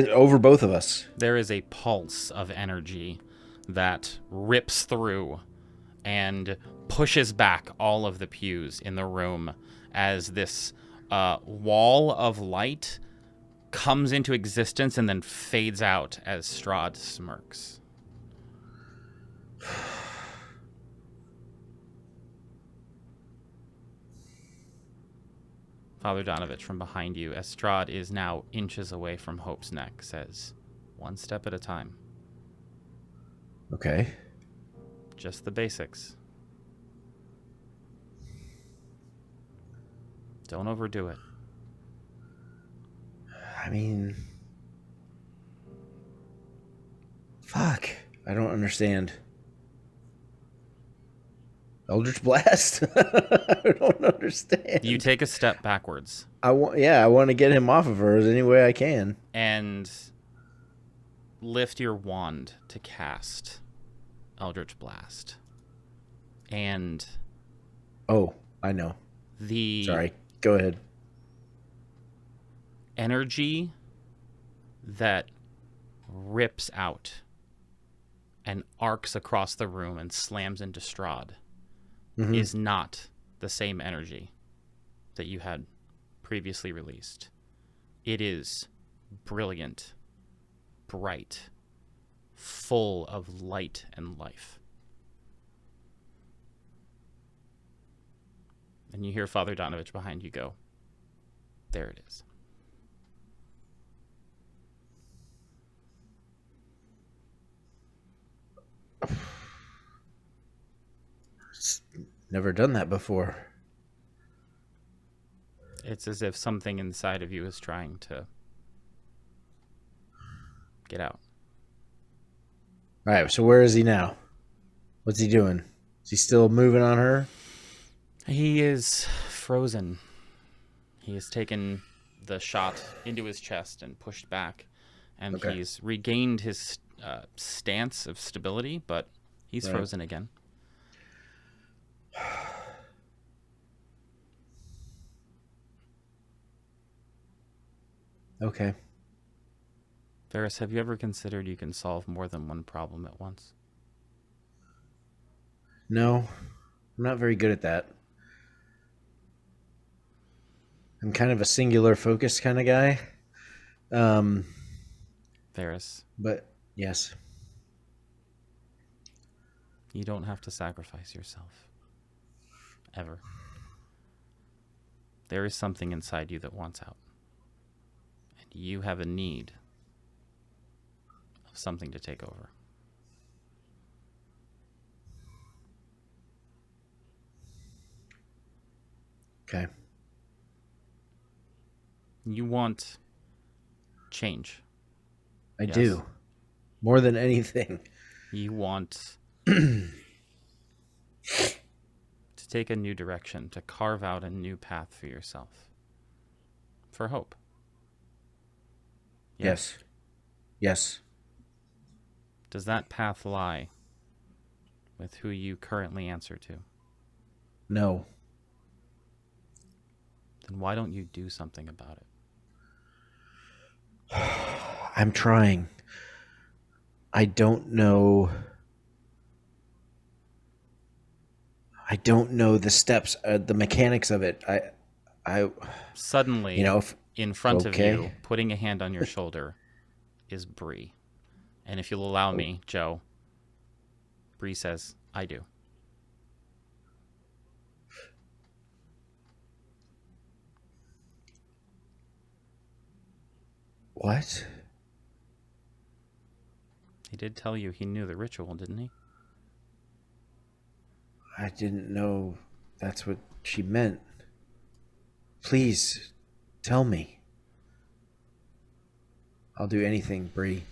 over both of us. There is a pulse of energy that rips through and pushes back all of the pews in the room as this wall of light comes into existence and then fades out as Strahd smirks. Father Donovich, from behind you, as Strahd is now inches away from Hope's neck, says, "One step at a time. Okay. Just the basics. Don't overdo it." I mean... Fuck. I don't understand. Eldritch Blast? I don't understand. You take a step backwards. I want to get him off of her any way I can. And lift your wand to cast Eldritch Blast. And... Oh, I know. Sorry. Go ahead. Energy that rips out and arcs across the room and slams into Strahd is not the same energy that you had previously released. It is brilliant, bright, full of light and life. And you hear Father Donovich behind you go, "There it is." Never done that before. It's as if something inside of you is trying to get out. All right, so where is he now? What's he doing? Is he still moving on her? He is frozen. He has taken the shot into his chest and pushed back, and he's regained his stance of stability, but he's frozen again. Okay. Varis, have you ever considered you can solve more than one problem at once? No, I'm not very good at that. I'm kind of a singular focus kind of guy. Varis. But, yes. You don't have to sacrifice yourself. Ever. There is something inside you that wants out. And you have a need of something to take over. Okay. You want change. I do. More than anything. You want to take a new direction, to carve out a new path for yourself. For hope. Yes. Yes. Does that path lie with who you currently answer to? No. Then why don't you do something about it? I'm trying. I don't know. I don't know the steps, the mechanics of it. Suddenly, If, in front of okay. you, putting a hand on your shoulder, is Bree. And if you'll allow me, Joe, Bree says, I do. What? He did tell you he knew the ritual, didn't he? I didn't know that's what she meant. Please, tell me. I'll do anything, Bree.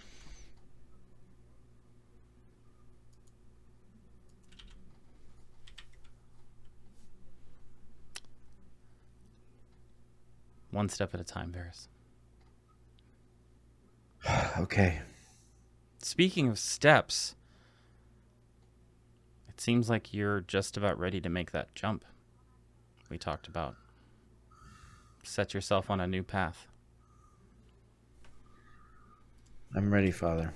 One step at a time, Varis. Okay. Speaking of steps, it seems like you're just about ready to make that jump we talked about. Set yourself on a new path. I'm ready, Father.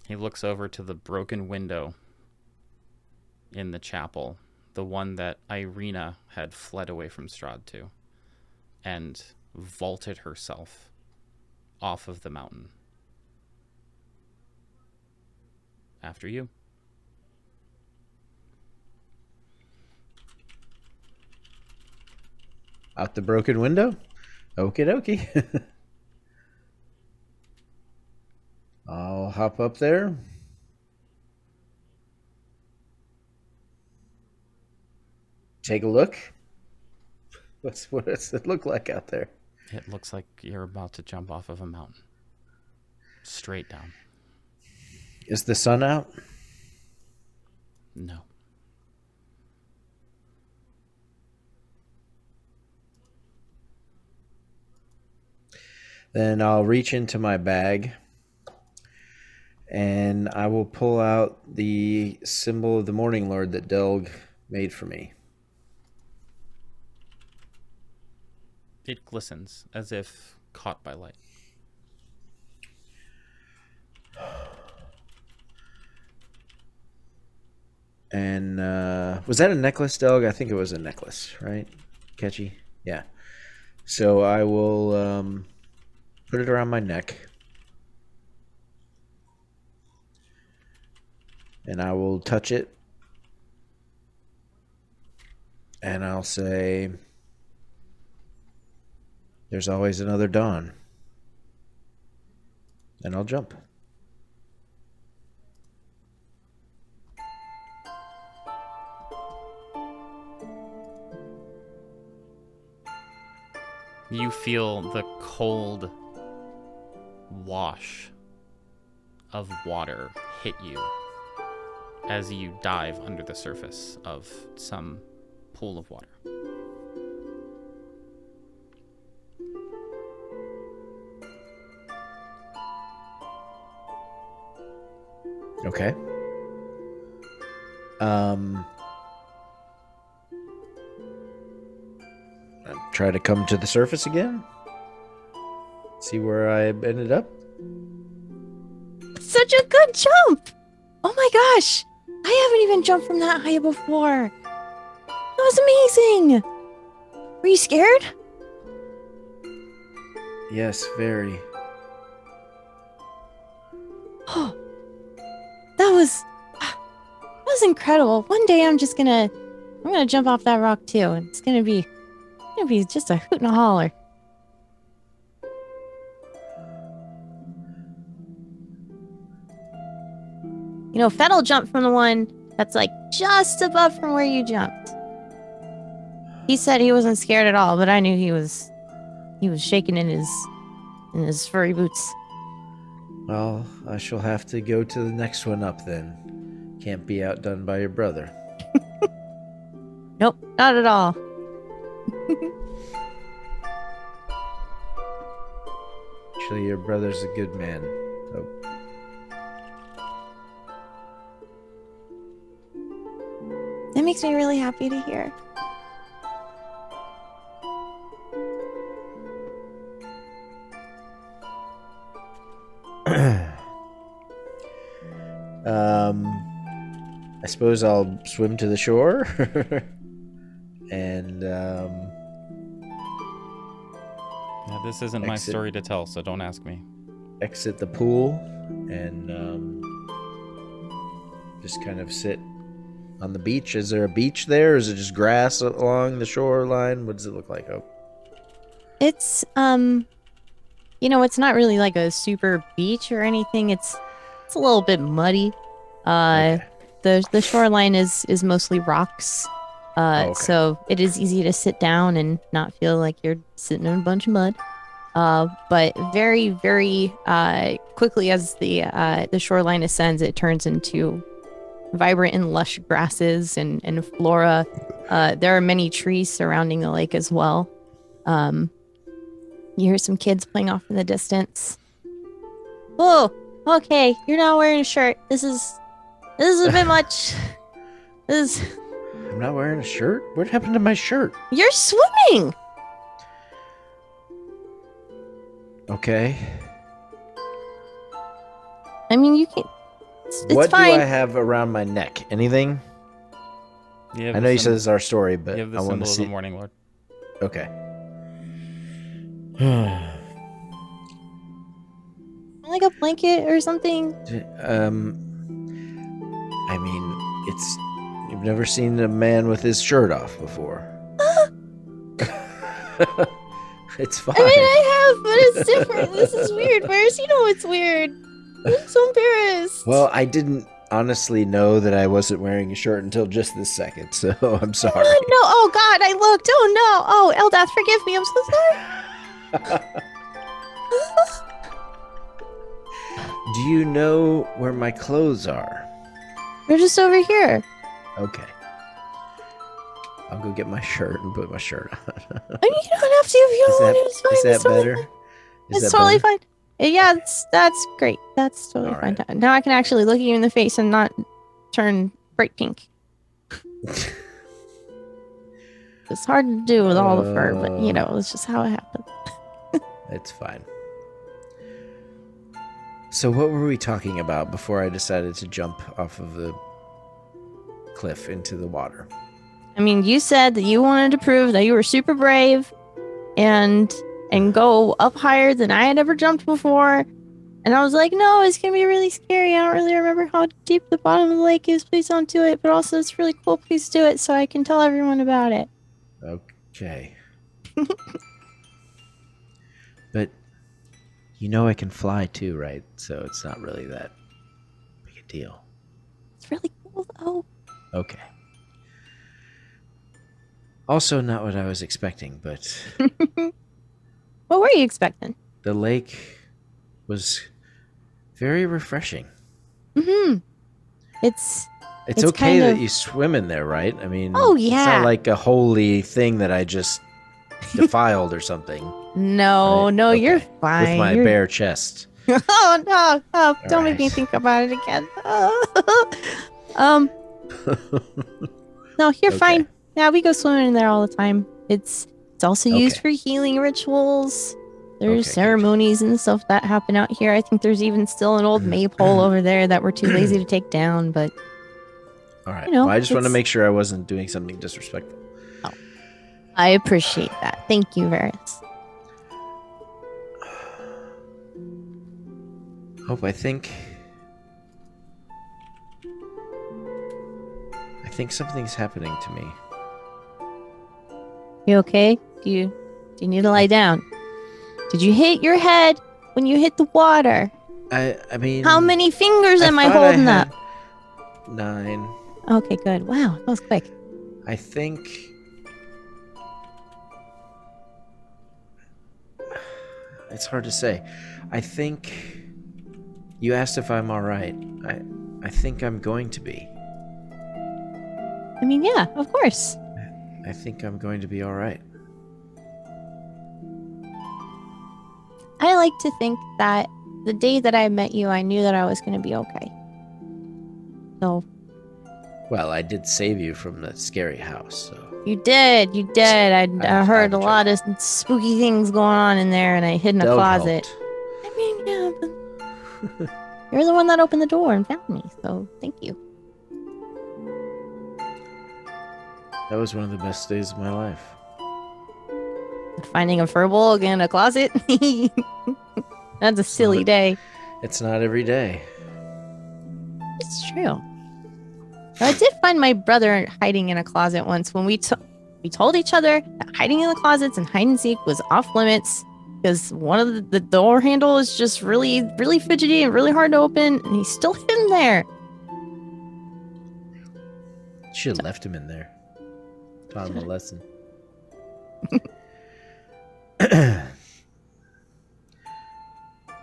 He looks over to the broken window in the chapel, the one that Irina had fled away from Strahd to, and vaulted herself off of the mountain. After you. Out the broken window? Okie dokie. I'll hop up there. Take a look. What does it look like out there? It looks like you're about to jump off of a mountain. Straight down. Is the sun out? No. Then I'll reach into my bag and I will pull out the symbol of the Morning Lord that Delg made for me. It glistens as if caught by light. And was that a necklace, Delg? I think it was a necklace, right? Catchy? Yeah. So I will put it around my neck. And I will touch it. And I'll say, there's always another dawn. And I'll jump. You feel the cold wash of water hit you as you dive under the surface of some pool of water. Okay. Try to come to the surface again. See where I ended up. Such a good jump! Oh my gosh! I haven't even jumped from that high before. That was amazing! Were you scared? Yes, very. Oh, that was incredible. One day I'm gonna jump off that rock too, and it's gonna be just a hoot and a holler. You know, Fettel jumped from the one that's like just above from where you jumped. He said he wasn't scared at all, but I knew he was shaking in his furry boots. Well, I shall have to go to the next one up then. Can't be outdone by your brother. Nope, not at all. Actually, your brother's a good man. Oh. That makes me really happy to hear. I suppose I'll swim to the shore and Yeah, this isn't my Exit. story to tell, so don't ask me. exit the pool and just kind of sit on the beach. Is there a beach there? Or is it just grass along the shoreline? What does it look like? Oh, It's it's not really like a super beach or anything. It's a little bit muddy. okay. The shoreline is mostly rocks. Okay. So it is easy to sit down and not feel like you're sitting in a bunch of mud. But very, very quickly as the shoreline ascends, it turns into vibrant and lush grasses and flora. There are many trees surrounding the lake as well. You hear some kids playing off in the distance. Oh, okay, you're not wearing a shirt. This is a bit much. I'm not wearing a shirt? What happened to my shirt? You're swimming. Okay. I mean, you can. It's What fine. do I have around my neck? Anything? You have I the know you said symbol- this is our story, but you have the I want symbol to of the see. Morning Lord. Okay. Like a blanket or something. I mean, you've never seen a man with his shirt off before. It's fine. I mean, I have, but it's different. This is weird. Whereas you know it's weird. I'm so embarrassed. Well, I didn't honestly know that I wasn't wearing a shirt until just this second, so I'm sorry. Oh, no. Oh, God. I looked. Oh, no. Oh, Eldath, forgive me. I'm so sorry. Do you know where my clothes are? They're just over here. Okay. I'll go get my shirt and put my shirt on. I mean, you don't have to if you don't want to. It's fine. Is It's that totally better? fine. Is It's that totally better? fine. Yeah, that's great. That's totally All fine. right. Now I can actually look at you in the face and not turn bright pink. It's hard to do with all the fur, but you know, it's just how it happens. It's fine. So what were we talking about before I decided to jump off of the cliff into the water? I mean, you said that you wanted to prove that you were super brave and go up higher than I had ever jumped before. And I was like, no, it's going to be really scary. I don't really remember how deep the bottom of the lake is. Please don't do it. But also, it's really cool. Please do it so I can tell everyone about it. Okay. But you know I can fly too, right? So it's not really that big a deal. It's really cool, though. Okay. Also not what I was expecting, but What were you expecting? the lake was very refreshing. Mm-hmm. It's It's It's okay kind that of- you swim in there, right? I mean, Oh, It's yeah. not like a holy thing that I just defiled or something no, Right, no, you're okay. fine. with my You're- bare chest. Oh no! Oh, don't make me Alright. think about it again. No, you're Okay. fine. Yeah, we go swimming in there all the time. It's also used Okay. for healing rituals. There's Okay, good. ceremonies and stuff that happen out here. I think there's even still an old maypole over there that we're too lazy to take down. But All right. You know, well, I just want to it's- make sure I wasn't doing something disrespectful. I appreciate that. Thank you, Varis. Hope, I think something's happening to me. You okay? Do you need to lie down? Did you hit your head when you hit the water? I mean, How many fingers am I thought holding had up? 9. Okay, good. Wow, that was quick. I think it's hard to say. I think you asked if I'm all right. I think I'm going to be. I mean, yeah, of course. I think I'm going to be all right. I like to think that the day that I met you, I knew that I was going to be okay. So Well, I did save you from the scary house, so you did. I I'm heard a joking. lot of spooky things going on in there, and I hid in a Doug closet. helped. I mean, yeah, but You're the one that opened the door and found me, so thank you. That was one of the best days of my life. Finding a furball in a closet? That's a silly day. It's not every day. It's true. I did find my brother hiding in a closet once when we told each other that hiding in the closets and hide and seek was off limits because one of the door handle is just really, really fidgety and really hard to open, and he's still hidden there. Should have left him in there. Taught him a lesson.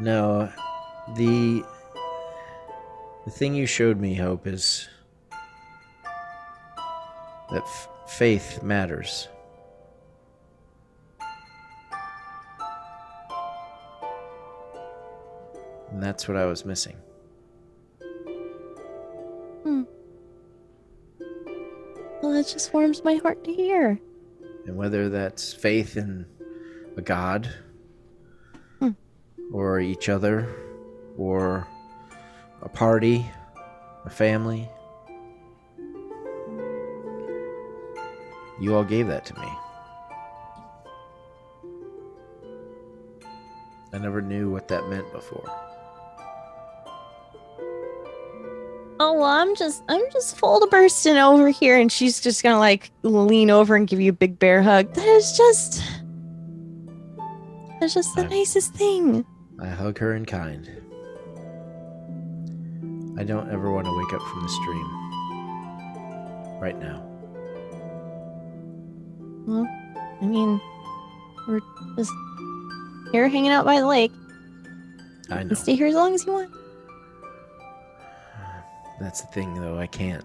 No, the thing you showed me, Hope, is that faith matters. And that's what I was missing. Well, that just warms my heart to hear. And whether that's faith in a god, or each other, or a party, a family, you all gave that to me. I never knew what that meant before. Oh, well, I'm just full to bursting over here, and she's just gonna like lean over and give you a big bear hug. That's just the nicest thing. I hug her in kind. I don't ever want to wake up from the stream. Right now. Well, I mean, we're just here hanging out by the lake. I know. You can stay here as long as you want. That's the thing, though. I can't.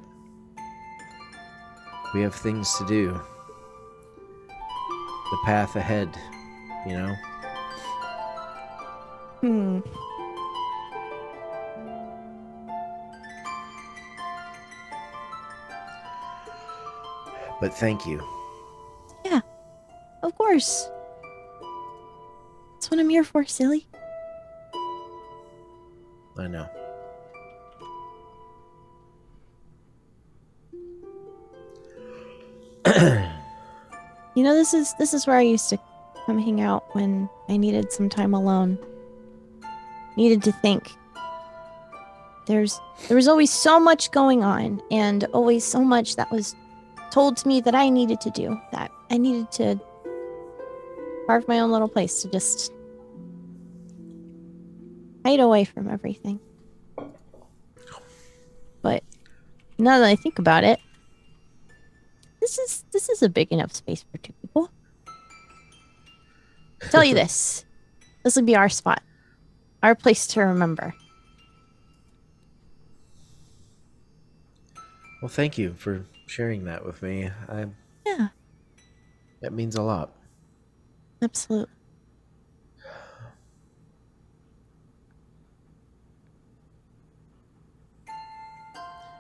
We have things to do. The path ahead, you know? But thank you. Yeah, of course. That's what I'm here for, silly. I know. You know, this is where I used to come hang out when I needed some time alone. Needed to think. There was always so much going on, and always so much that was told to me that I needed to do, that I needed to carve my own little place to just hide away from everything. But now that I think about it, this is a big enough space for two people. Tell you this will be our spot, our place to remember. Well, thank you for sharing that with me. Yeah, That means a lot. absolutely.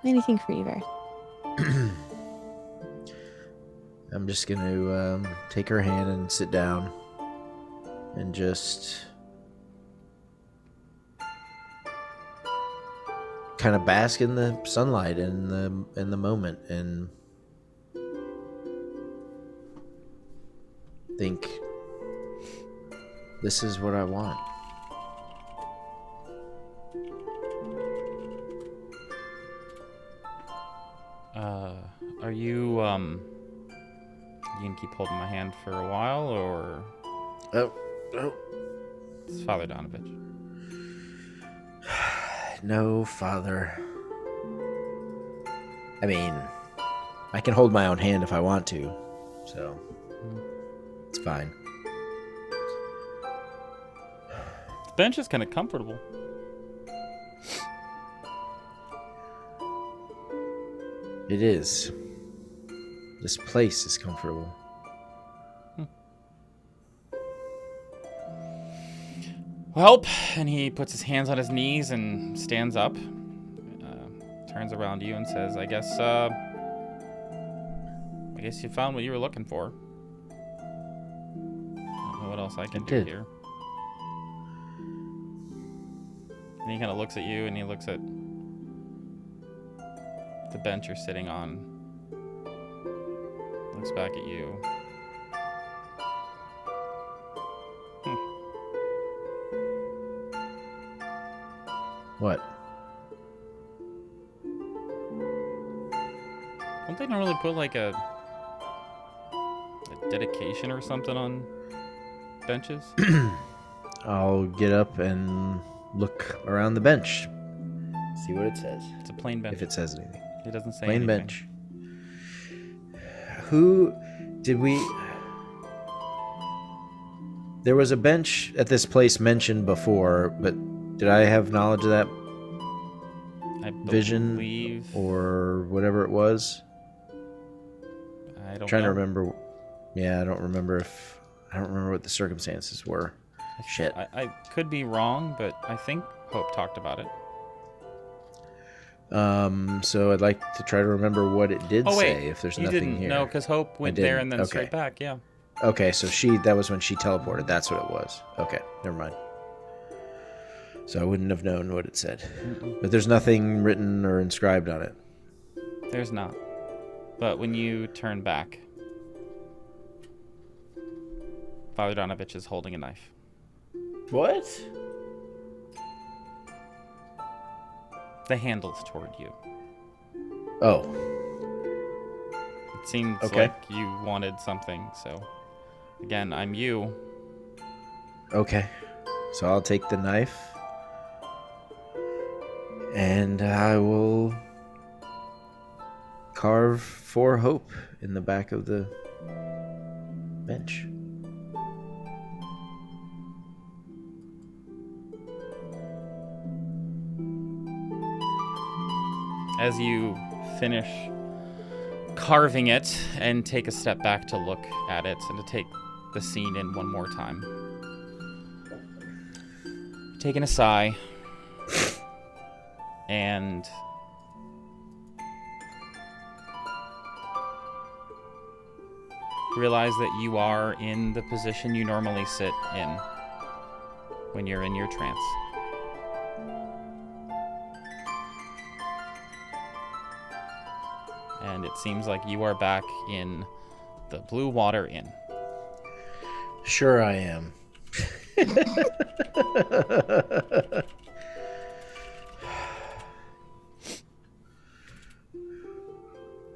Anything for you, Varis. I'm just going to take her hand and sit down and just kind of bask in the sunlight and in the moment and think, this is what I want. Are you gonna keep holding my hand for a while, or? Oh. It's Father Donovich. No, Father. I mean, I can hold my own hand if I want to, so it's fine. The bench is kind of comfortable. It is. This place is comfortable. Well, and he puts his hands on his knees and stands up, turns around to you and says, I guess you found what you were looking for. I don't know what else I can do did. here. And he kind of looks at you, and he looks at the bench you're sitting on. Looks back at you. What? Don't they normally put like a dedication or something on benches? I'll get up and look around the bench. See what it says. It's a plain bench. If it says anything. It doesn't say Plain anything. bench. Who did we... There was a bench at this place mentioned before, but did I have knowledge of that I vision believe... or whatever it was? I don't Trying know. to remember. Yeah, I don't remember what the circumstances were. Shit. I could be wrong, but I think Hope talked about it. So I'd like to try to remember what it did Oh, wait. say if there's You nothing didn't here. know because Hope went didn't. there and then Okay. straight back. Yeah. Okay, so that was when she teleported. That's what it was. Okay, never mind. So I wouldn't have known what it said. Mm-mm. But there's nothing written or inscribed on it. There's not. But when you turn back, Father Donovich is holding a knife. What? The handle's toward you. Oh, It seems Okay. like you wanted something, so... Again, I'm you. okay. So I'll take the knife. And I will carve for Hope in the back of the bench. As you finish carving it and take a step back to look at it and to take the scene in one more time. Taking a sigh and realize that you are in the position you normally sit in when you're in your trance. And it seems like you are back in the Blue Water Inn. Sure I am.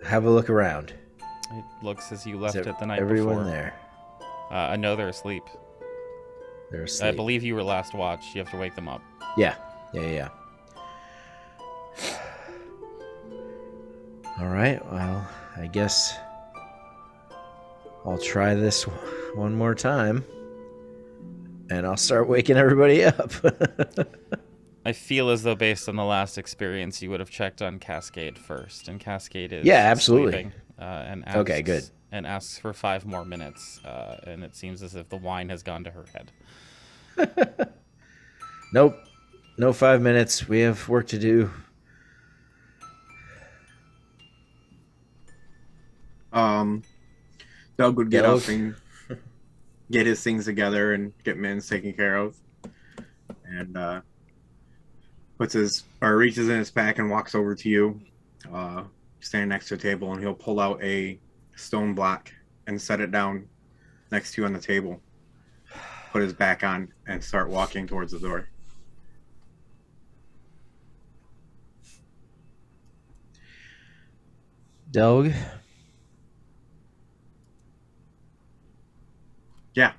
Have a look around. It looks as you Is left there it the night everyone before. there? I know they're asleep. They're I asleep. believe you were last watch. You have to wake them up. Yeah. All right. Well, I guess I'll try this one more time, and I'll start waking everybody up. I feel as though, based on the last experience, you would have checked on Cascade first, and Cascade is Yeah, absolutely. sleeping, and asks, Okay, good. And asks for 5 more minutes, and it seems as if the wine has gone to her head. Nope. No 5 minutes. We have work to do. Doug would get Doug? up and get his things together and get Min's taken care of, and reaches in his pack and walks over to you, standing next to a table, and he'll pull out a stone block and set it down next to you on the table, put his back on, and start walking towards the door. Doug? Yeah.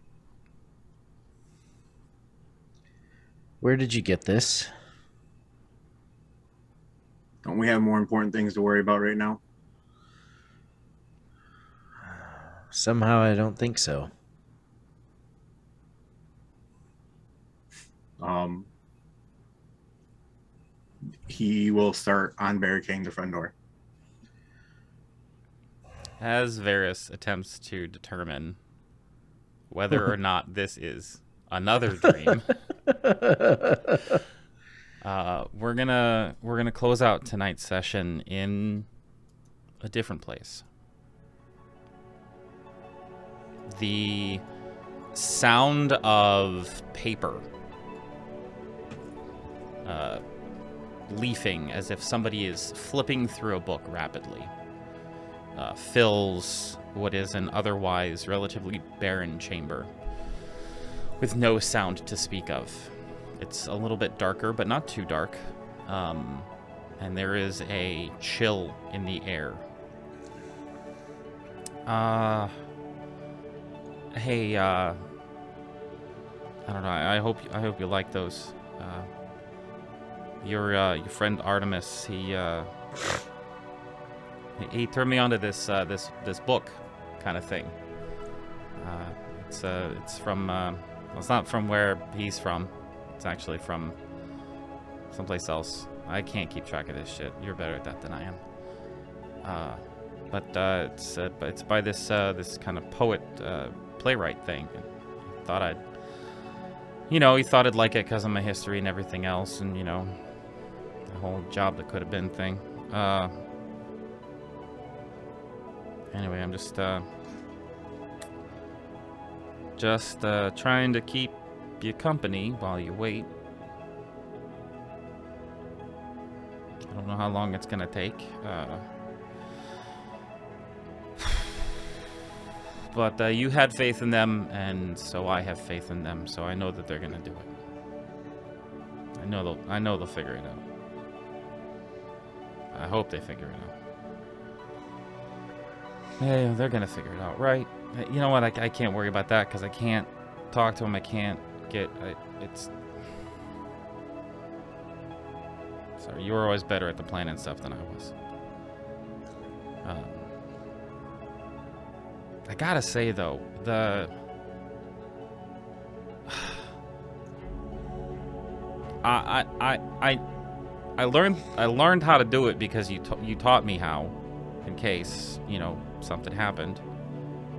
Where did you get this? Don't we have more important things to worry about right now? Somehow I don't think so. He will start unbarricading the front door. As Varis attempts to determine whether or not this is another dream, we're gonna close out tonight's session in a different place. The sound of paper leafing as if somebody is flipping through a book rapidly. Fills what is an otherwise relatively barren chamber with no sound to speak of. It's a little bit darker, but not too dark. And there is a chill in the air. Hey, I don't know. I hope you like those. Your friend Artemis, he turned me onto this book kind of thing. It's from it's not from where he's from. It's actually from someplace else. I can't keep track of this shit. You're better at that than I am. But it's by this kind of poet playwright thing. Thought I'd, he thought I'd like it because of my history and everything else, and the whole job that could have been thing. Anyway, I'm just trying to keep you company while you wait. I don't know how long it's gonna take. But you had faith in them, and so I have faith in them. So I know that they're gonna do it. I know they'll figure it out. I hope they figure it out. Yeah, they're gonna figure it out, right? You know what? I can't worry about that because I can't talk to them. I can't get. It's. Sorry, you were always better at the planning stuff than I was. I gotta say though, I learned how to do it because you taught me how, in case something happened.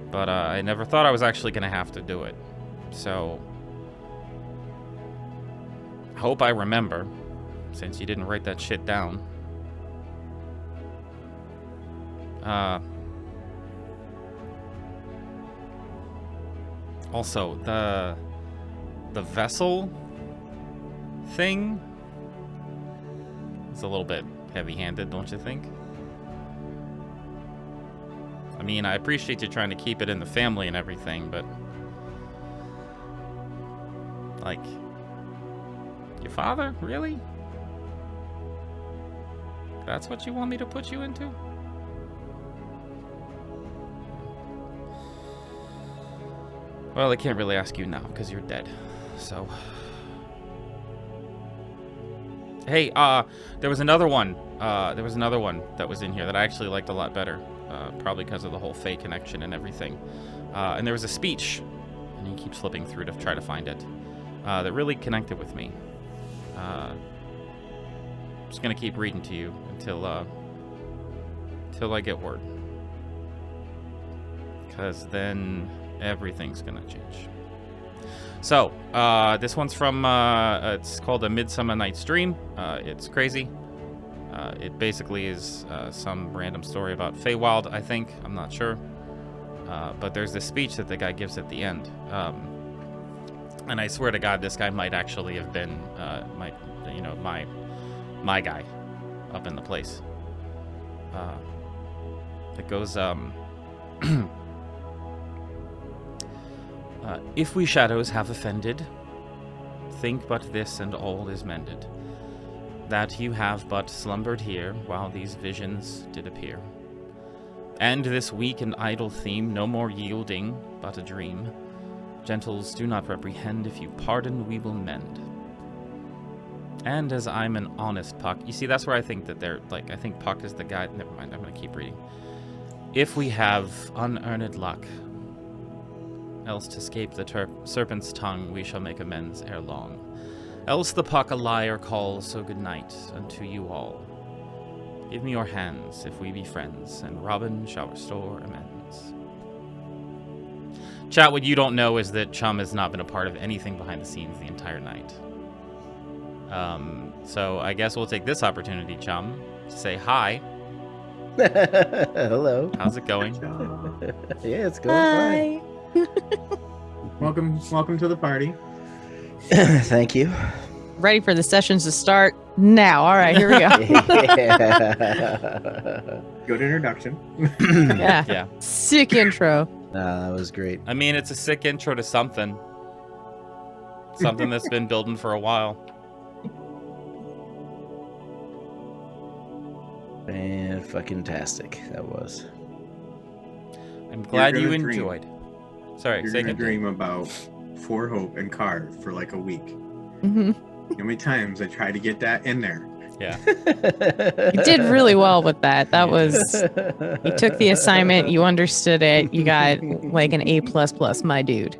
But I never thought I was actually gonna have to do it. So I hope I remember, since you didn't write that shit down. Also, the vessel thing is a little bit heavy-handed, don't you think? I mean, I appreciate you trying to keep it in the family and everything, but like, your father? Really? That's what you want me to put you into? Well, I can't really ask you now, because you're dead, so... Hey, there was another one. That was in here that I actually liked a lot better. Probably because of the whole Fae connection and everything. And there was a speech, and he keeps flipping through to try to find it, that really connected with me. I'm just gonna keep reading to you until I get word. Because then everything's gonna change. So, this one's from, it's called A Midsummer Night's Dream. It's crazy. It basically is some random story about Feywild, I think. I'm not sure. But there's this speech that the guy gives at the end. And I swear to God, this guy might actually have been my guy up in the place. It goes, if we shadows have offended, think but this and all is mended, that you have but slumbered here while these visions did appear. And this weak and idle theme no more yielding but a dream. Gentles, do not reprehend, if you pardon we will mend. And as I'm an honest Puck, you see that's where I think that they're, like, I think Puck is the guy, never mind, I'm gonna keep reading. If we have unearned luck, else to escape the serpent's tongue, we shall make amends ere long. Else the Puck a liar calls, so good night unto you all. Give me your hands, if we be friends, and Robin shall restore amends. Chat, what you don't know is that Chum has not been a part of anything behind the scenes the entire night. So I guess we'll take this opportunity, Chum, to say hi. Hello. How's it going? Yeah, it's going fine. Welcome to the party. Thank you. ready for the sessions to start now. All right, here we go. Yeah. Good introduction. Yeah. Yeah. Sick intro. Nah, that was great. I mean, it's a sick intro to something. Something that's been building for a while. Man, fucking tastic that was. I'm glad You're you gonna dream. enjoyed. Sorry, You're say gonna again. dream about For Hope and Carve for like a week. Hmm. How many times I tried to get that in there? Yeah. You did really well with that. That was, you took the assignment, you understood it, you got like an A++, my dude.